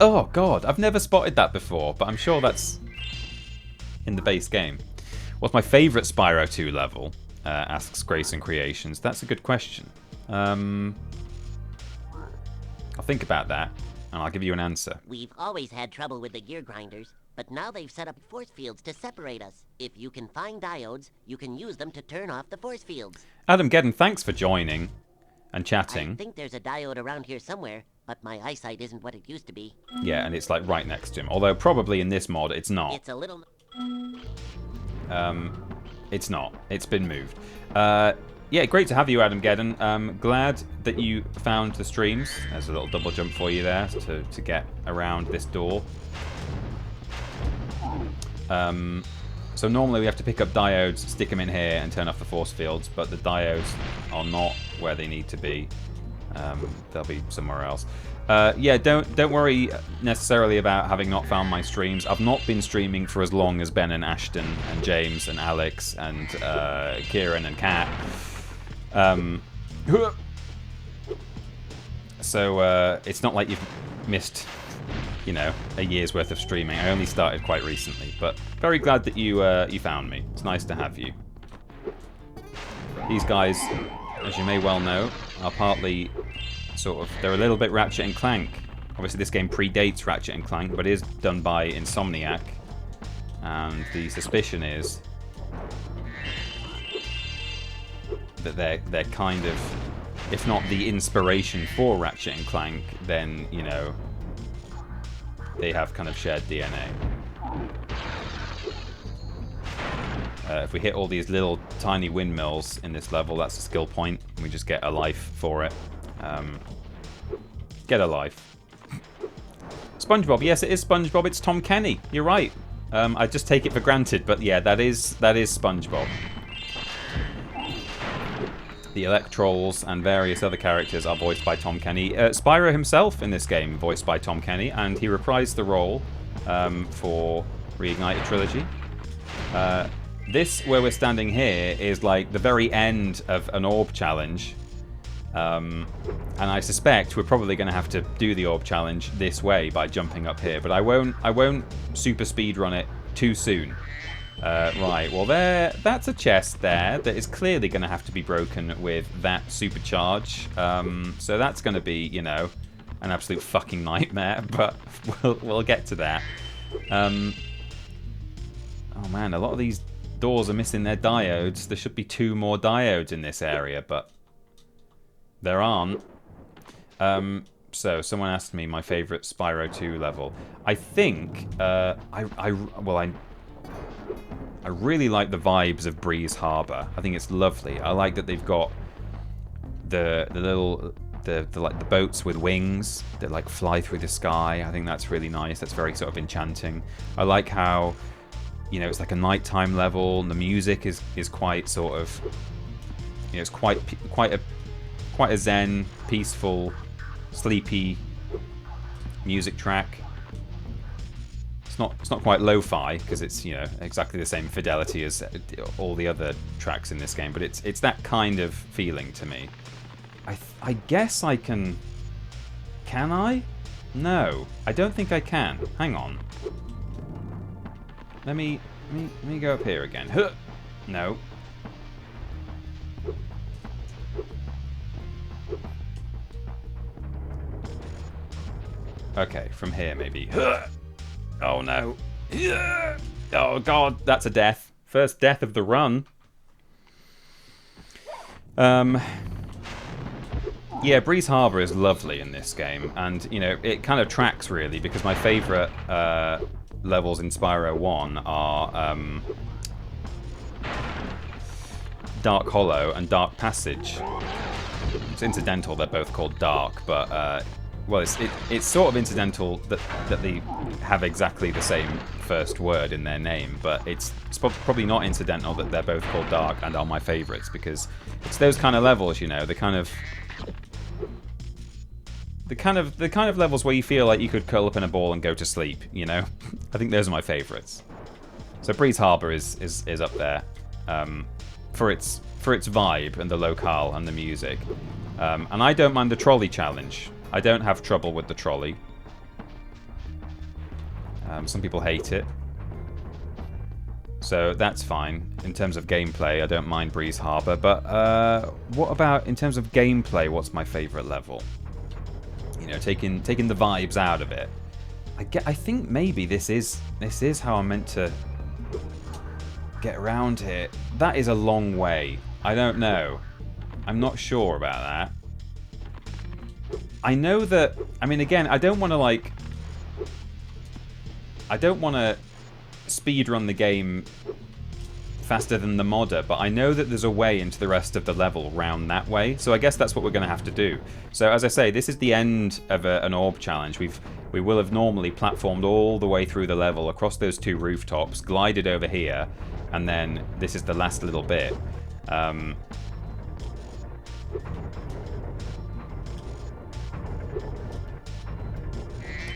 Oh, God. I've never spotted that before, but I'm sure that's in the base game. What's my favourite Spyro 2 level? Asks Grayson Creations. That's a good question. I'll think about that, and I'll give you an answer. We've always had trouble with the gear grinders, but now they've set up force fields to separate us. If you can find diodes, you can use them to turn off the force fields. Adam Geddon, thanks for joining and I chatting. think there's a diode around here somewhere, but my eyesight isn't what it used to be. Yeah, and it's like right next to him. Although probably in this mod it's not. It's a little... It's not. It's been moved. Yeah, great to have you, Adam Geddon. Glad that you found the streams. There's a little double jump for you there to get around this door. So normally we have to pick up diodes, stick them in here, and turn off the force fields, but the diodes are not where they need to be. They'll be somewhere else. Yeah, don't worry necessarily about having not found my streams. I've not been streaming for as long as Ben and Ashton and James and Alex and Kieran and Kat. So it's not like you've missed, you know, a year's worth of streaming. I only started quite recently, but very glad that you found me. It's nice to have you. These guys, as you may well know, are partly sort of, they're a little bit Ratchet and Clank. Obviously this game predates Ratchet and Clank, but is done by Insomniac, and the suspicion is that they're kind of, if not the inspiration for Ratchet and Clank, then, you know, they have kind of shared DNA. If we hit all these little tiny windmills in this level, that's a skill point. We just get a life for it. Get a life. SpongeBob, yes, it is SpongeBob. It's Tom Kenny. You're right. I just take it for granted, but yeah, that is SpongeBob. The Electrolls and various other characters are voiced by Tom Kenny. Spyro himself in this game voiced by Tom Kenny, and he reprised the role for Reignited Trilogy. This, where we're standing here, is like the very end of an orb challenge. And I suspect we're probably going to have to do the orb challenge this way by jumping up here, but I won't super speed run it too soon. Right, well that's a chest there that is clearly going to have to be broken with that supercharge. So that's going to be, you know, an absolute fucking nightmare, but we'll get to that. Oh man, a lot of these doors are missing their diodes. There should be 2 more diodes in this area, but there aren't. So someone asked me my favorite Spyro 2 level. I think I really like the vibes of Breeze Harbor. I think it's lovely. I like that they've got the little like the boats with wings that like fly through the sky. I think that's really nice. That's very sort of enchanting. I like how, you know, it's like a nighttime level, and the music is quite sort of, you know, it's quite a zen, peaceful, sleepy music track. It's not quite lo-fi because it's, you know, exactly the same fidelity as all the other tracks in this game, but it's that kind of feeling to me. I guess I can. Can I? No, I don't think I can. Hang on. Let me go up here again. Huh. No. Okay, from here maybe. Oh no. Oh god, that's a death. First death of the run. Yeah, Breeze Harbor is lovely in this game, and you know, it kind of tracks really, because my favourite levels in Spyro 1 are Dark Hollow and Dark Passage. It's incidental they're both called Dark, but well, it's sort of incidental that they have exactly the same first word in their name, but it's probably not incidental that they're both called Dark and are my favourites, because it's those kind of levels, you know, the kind of levels where you feel like you could curl up in a ball and go to sleep, you know. I think those are my favourites. So Breeze Harbor is up there for its vibe and the locale and the music, and I don't mind the trolley challenge. I don't have trouble with the trolley. Some people hate it, so that's fine. In terms of gameplay, I don't mind Breeze Harbor, but what about in terms of gameplay? What's my favourite level? You know, taking the vibes out of it. I think maybe this is how I'm meant to get around here. That is a long way. I don't know. I'm not sure about that. I know that... I mean, again, I don't want to, like... I don't want to speedrun the game faster than the modder, but I know that there's a way into the rest of the level round that way, so I guess that's what we're going to have to do. So as I say, this is the end of an orb challenge. We will have normally platformed all the way through the level across those 2 rooftops, glided over here, and then this is the last little bit.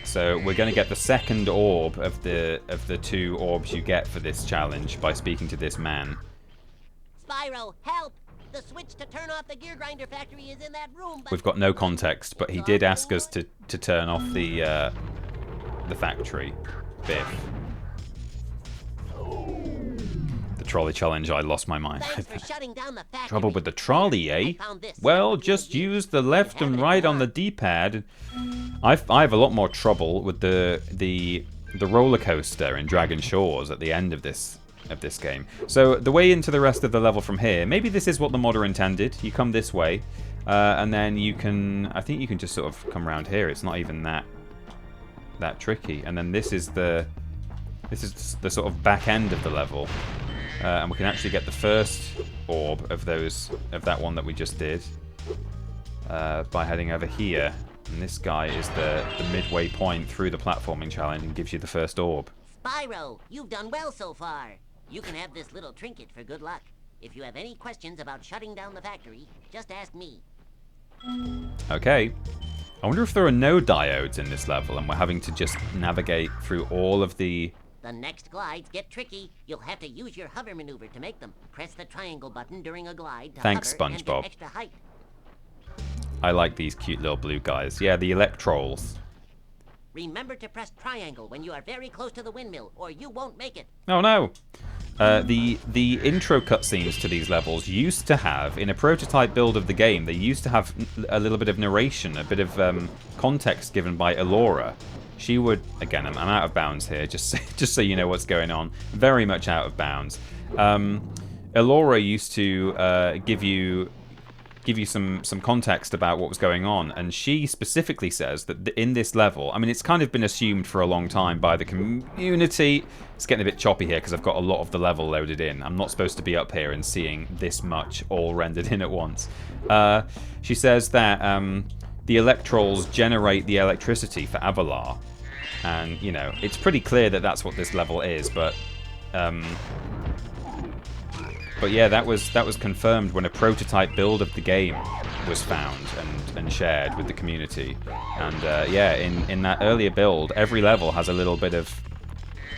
So we're going to get the second orb of the 2 orbs you get for this challenge by speaking to this man. Spyro, help! The switch to turn off the gear grinder factory is in that room. We've got no context, but he did ask us to turn off the factory. Biff. The trolley challenge, I lost my mind. Trouble with the trolley, eh? Well, just use the left and right on the D-pad. I have a lot more trouble with the roller coaster in Dragon Shores at the end of this game. So the way into the rest of the level from here, maybe this is what the modder intended. You come this way, and then you can, I think you can just sort of come around here. It's not even that tricky. And then this is the sort of back end of the level. And we can actually get the first orb of that one that we just did by heading over here. And this guy is the midway point through the platforming challenge and gives you the first orb. Spyro, you've done well so far. You can have this little trinket for good luck. If you have any questions about shutting down the factory, just ask me. Okay. I wonder if there are no diodes in this level and we're having to just navigate through all of the... The next glides get tricky. You'll have to use your hover maneuver to make them. Press the triangle button during a glide to Thanks, hover and SpongeBob. get extra height. I like these cute little blue guys. Yeah, the Electrolls. Remember to press triangle when you are very close to the windmill, or you won't make it. Oh no! The intro cutscenes to these levels used to have, in a prototype build of the game, they used to have a little bit of narration, a bit of context given by Elora. She would, again, I'm out of bounds here, just so you know what's going on. Very much out of bounds. Elora used to give you some context about what was going on, and she specifically says that in this level, I mean, it's kind of been assumed for a long time by the community. It's getting a bit choppy here because I've got a lot of the level loaded in. I'm not supposed to be up here and seeing this much all rendered in at once. She says that the Electrolls generate the electricity for Avalar, and, you know, it's pretty clear that that's what this level is, but yeah, that was confirmed when a prototype build of the game was found and shared with the community. And yeah, in that earlier build, every level has a little bit of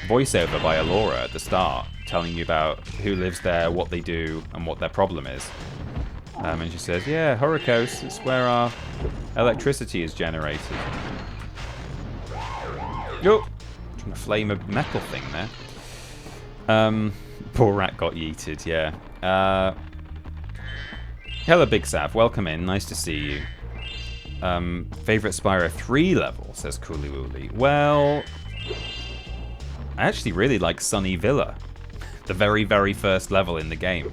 voiceover by Elora at the start, telling you about who lives there, what they do, and what their problem is. And she says, yeah, Horicos, it's where our electricity is generated. Yo! Trying to flame a metal thing there. Poor rat got yeeted, yeah. Hello, Big Sav. Welcome in. Nice to see you. Favorite Spyro 3 level, says Cooley Wooly. Well, I actually really like Sunny Villa. The very, very first level in the game.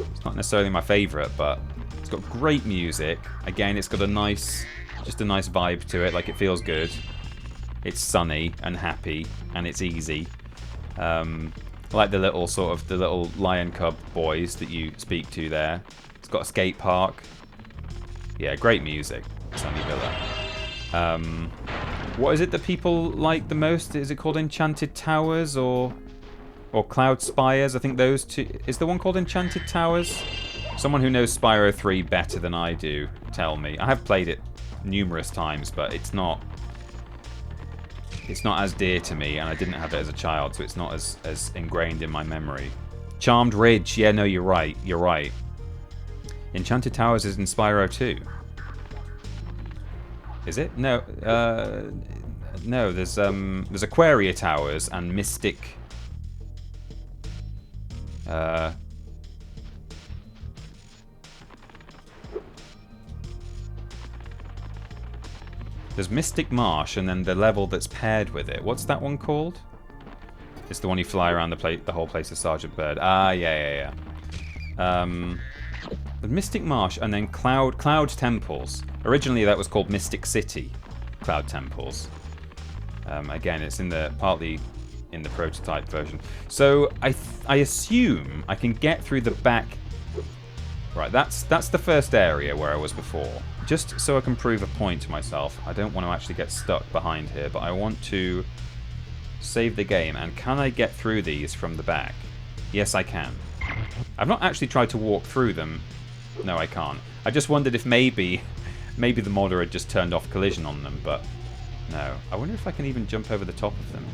It's not necessarily my favorite, but it's got great music. Again, it's got just a nice vibe to it. Like, it feels good. It's sunny and happy, and it's easy. Like the little lion cub boys that you speak to there. It's got a skate park. Yeah, great music, Sunny Villa. What is it that people like the most? Is it called Enchanted Towers or Cloud Spires? I think those two. Is the one called Enchanted Towers? Someone who knows Spyro 3 better than I do, tell me. I have played it numerous times, but it's not as dear to me, and I didn't have it as a child, so it's not as ingrained in my memory. Charmed Ridge, yeah, no, you're right. Enchanted Towers is in Spyro 2. Is it? No, no. There's Aquaria Towers and Mystic. There's Mystic Marsh, and then the level that's paired with it. What's that one called? It's the one you fly around the whole place as Sergeant Bird. Ah, yeah. The Mystic Marsh and then Cloud Temples. Originally that was called Mystic City Cloud Temples. Again, it's partly in the prototype version. So I assume I can get through the back. Right, that's the first area where I was before. Just so I can prove a point to myself. I don't want to actually get stuck behind here, but I want to save the game. And can I get through these from the back? Yes, I can. I've not actually tried to walk through them. No, I can't. I just wondered if maybe the modder had just turned off collision on them, but no. I wonder if I can even jump over the top of them.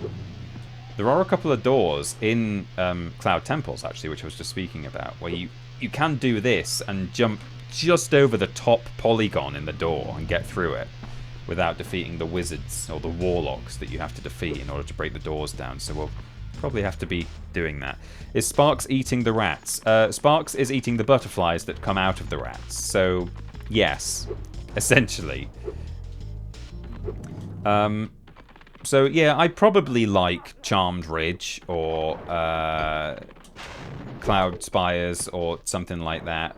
There are a couple of doors in Cloud Temples, actually, which I was just speaking about, where you can do this and jump just over the top polygon in the door and get through it without defeating the wizards or the warlocks that you have to defeat in order to break the doors down. So we'll probably have to be doing that. Is Sparks eating the rats? Sparks is eating the butterflies that come out of the rats. So, yes, essentially. So, yeah, I probably like Charmed Ridge or Cloud Spires or something like that.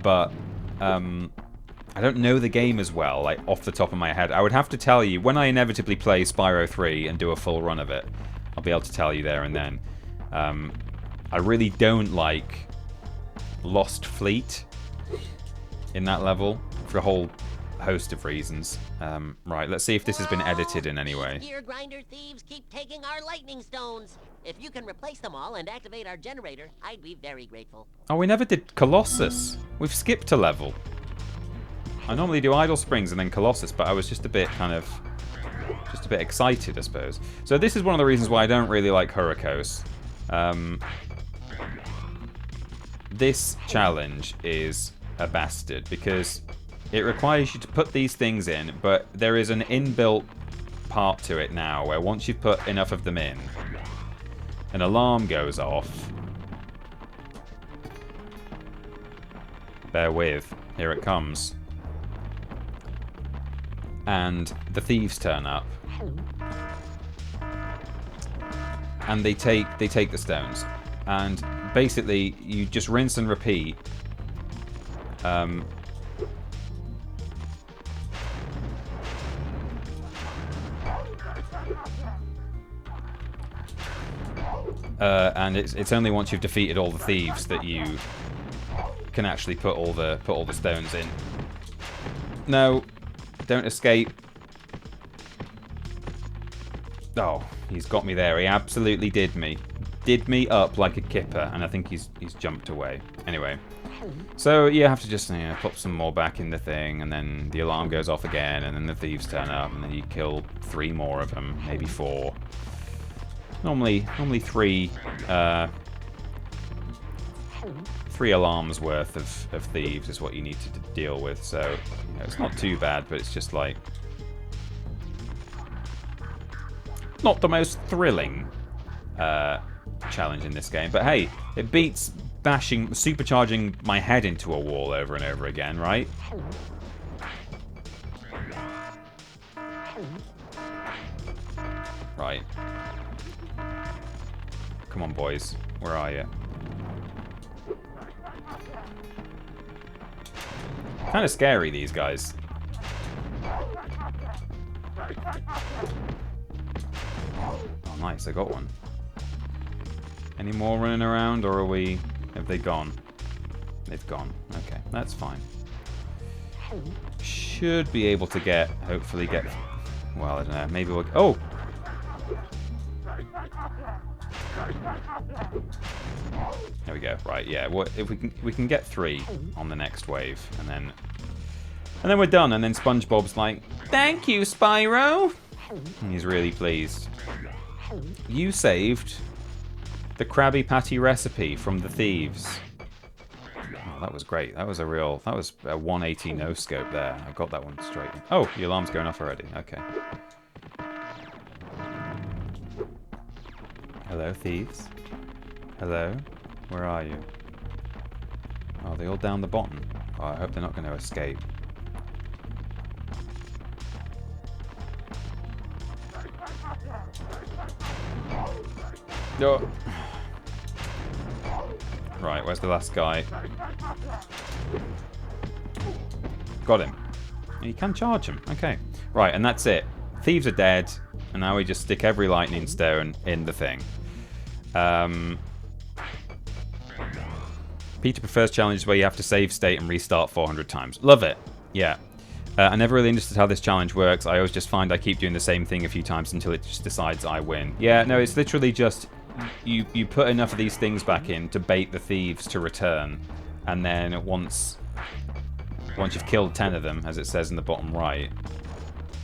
But I don't know the game as well, like off the top of my head. I would have to tell you, when I inevitably play Spyro 3 and do a full run of it, I'll be able to tell you there and then. I really don't like Lost Fleet in that level for a whole host of reasons. Right, let's see if this has been edited in any way. Gear grinder thieves keep taking our lightning stones. If you can replace them all and activate our generator, I'd be very grateful. Oh, we never did Colossus. We've skipped a level. I normally do Idle Springs and then Colossus, but I was just a bit excited, I suppose. So this is one of the reasons why I don't really like Hurricos. This challenge is a bastard because it requires you to put these things in, but there is an inbuilt part to it now where once you've put enough of them in, an alarm goes off. Bear with. Here it comes. And the thieves turn up. And they take the stones. And basically, you just rinse and repeat. And it's only once you've defeated all the thieves that you can actually put all the stones in. No, don't escape. Oh, he's got me there. He absolutely did me. Did me up like a kipper, and I think he's jumped away. Anyway, so you have to just pop some more back in the thing, and then the alarm goes off again, and then the thieves turn up, and then you kill 3 more of them, maybe 4. Normally 3 alarms worth of thieves is what you need to deal with. So it's not too bad, but it's just like not the most thrilling challenge in this game. But hey, it beats supercharging my head into a wall over and over again, right? Right. Come on, boys. Where are you? Kind of scary, these guys. Oh, nice. I got one. Any more running around, or have they gone? They've gone. Okay, that's fine. Should be able to hopefully get... Well, I don't know. Maybe we'll... Oh! There we go. Right, yeah. Well, if we can get 3 on the next wave, and then we're done. And then SpongeBob's like, "Thank you, Spyro." And he's really pleased. You saved the Krabby Patty recipe from the thieves. Oh, that was great. That was a 180 no scope there. I got that one straight. Oh, the alarm's going off already. Okay. Hello, thieves. Hello? Where are you? Oh, they all down the bottom. Oh, I hope they're not going to escape. Oh. Right, where's the last guy? Got him. You can charge him. Okay. Right, and that's it. Thieves are dead, and now we just stick every lightning stone in the thing. Peter prefers challenges where you have to save state and restart 400 times. Love it. Yeah. I never really understood how this challenge works. I always just find I keep doing the same thing a few times until it just decides I win. Yeah, no, it's literally just you put enough of these things back in to bait the thieves to return, and then once you've killed 10 of them, as it says in the bottom right,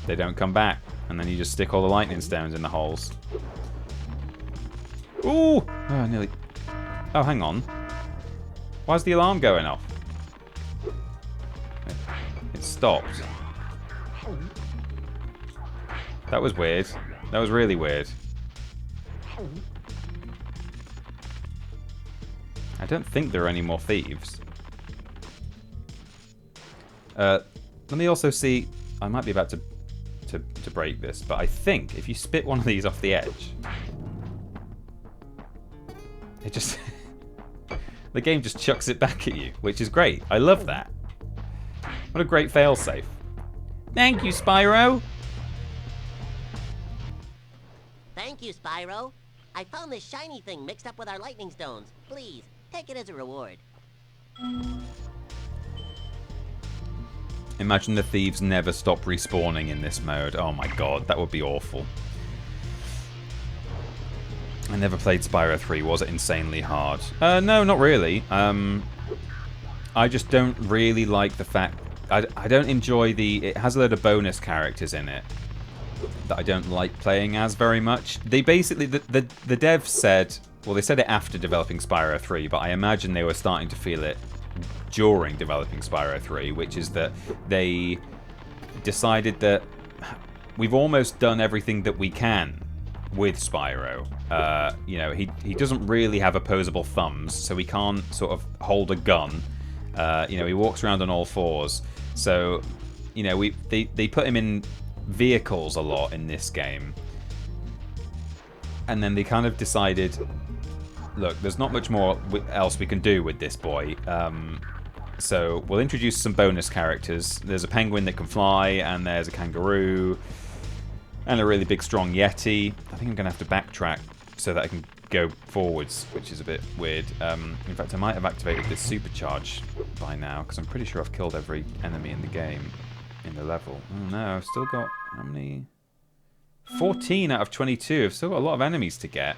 they don't come back, and then you just stick all the lightning stones in the holes. Ooh! Oh, nearly. Oh, hang on. Why's the alarm going off? It stopped. That was weird. That was really weird. I don't think there are any more thieves. Let me also see. I might be about to break this, but I think if you spit one of these off the edge, it just the game just chucks it back at you, which is great. I love that. What a great failsafe. Thank you, Spyro. Thank you, Spyro. I found this shiny thing mixed up with our lightning stones. Please, take it as a reward. Imagine the thieves never stop respawning in this mode. Oh my god, that would be awful. I never played Spyro 3. Was it insanely hard? No, not really. I just don't really like the fact... I don't enjoy the... It has a load of bonus characters in it that I don't like playing as very much. They basically... The devs said... Well, they said it after developing Spyro 3, but I imagine they were starting to feel it during developing Spyro 3, which is that they decided that we've almost done everything that we can with Spyro. You know, he doesn't really have opposable thumbs, so he can't sort of hold a gun. You know, he walks around on all fours. So, you know, they put him in vehicles a lot in this game. And then they kind of decided, look, there's not much more else we can do with this boy. So we'll introduce some bonus characters. There's a penguin that can fly, and there's a kangaroo, and a really big strong yeti. I think I'm going to have to backtrack so that I can go forwards, which is a bit weird. In fact, I might have activated this supercharge by now, because I'm pretty sure I've killed every enemy in the game, in the level. Oh no, I've still got, how many? 14 out of 22. I've still got a lot of enemies to get.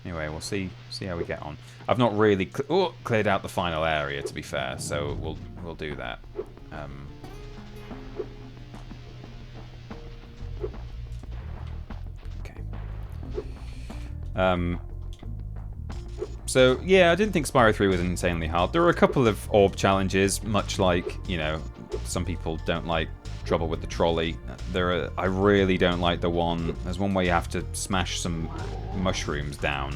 Anyway, we'll see how we get on. I've not really cleared out the final area, to be fair, so we'll do that. Okay. So yeah, I didn't think Spyro 3 was insanely hard. There were a couple of orb challenges, much like, you know, some people don't like Trouble with the Trolley. I really don't like the one. There's one where you have to smash some mushrooms down.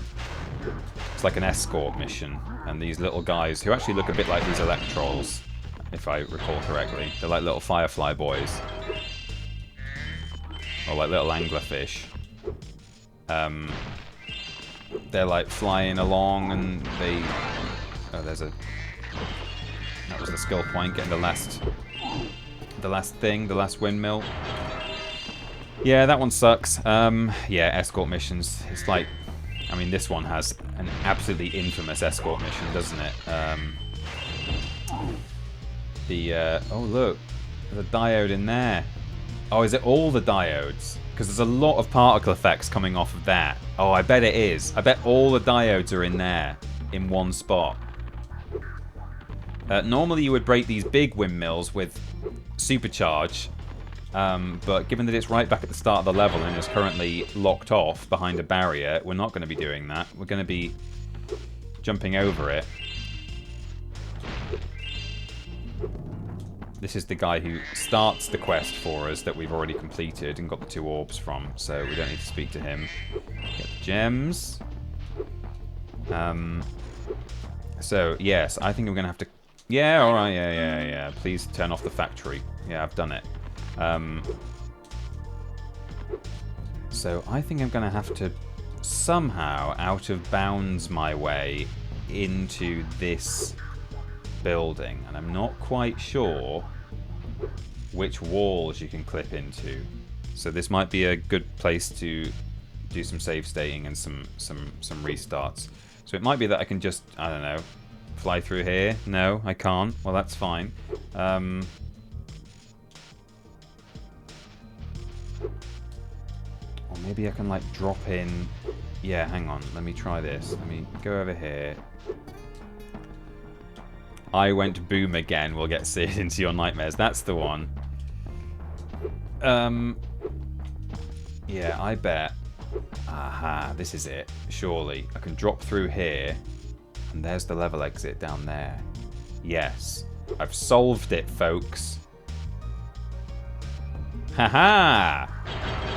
It's like an escort mission, and these little guys who actually look a bit like these Electrolls, if I recall correctly. They're like little firefly boys, or like little anglerfish. They're like flying along, and they. Oh, there's a. That was the skill point, getting the last windmill. Yeah, that one sucks. Yeah, escort missions. It's like, I mean, this one has an absolutely infamous escort mission, doesn't it? Oh look, there's a diode in there. Oh, is it all the diodes? Because there's a lot of particle effects coming off of that. Oh, I bet it is. I bet all the diodes are in there, in one spot. Normally you would break these big windmills with supercharge, but given that it's right back at the start of the level and is currently locked off behind a barrier, we're not going to be doing that. We're going to be jumping over it. This is the guy who starts the quest for us that we've already completed and got the 2 orbs from, so we don't need to speak to him. Get the gems. So, yes, I think I'm going to have to... Yeah, alright, yeah. Please turn off the factory. Yeah, I've done it. So I think I'm going to have to somehow out of bounds my way into this building, and I'm not quite sure which walls you can clip into. So this might be a good place to do some save stating and some restarts. So it might be that I can just, I don't know, fly through here. No, I can't. Well, that's fine. Or maybe I can like drop in. Yeah, hang on. Let me try this. Let me go over here. I went boom again. We'll get seared into your nightmares. That's the one. Yeah, I bet. Aha, this is it. Surely. I can drop through here. And there's the level exit down there. Yes. I've solved it, folks. Haha!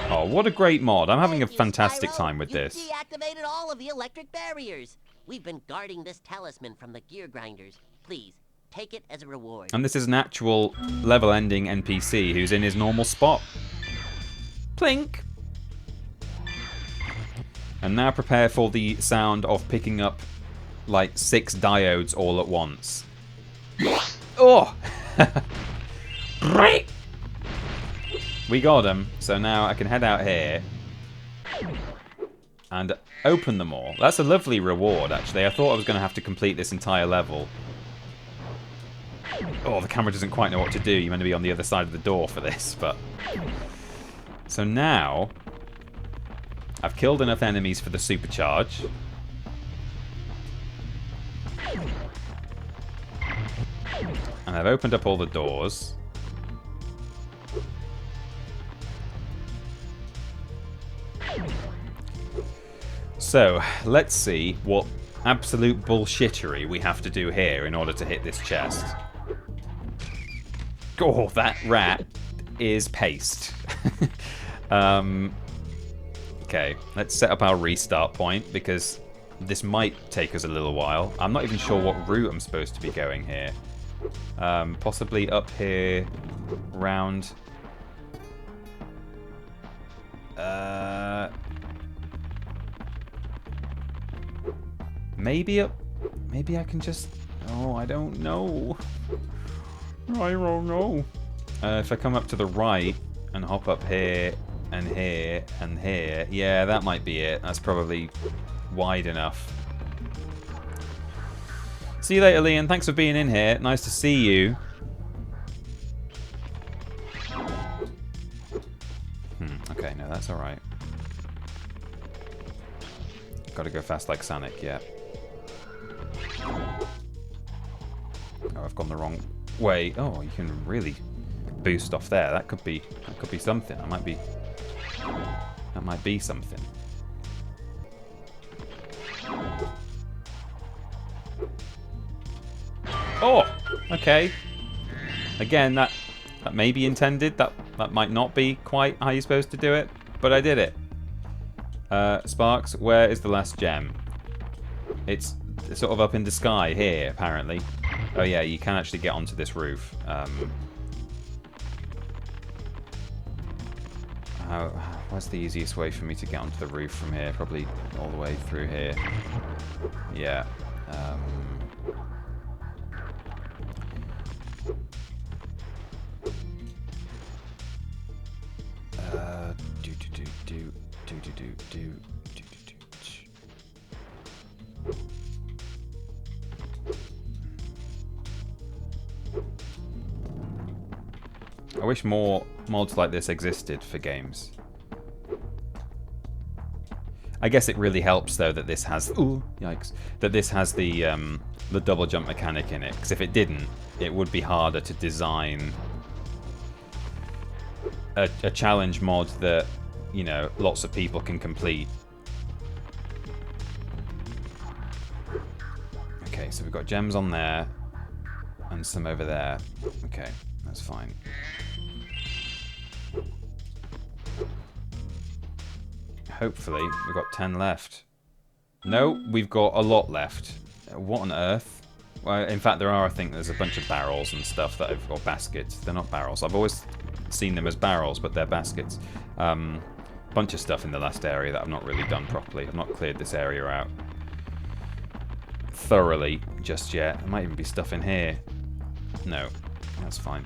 Oh, what a great mod. I'm having a fantastic time with this. You deactivated all of the electric barriers. We've been guarding this talisman from the gear grinders. Please, take it as a reward. And this is an actual level-ending NPC who's in his normal spot. Plink! And now prepare for the sound of picking up like 6 diodes all at once. Oh! We got them, so now I can head out here and open them all. That's a lovely reward, actually. I thought I was going to have to complete this entire level. Oh, the camera doesn't quite know what to do. You're meant to be on the other side of the door for this, but... So now... I've killed enough enemies for the supercharge. And I've opened up all the doors. So, let's see what absolute bullshittery we have to do here in order to hit this chest. Oh, that rat is paste. Okay, let's set up our restart point, because this might take us a little while. I'm not even sure what route I'm supposed to be going here. Possibly up here, round... Maybe up... Maybe I can just... Oh, I don't know. I don't know. If I come up to the right and hop up here and here and here, yeah, that might be it. That's probably wide enough. See you later, Leon. Thanks for being in here. Nice to see you. Okay, no, that's alright. Gotta go fast like Sonic, yeah. Oh, I've gone the wrong way. Oh, you can really boost off there. That could be something. That might be something. Oh, okay. Again, that may be intended. That might not be quite how you're supposed to do it, but I did it. Sparks, where is the last gem? It's sort of up in the sky here, apparently. Oh yeah, you can actually get onto this roof. What's the easiest way for me to get onto the roof from here? Probably all the way through here. Yeah. I wish more mods like this existed for games. I guess it really helps though that this has that this has the double jump mechanic in it, because if it didn't, it would be harder to design a challenge mod that, you know, lots of people can complete. Okay, so we've got gems on there and some over there. Okay, that's fine. Hopefully, we've got 10 left. No, we've got a lot left. What on earth? Well, in fact, there are, I think, there's a bunch of barrels and stuff that I've got baskets. They're not barrels. I've always seen them as barrels, but they're baskets. Bunch of stuff in the last area that I've not really done properly. I've not cleared this area out. thoroughly just yet. There might even be stuff in here. No, that's fine.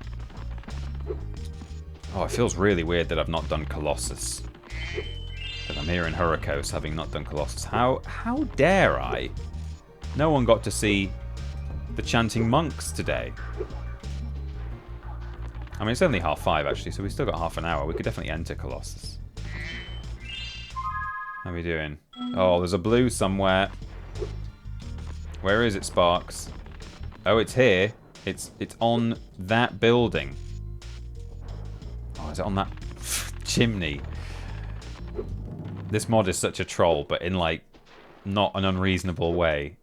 Oh, it feels really weird that I've not done Colossus. That I'm here in Hurricos having not done Colossus. How dare I? No one got to see the chanting monks today. I mean, it's only 5:30 actually, so we've still got half an hour. We could definitely enter Colossus. How are we doing? Oh, there's a blue somewhere. Where is it, Sparks? Oh, it's here. It's on that building. Oh, is it on that chimney? This mod is such a troll, but in, like, not an unreasonable way.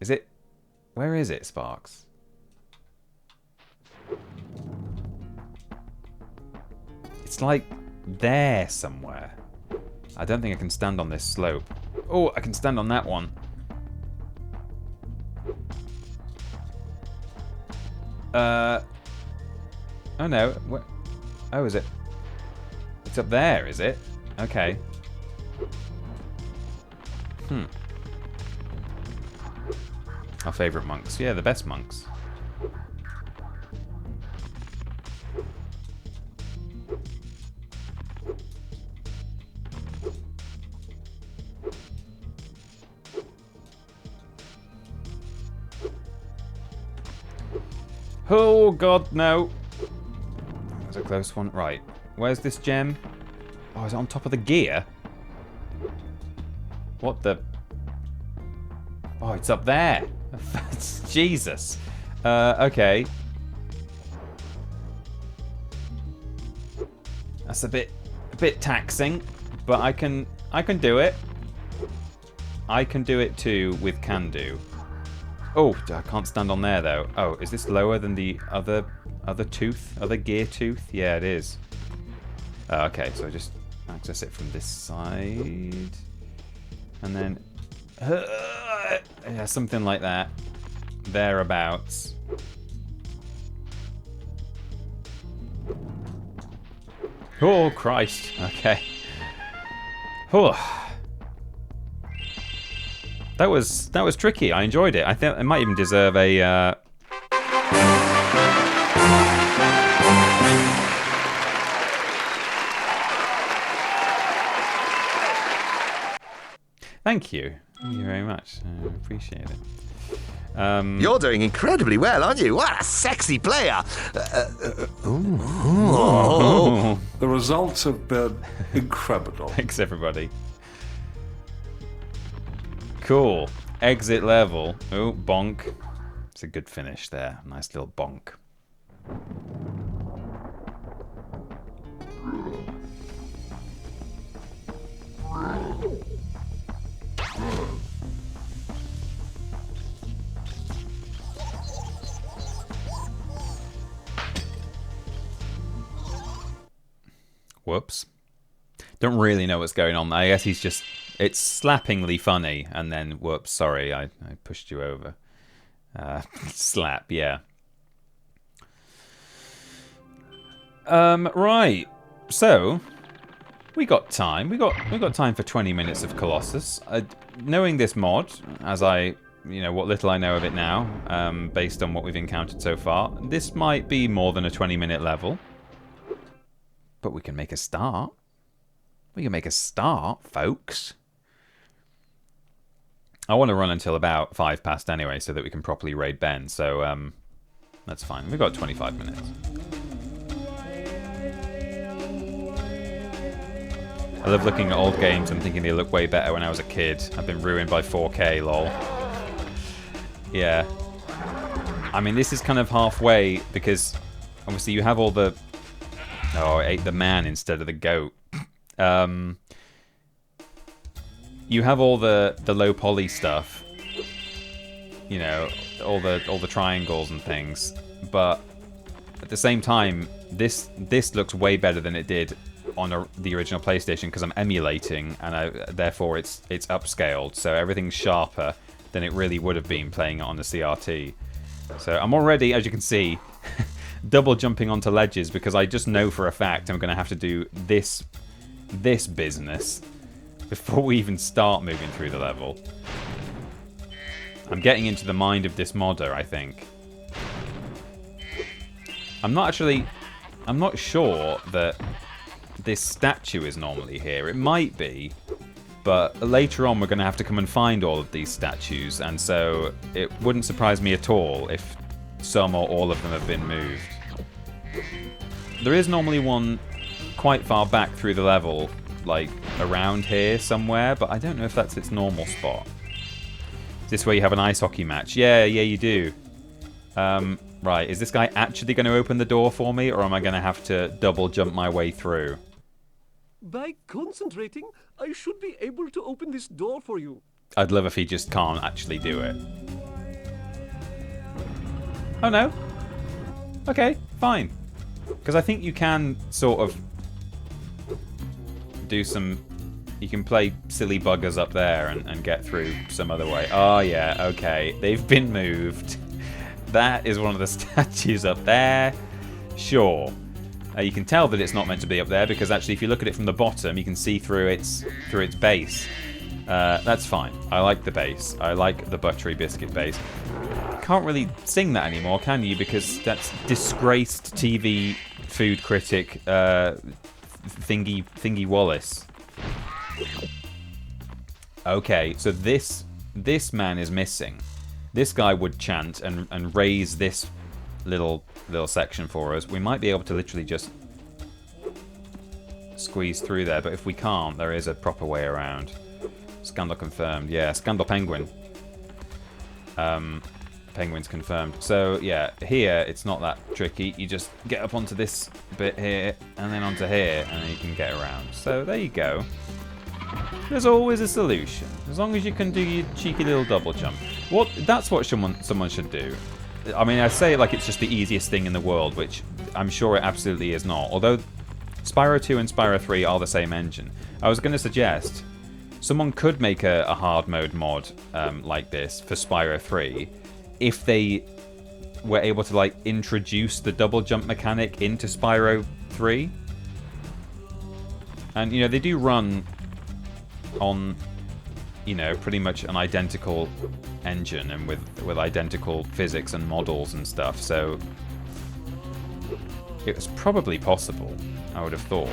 Is it? Where is it, Sparks? It's like there somewhere. I don't think I can stand on this slope. Oh, I can stand on that one. Oh no. Where? Oh, is it? It's up there, is it? Okay. Our favourite monks. Yeah, the best monks. Oh god, no. That's a close one. Right. Where's this gem? Oh, is it on top of the gear? What the... Oh, it's up there. Jesus. Okay. That's a bit taxing, but I can do it. I can do it too with can do. Oh, I can't stand on there though. Oh, is this lower than the other tooth? Other gear tooth? Yeah, it is. Okay, so I just access it from this side. And then... yeah, something like that. Thereabouts. Oh, Christ. Okay. Oh. That was tricky. I enjoyed it. I think it might even deserve a... Thank you. Thank you very much. I appreciate it. You're doing incredibly well, aren't you? What a sexy player! The results have been incredible. Thanks, everybody. Cool. Exit level. Oh, bonk. It's a good finish there. Nice little bonk. Whoops. Don't really know what's going on. I guess he's just... It's slappingly funny, and then, whoops, sorry, I pushed you over. Slap, yeah. Right. So, we got time. We got time for 20 minutes of Colossus. Knowing this mod, as I, what little I know of it now, based on what we've encountered so far, this might be more than a 20-minute level. But we can make a start. We can make a start, folks. I want to run until about 5 past anyway, so that we can properly raid Ben. So, that's fine. We've got 25 minutes. I love looking at old games and thinking they look way better when I was a kid. I've been ruined by 4K, lol. Yeah. I mean, this is kind of halfway, because obviously you have all the... Oh, I ate the man instead of the goat. You have all the low poly stuff, all the triangles and things, but at the same time, this looks way better than it did on the original PlayStation because I'm emulating, and therefore it's upscaled, so everything's sharper than it really would have been playing it on the CRT. So I'm already, as you can see, double jumping onto ledges because I just know for a fact I'm going to have to do this business before we even start moving through the level. I'm getting into the mind of this modder, I think. I'm not sure that this statue is normally here. It might be, but later on we're going to have to come and find all of these statues, and so it wouldn't surprise me at all if some or all of them have been moved. There is normally one quite far back through the level, like around here somewhere, but I don't know if that's its normal spot. Is this where you have an ice hockey match? Yeah, you do. Right, is this guy actually going to open the door for me, or am I going to have to double jump my way through? By concentrating, I should be able to open this door for you. I'd love if he just can't actually do it. Oh no. Okay, fine. Because I think you can sort of do some... You can play silly buggers up there and get through some other way. Oh yeah, okay. They've been moved. That is one of the statues up there. Sure. You can tell that it's not meant to be up there because actually if you look at it from the bottom, you can see through its base. That's fine. I like the base. I like the buttery biscuit base. Can't really sing that anymore, can you? Because that's disgraced TV food critic Thingy Wallace. Okay, so this man is missing. This guy would chant and raise this little section for us. We might be able to literally just squeeze through there, but if we can't, there is a proper way around. Scandal confirmed. Yeah, Scandal Penguin. Penguin's confirmed. So yeah, here it's not that tricky. You just get up onto this bit here and then onto here, and then you can get around. So there you go. There's always a solution, as long as you can do your cheeky little double jump. That's what someone should do. I mean, I say it like it's just the easiest thing in the world, which I'm sure it absolutely is not. Although Spyro 2 and Spyro 3 are the same engine. I was going to suggest someone could make a hard mode mod like this for Spyro 3 if they were able to like introduce the double jump mechanic into Spyro 3. And you know, they do run on, you know, pretty much an identical engine and with identical physics and models and stuff, so it was probably possible, I would have thought.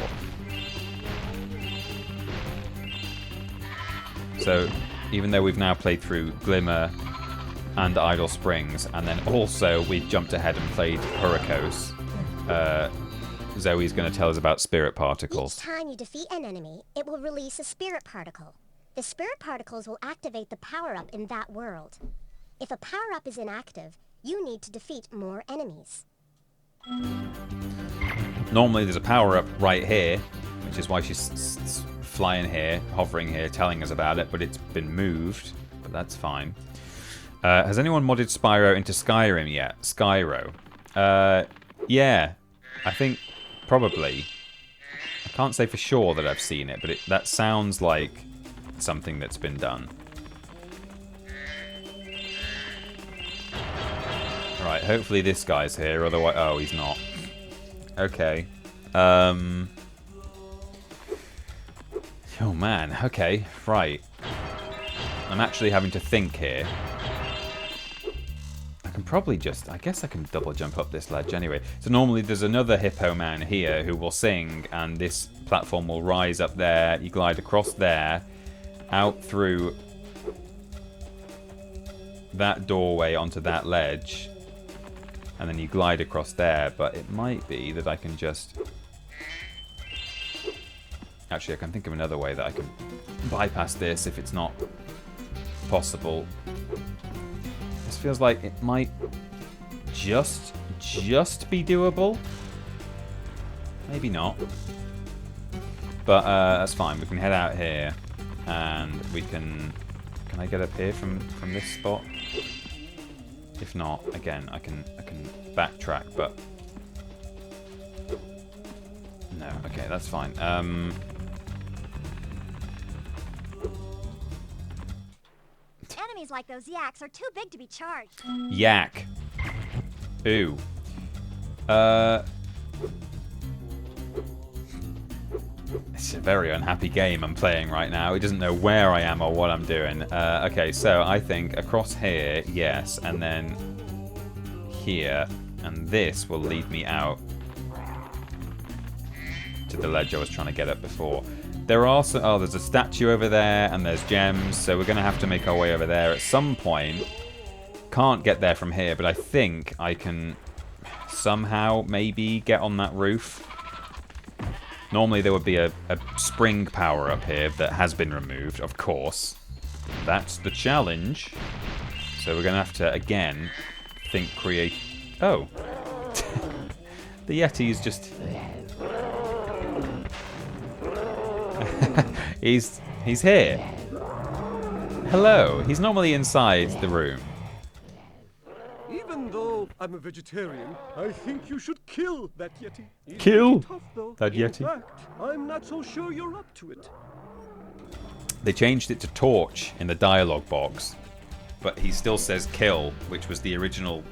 So even though we've now played through Glimmer and Idle Springs, and then also we jumped ahead and played Hurricos, Zoe's going to tell us about spirit particles. Each time you defeat an enemy, it will release a spirit particle. The spirit particles will activate the power-up in that world. If a power-up is inactive, you need to defeat more enemies. Normally there's a power-up right here, which is why she's flying here, hovering here, telling us about it, but it's been moved, but that's fine. Has anyone modded Spyro into Skyrim yet? Spyro. Yeah, I think probably. I can't say for sure that I've seen it, but that sounds like something that's been done. Right, hopefully this guy's here, otherwise... Oh, he's not. Okay. Oh, man. Okay, right. I'm actually having to think here. I can probably just... I guess I can double jump up this ledge anyway. So normally there's another hippo man here who will sing, and this platform will rise up there. You glide across there, out through that doorway onto that ledge, and then you glide across there. But it might be that I can just... Actually, I can think of another way that I can bypass this if it's not possible. This feels like it might just be doable. Maybe not. But that's fine. We can head out here, and we can... Can I get up here from this spot? If not, again, I can backtrack, but... No, okay, that's fine. Enemies like those yaks are too big to be charged. Yak. Ooh. It's a very unhappy game I'm playing right now. It doesn't know where I am or what I'm doing. Okay, so I think across here, yes, and then here, and this will lead me out to the ledge I was trying to get up before. There are some, oh, there's a statue over there, and there's gems, so we're going to have to make our way over there at some point. Can't get there from here, but I think I can somehow maybe get on that roof. Normally there would be a spring power up here that has been removed, of course. That's the challenge. So we're going to have to, again, think create... Oh. The Yeti is just... he's here. Hello. He's normally inside the room. Even though I'm a vegetarian, I think you should kill that Yeti. He's Kill tough, though. that Yeti? In fact, I'm not so sure you're up to it. They changed it to torch in the dialogue box, but he still says kill, which was the original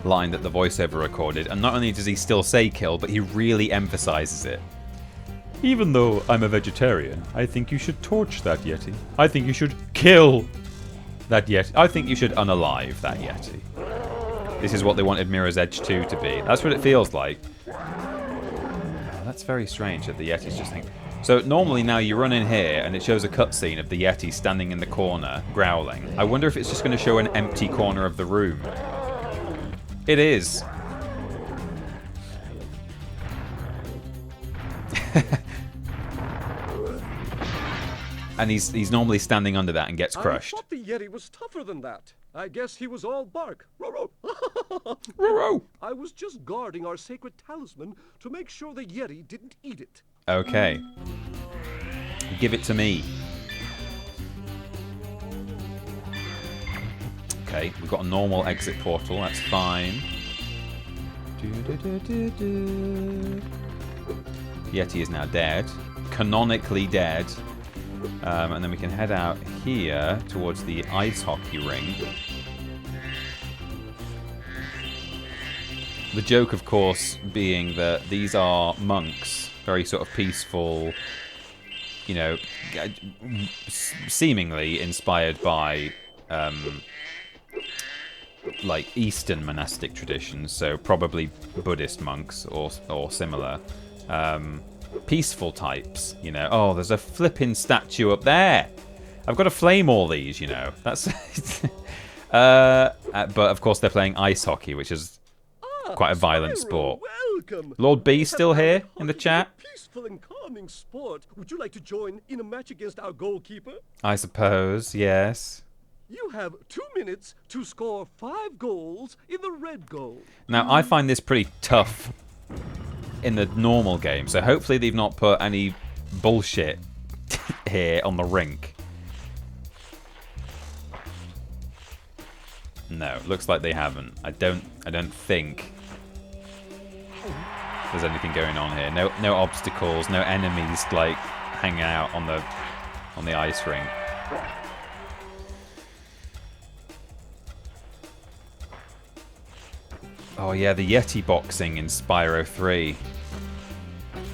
line that the voiceover recorded. And not only does he still say kill, but he really emphasizes it. Even though I'm a vegetarian, I think you should torch that Yeti. I think you should kill that Yeti. I think you should unalive that Yeti. This is what they wanted Mirror's Edge 2 to be. That's what it feels like. Oh, that's very strange that the Yeti's just thinking. So normally now you run in here and it shows a cutscene of the Yeti standing in the corner, growling. I wonder if it's just going to show an empty corner of the room. It is. And he's normally standing under that and gets crushed. I thought the Yeti was tougher than that. I guess he was all bark. I was just guarding our sacred talisman to make sure the Yeti didn't eat it. Okay. Give it to me. Okay, we've got a normal exit portal. That's fine. Yeti is now dead. Canonically dead. And then we can head out here towards the ice hockey rink. The joke, of course, being that these are monks, very sort of peaceful, you know, seemingly inspired by, like, Eastern monastic traditions, so probably Buddhist monks or similar. Peaceful types, you know. Oh, there's a flipping statue up there. I've got to flame all these, you know. That's but of course they're playing ice hockey, which is quite a violent sport. Welcome. Lord B still here in the chat? Peaceful and calming sport. Would you like to join in a match against our goalkeeper? I suppose, yes. You have 2 minutes to score 5 goals in the red goal. Now, I find this pretty tough in the normal game, so hopefully they've not put any bullshit here on the rink. No, looks like they haven't. I don't think there's anything going on here. No obstacles, no enemies like hanging out on the ice rink. Oh yeah, the Yeti boxing in Spyro 3.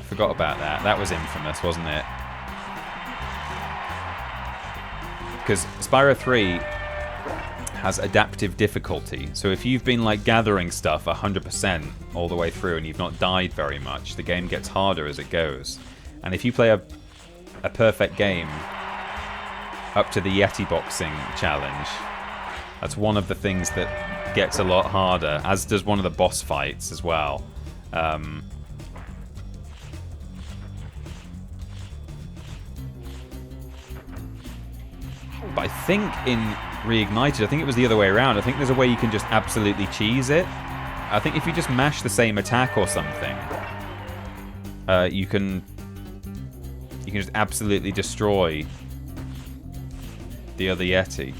Forgot about that. That was infamous, wasn't it? Because Spyro 3 has adaptive difficulty. So if you've been like gathering stuff 100% all the way through and you've not died very much, the game gets harder as it goes. And if you play a perfect game up to the Yeti boxing challenge, that's one of the things that gets a lot harder, as does one of the boss fights as well. But I think in Reignited, I think it was the other way around. I think there's a way you can just absolutely cheese it. I think if you just mash the same attack or something, you can just absolutely destroy the other Yeti.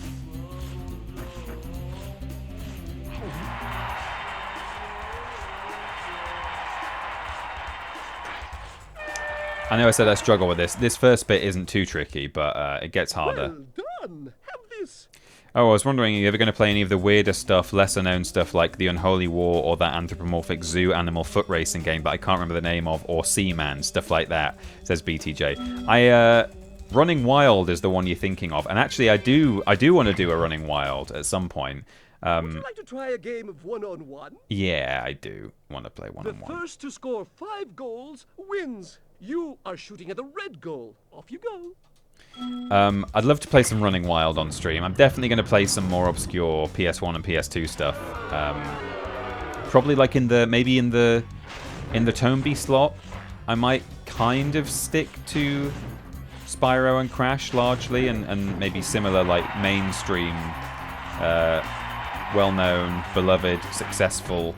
I know I said I struggle with this. This first bit isn't too tricky, but it gets harder. Well done. Have this. Oh, I was wondering, are you ever going to play any of the weirder stuff, lesser-known stuff like The Unholy War or that anthropomorphic zoo animal foot racing game that I can't remember the name of, or Seaman, stuff like that, says BTJ. Running Wild is the one you're thinking of, and actually I do want to do a Running Wild at some point. Would you like to try a game of one-on-one? Yeah, I do want to play one-on-one. The first to score 5 goals wins. You are shooting at the red goal. Off you go. I'd love to play some Running Wild on stream. I'm definitely going to play some more obscure PS1 and PS2 stuff. Probably like maybe in the Tomby slot. I might kind of stick to Spyro and Crash largely, and maybe similar like mainstream, well-known, beloved, successful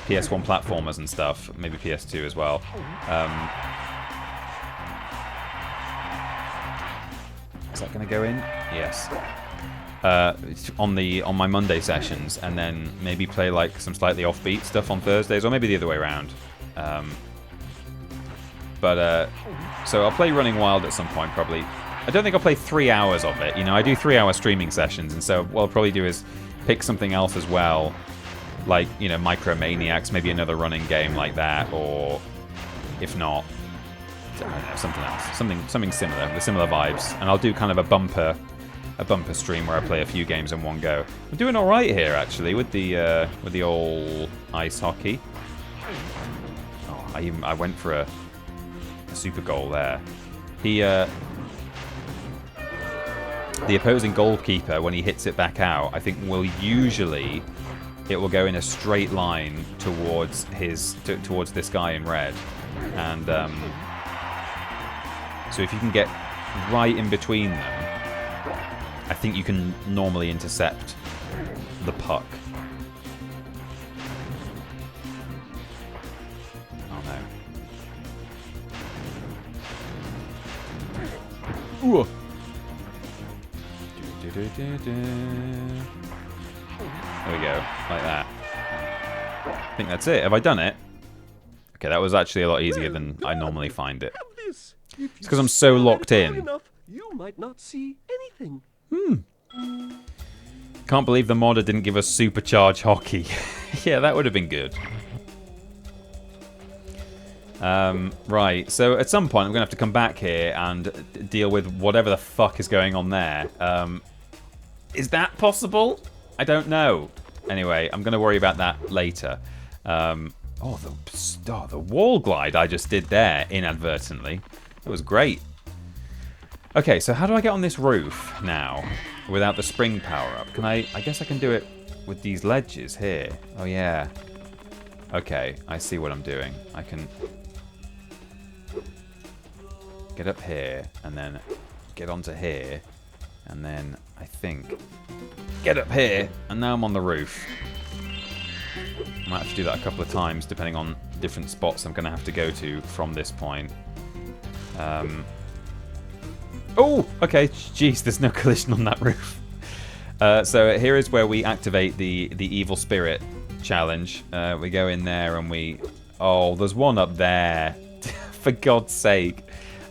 PS1 platformers and stuff. Maybe PS2 as well. Is that going to go in? Yes. On my Monday sessions, and then maybe play like some slightly offbeat stuff on Thursdays, or maybe the other way around. So I'll play Running Wild at some point, probably. I don't think I'll play 3 hours of it. You know, I do 3-hour streaming sessions, and so what I'll probably do is pick something else as well, like, you know, Micromaniacs, maybe another running game like that, or if not, I don't know, something else, something similar, with similar vibes, and I'll do kind of a bumper stream where I play a few games in one go. I'm doing all right here actually with the old ice hockey. Oh, I went for a super goal there. The opposing goalkeeper, when he hits it back out, I think will usually it will go in a straight line towards towards this guy in red, and so if you can get right in between them, I think you can normally intercept the puck. Oh no. Ooh. There we go, like that. I think that's it. Have I done it? Okay, that was actually a lot easier than I normally find it. It's because I'm so locked in. You might not see anything. Can't believe the modder didn't give us supercharge hockey. Yeah, that would have been good. Right, so at some point I'm going to have to come back here and deal with whatever the fuck is going on there. Is that possible? I don't know. Anyway, I'm going to worry about that later. Oh, the wall glide I just did there inadvertently. It was great. Okay, so how do I get on this roof now without the spring power-up? Can I guess I can do it with these ledges here. Oh, yeah. Okay, I see what I'm doing. I can get up here and then get onto here and then I think get up here, and now I'm on the roof. I might have to do that a couple of times depending on different spots I'm going to have to go to from this point. Oh, okay. Jeez, there's no collision on that roof. So here is where we activate the evil spirit challenge. We go in there and we... Oh, there's one up there. For God's sake.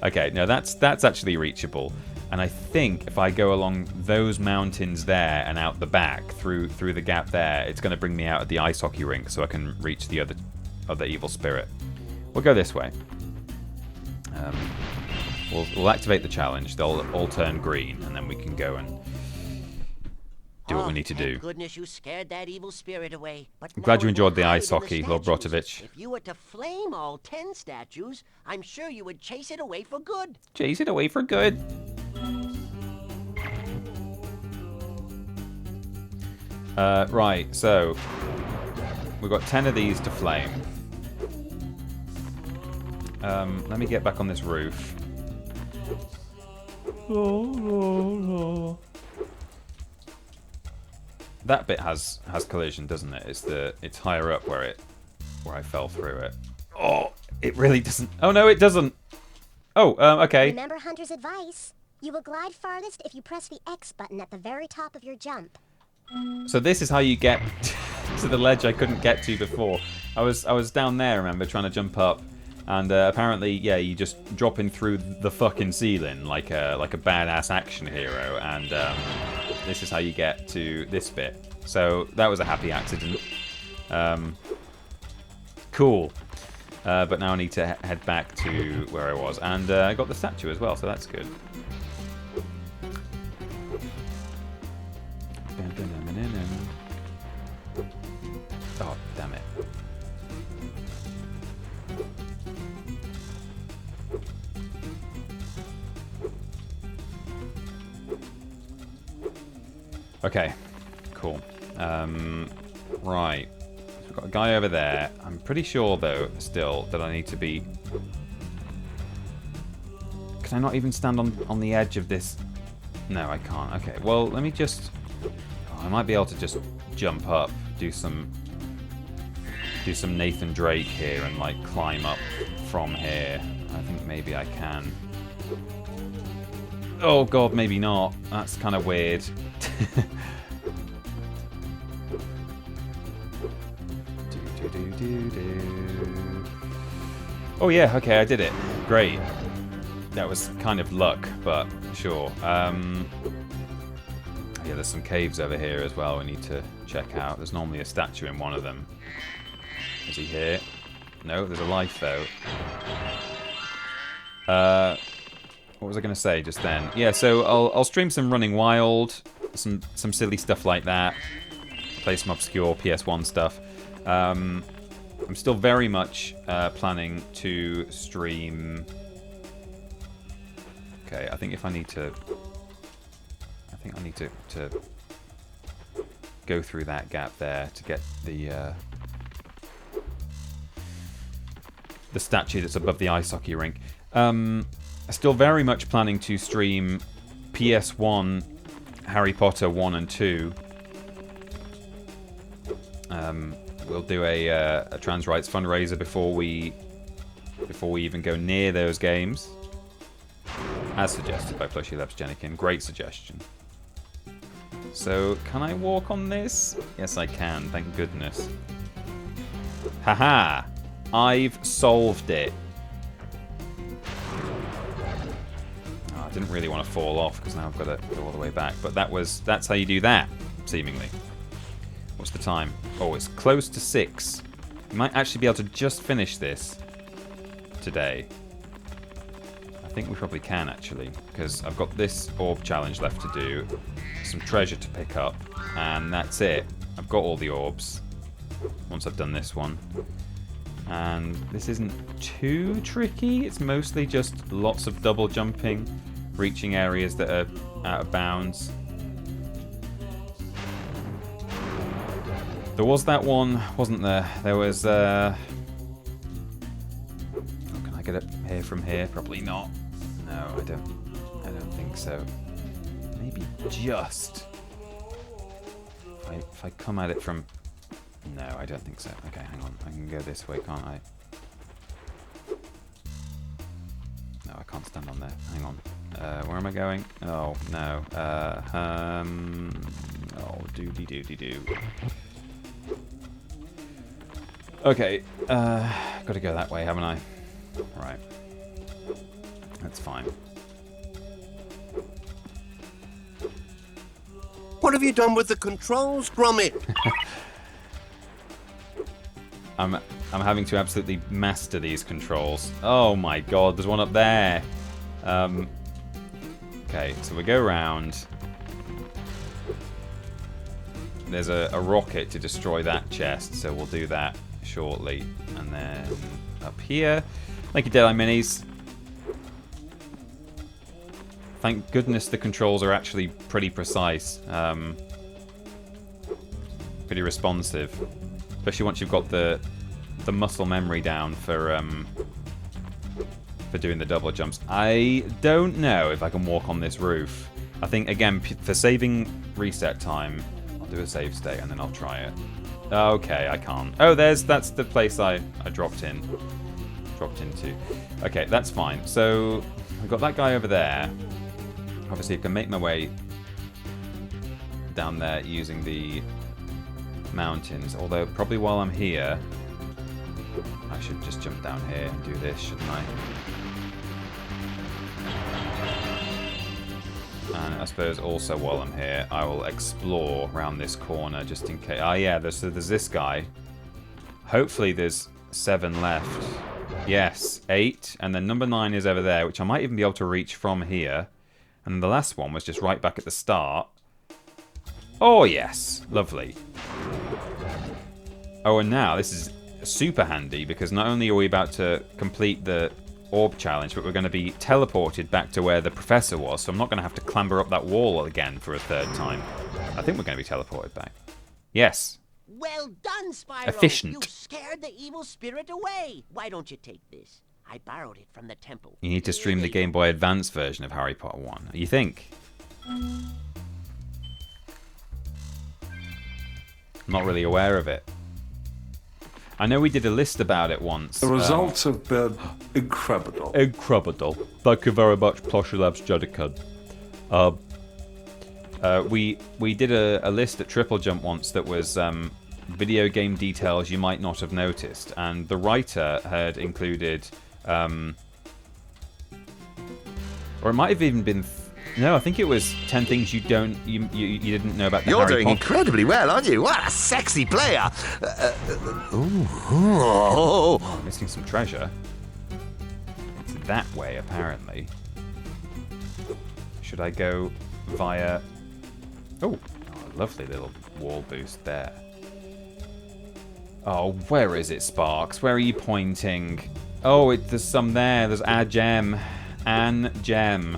Okay, no, that's actually reachable. And I think if I go along those mountains there and out the back through the gap there, it's going to bring me out at the ice hockey rink so I can reach the other evil spirit. We'll go this way. We'll activate the challenge. They'll all turn green, and then we can go and do what we need to do. Thank goodness you scared that evil spirit away. But I'm glad you enjoyed the ice hockey, Lord Brotovich. If you were to flame all 10 statues, I'm sure you would chase it away for good. Chase it away for good. Right, so we've got 10 of these to flame. Let me get back on this roof. That bit has collision, doesn't it? It's higher up where I fell through it. Oh, it really doesn't. Oh no, it doesn't. Oh, okay. Remember Hunter's advice. You will glide farthest if you press the X button at the very top of your jump. So this is how you get to the ledge I couldn't get to before. I was down there, remember, trying to jump up, And apparently, yeah, you just drop in through the fucking ceiling like a badass action hero, and this is how you get to this bit. So that was a happy accident. Cool. But now I need to head back to where I was, and I got the statue as well, so that's good. Oh, damn it. Okay, cool. Right. So we've got a guy over there. I'm pretty sure, though, still, that I need to be... Can I not even stand on the edge of this? No, I can't. Okay, well, let me just... Oh, I might be able to just jump up, do some Nathan Drake here and, like, climb up from here. I think maybe I can. Oh, God, maybe not. That's kind of weird. Oh yeah, okay, I did it. Great. That was kind of luck, but sure. Yeah, there's some caves over here as well we need to check out. There's normally a statue in one of them. Is he here? No, there's a life though. What was I going to say just then? Yeah, so I'll stream some Running Wild, some silly stuff like that, play some obscure PS1 stuff. I'm still very much planning to stream. Okay, I think I need to go through that gap there to get the statue that's above the ice hockey rink. Still very much planning to stream PS1 Harry Potter 1 and 2. We'll do a trans rights fundraiser before we even go near those games, as suggested by Plushy Labs Jenikin. Great suggestion. So, can I walk on this? Yes, I can. Thank goodness. Haha! I've solved it. Oh, I didn't really want to fall off because now I've got to go all the way back. But that's how you do that, seemingly. What's the time? Oh, it's close to 6. We might actually be able to just finish this today. I think we probably can, actually, because I've got this orb challenge left to do, some treasure to pick up, and that's it. I've got all the orbs once I've done this one. And this isn't too tricky. It's mostly just lots of double jumping, reaching areas that are out of bounds. There was that one, wasn't there? There was, oh, can I get up here from here? Probably not. No, I don't think so. Maybe just. If I come at it from... No, I don't think so. Okay, hang on. I can go this way, can't I? No, I can't stand on there. Hang on. Where am I going? Oh, no. Oh, doody-doody-doo. Okay, gotta go that way, haven't I? Right. That's fine. What have you done with the controls, Gromit? I'm having to absolutely master these controls. Oh my god, there's one up there. Okay, so we go around. There's a rocket to destroy that chest, so we'll do that shortly. And then up here. Thank you, Deadeye Minis. Thank goodness the controls are actually pretty precise. Pretty responsive. Especially once you've got the muscle memory down for doing the double jumps. I don't know if I can walk on this roof. I think, again, for saving reset time, I'll do a save state and then I'll try it. Okay, I can't. Oh, that's the place I dropped into. Okay, that's fine. So I've got that guy over there. Obviously, I can make my way down there using the mountains. Although, probably while I'm here, I should just jump down here and do this, shouldn't I? And I suppose also while I'm here, I will explore around this corner just in case. Oh yeah, there's this guy. Hopefully there's 7 left. Yes, 8. And then number 9 is over there, which I might even be able to reach from here. And the last one was just right back at the start. Oh yes, lovely. Oh, and now this is super handy because not only are we about to complete the orb challenge, but we're going to be teleported back to where the professor was, so I'm not going to have to clamber up that wall again for a 3rd time. I think we're going to be teleported back. Yes. Well done, Spyro. Efficient. You scared the evil spirit away. Why don't you take this? I borrowed it from the temple. You need to stream the Game Boy Advance version of Harry Potter 1. You think? I'm not really aware of it. I know we did a list about it once. The results have been incredible. Incredible. Thank you very much, Plushy Labs Jedican. We did a list at Triple Jump once that was video game details you might not have noticed, and the writer had included, or it might have even been. No, I think it was 10 things you didn't know about the You're Harry doing Potter. incredibly well, aren't you? What a sexy player! Oh, missing some treasure. It's that way, apparently. Should I go via... Oh, lovely little wall boost there. Oh, where is it, Sparks? Where are you pointing? Oh, there's some there. There's a gem. Anne Gem.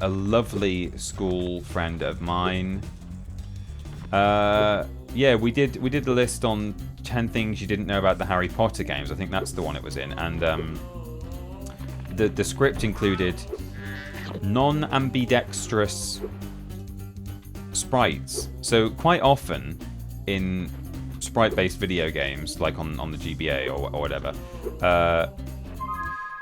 A lovely school friend of mine. Yeah, we did the list on 10 things you didn't know about the Harry Potter games. I think that's the one it was in. And the script included non-ambidextrous sprites. So quite often in sprite-based video games, like on the GBA or whatever,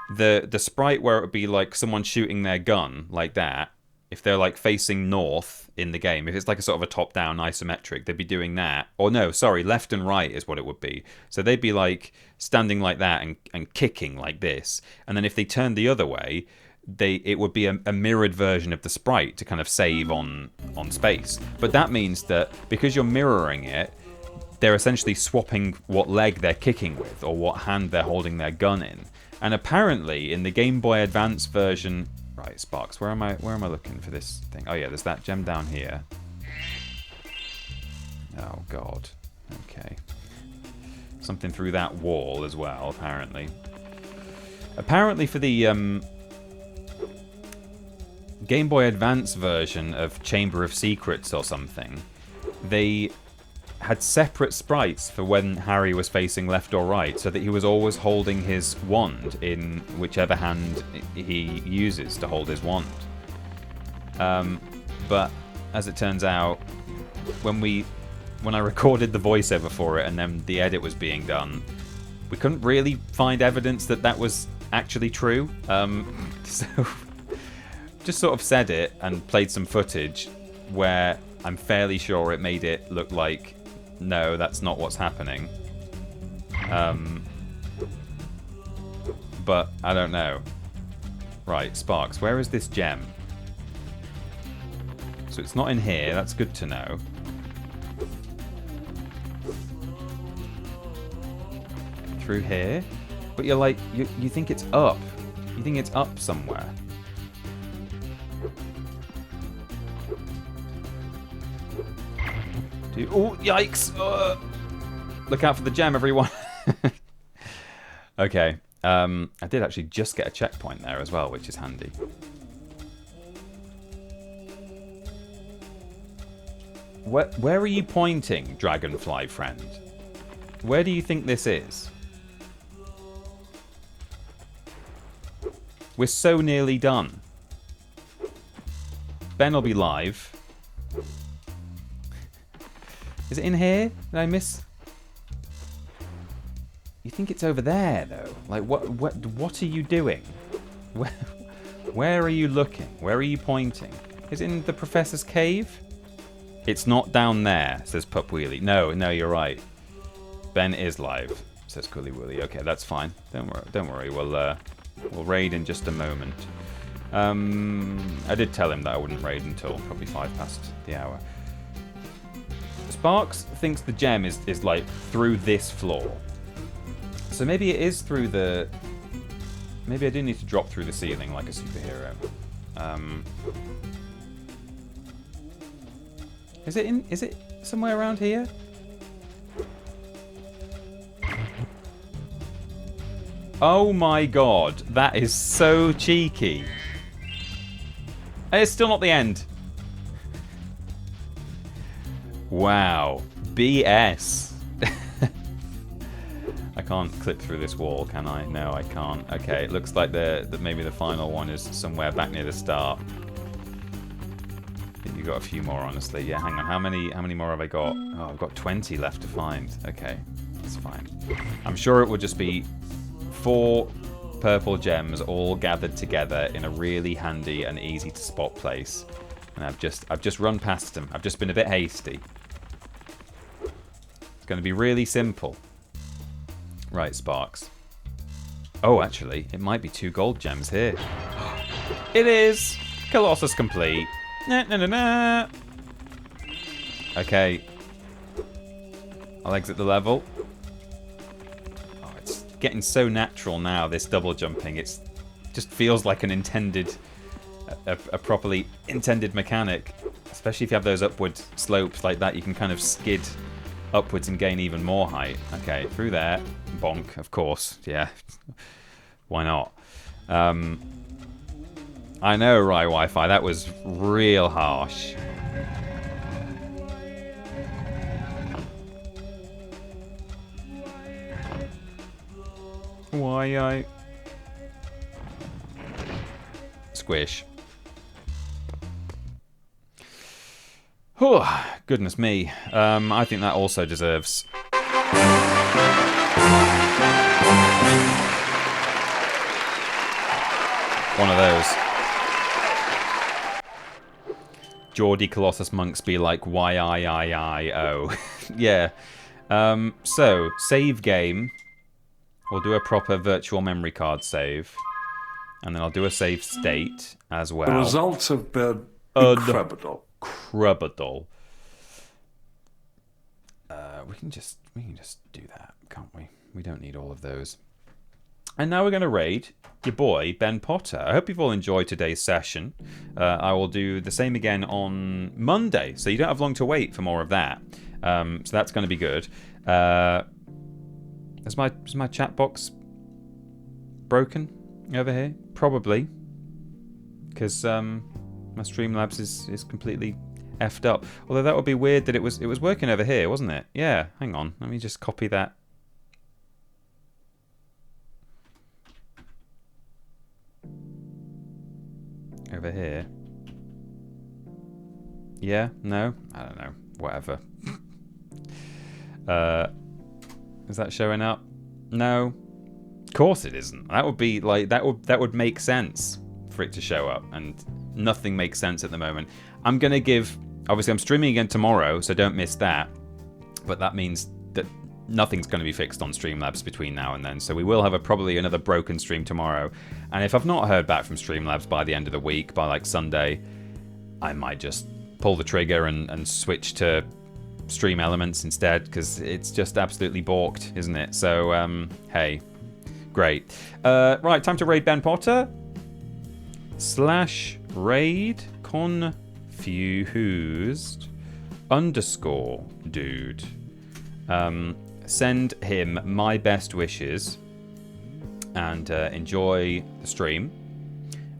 the sprite where it would be like someone shooting their gun like that, if they're like facing north in the game, if it's like a sort of a top-down isometric, they'd be doing that. Or no, sorry, left and right is what it would be. So they'd be like standing like that and kicking like this. And then if they turned the other way, it would be a mirrored version of the sprite to kind of save on space. But that means that because you're mirroring it, they're essentially swapping what leg they're kicking with or what hand they're holding their gun in. And apparently in the Game Boy Advance version... Right, Sparks, where am I looking for this thing? Oh yeah, there's that gem down here. Oh god. Okay. Something through that wall as well, apparently. Apparently for the Game Boy Advance version of Chamber of Secrets or something, they had separate sprites for when Harry was facing left or right, so that he was always holding his wand in whichever hand he uses to hold his wand. But as it turns out, when I recorded the voiceover for it and then the edit was being done, we couldn't really find evidence that was actually true. So just sort of said it and played some footage where I'm fairly sure it made it look like no, that's not what's happening. But I don't know. Right, Sparks, where is this gem? So it's not in here, that's good to know. Through here? But you're like, you think it's up. You think it's up somewhere. Oh, yikes! Look out for the gem, everyone. Okay. I did actually just get a checkpoint there as well, which is handy. Where are you pointing, dragonfly friend? Where do you think this is? We're so nearly done. Ben will be live. Is it in here? Did I miss? You think it's over there, though? Like, what are you doing? Where are you looking? Where are you pointing? Is it in the professor's cave? It's not down there, says Pup Wheelie. No, you're right. Ben is live, says Coolly Woolly. Okay, that's fine. Don't worry. We'll raid in just a moment. I did tell him that I wouldn't raid until probably 5 past the hour. Sparks thinks the gem is like through this floor. So maybe it is through the... Maybe I do need to drop through the ceiling like a superhero. Is it somewhere around here? Oh my god, that is so cheeky. And it's still not the end. Wow. BS. I can't clip through this wall, can I? No, I can't. Okay, it looks like maybe the final one is somewhere back near the start. I think you've got a few more, honestly. Yeah, hang on. How many more have I got? Oh, I've got 20 left to find. Okay, that's fine. I'm sure it will just be 4 purple gems all gathered together in a really handy and easy to spot place. And I've just run past them. I've just been a bit hasty. It's going to be really simple. Right, Sparks. Oh, actually, it might be 2 gold gems here. It is! Colossus complete. Nah. Okay. I'll exit the level. Oh, it's getting so natural now, this double jumping. It just feels like an intended... A properly intended mechanic. Especially if you have those upward slopes like that, you can kind of skid upwards and gain even more height. Okay, through there. Bonk, of course. Yeah. Why not? I know, right, Wi-Fi. That was real harsh. Why Squish. Oh, goodness me. I think that also deserves... one of those. Geordie Colossus monks be like, Y-I-I-I-O. Yeah. So, save game. We'll do a proper virtual memory card save. And then I'll do a save state as well. The results have been incredible. Incredible. We can just do that, can't we? We don't need all of those. And now we're going to raid your boy, Ben Potter. I hope you've all enjoyed today's session. I will do the same again on Monday, so you don't have long to wait for more of that. So that's going to be good. Is my chat box broken over here? Probably. Because my Streamlabs is completely effed up. Although that would be weird that it was working over here, wasn't it? Yeah, hang on. Let me just copy that. Over here. Yeah? No? I don't know. Whatever. Is that showing up? No. Of course it isn't. That would be like that would make sense for it to show up, and nothing makes sense at the moment. I'm gonna give... Obviously, I'm streaming again tomorrow, so don't miss that. But that means that nothing's going to be fixed on Streamlabs between now and then. So we will have probably another broken stream tomorrow. And if I've not heard back from Streamlabs by the end of the week, by like Sunday, I might just pull the trigger and switch to Stream Elements instead, because it's just absolutely balked, isn't it? So, hey, great. Right, time to raid Ben Potter. /raid confused _dude. Send him my best wishes and enjoy the stream.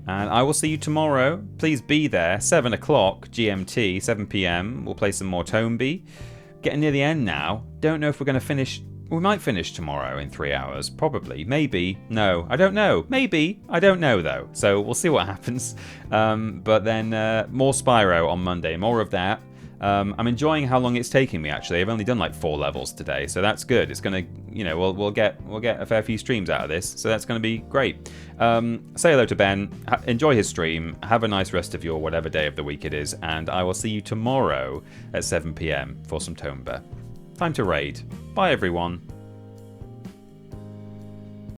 And I will see you tomorrow. Please be there, 7 o'clock GMT, 7 PM. We'll play some more Tomby. Getting near the end now. Don't know if we're going to finish. We might finish tomorrow in 3 hours. Probably. Maybe. No. I don't know. Maybe. I don't know, though. So we'll see what happens. But then more Spyro on Monday. More of that. I'm enjoying how long it's taking me, actually. I've only done like 4 levels today, so that's good. It's going to, you know, we'll get a fair few streams out of this, so that's going to be great. Say hello to Ben. Enjoy his stream. Have a nice rest of your whatever day of the week it is, and I will see you tomorrow at 7 PM for some Tomba. Time to raid. Bye, everyone.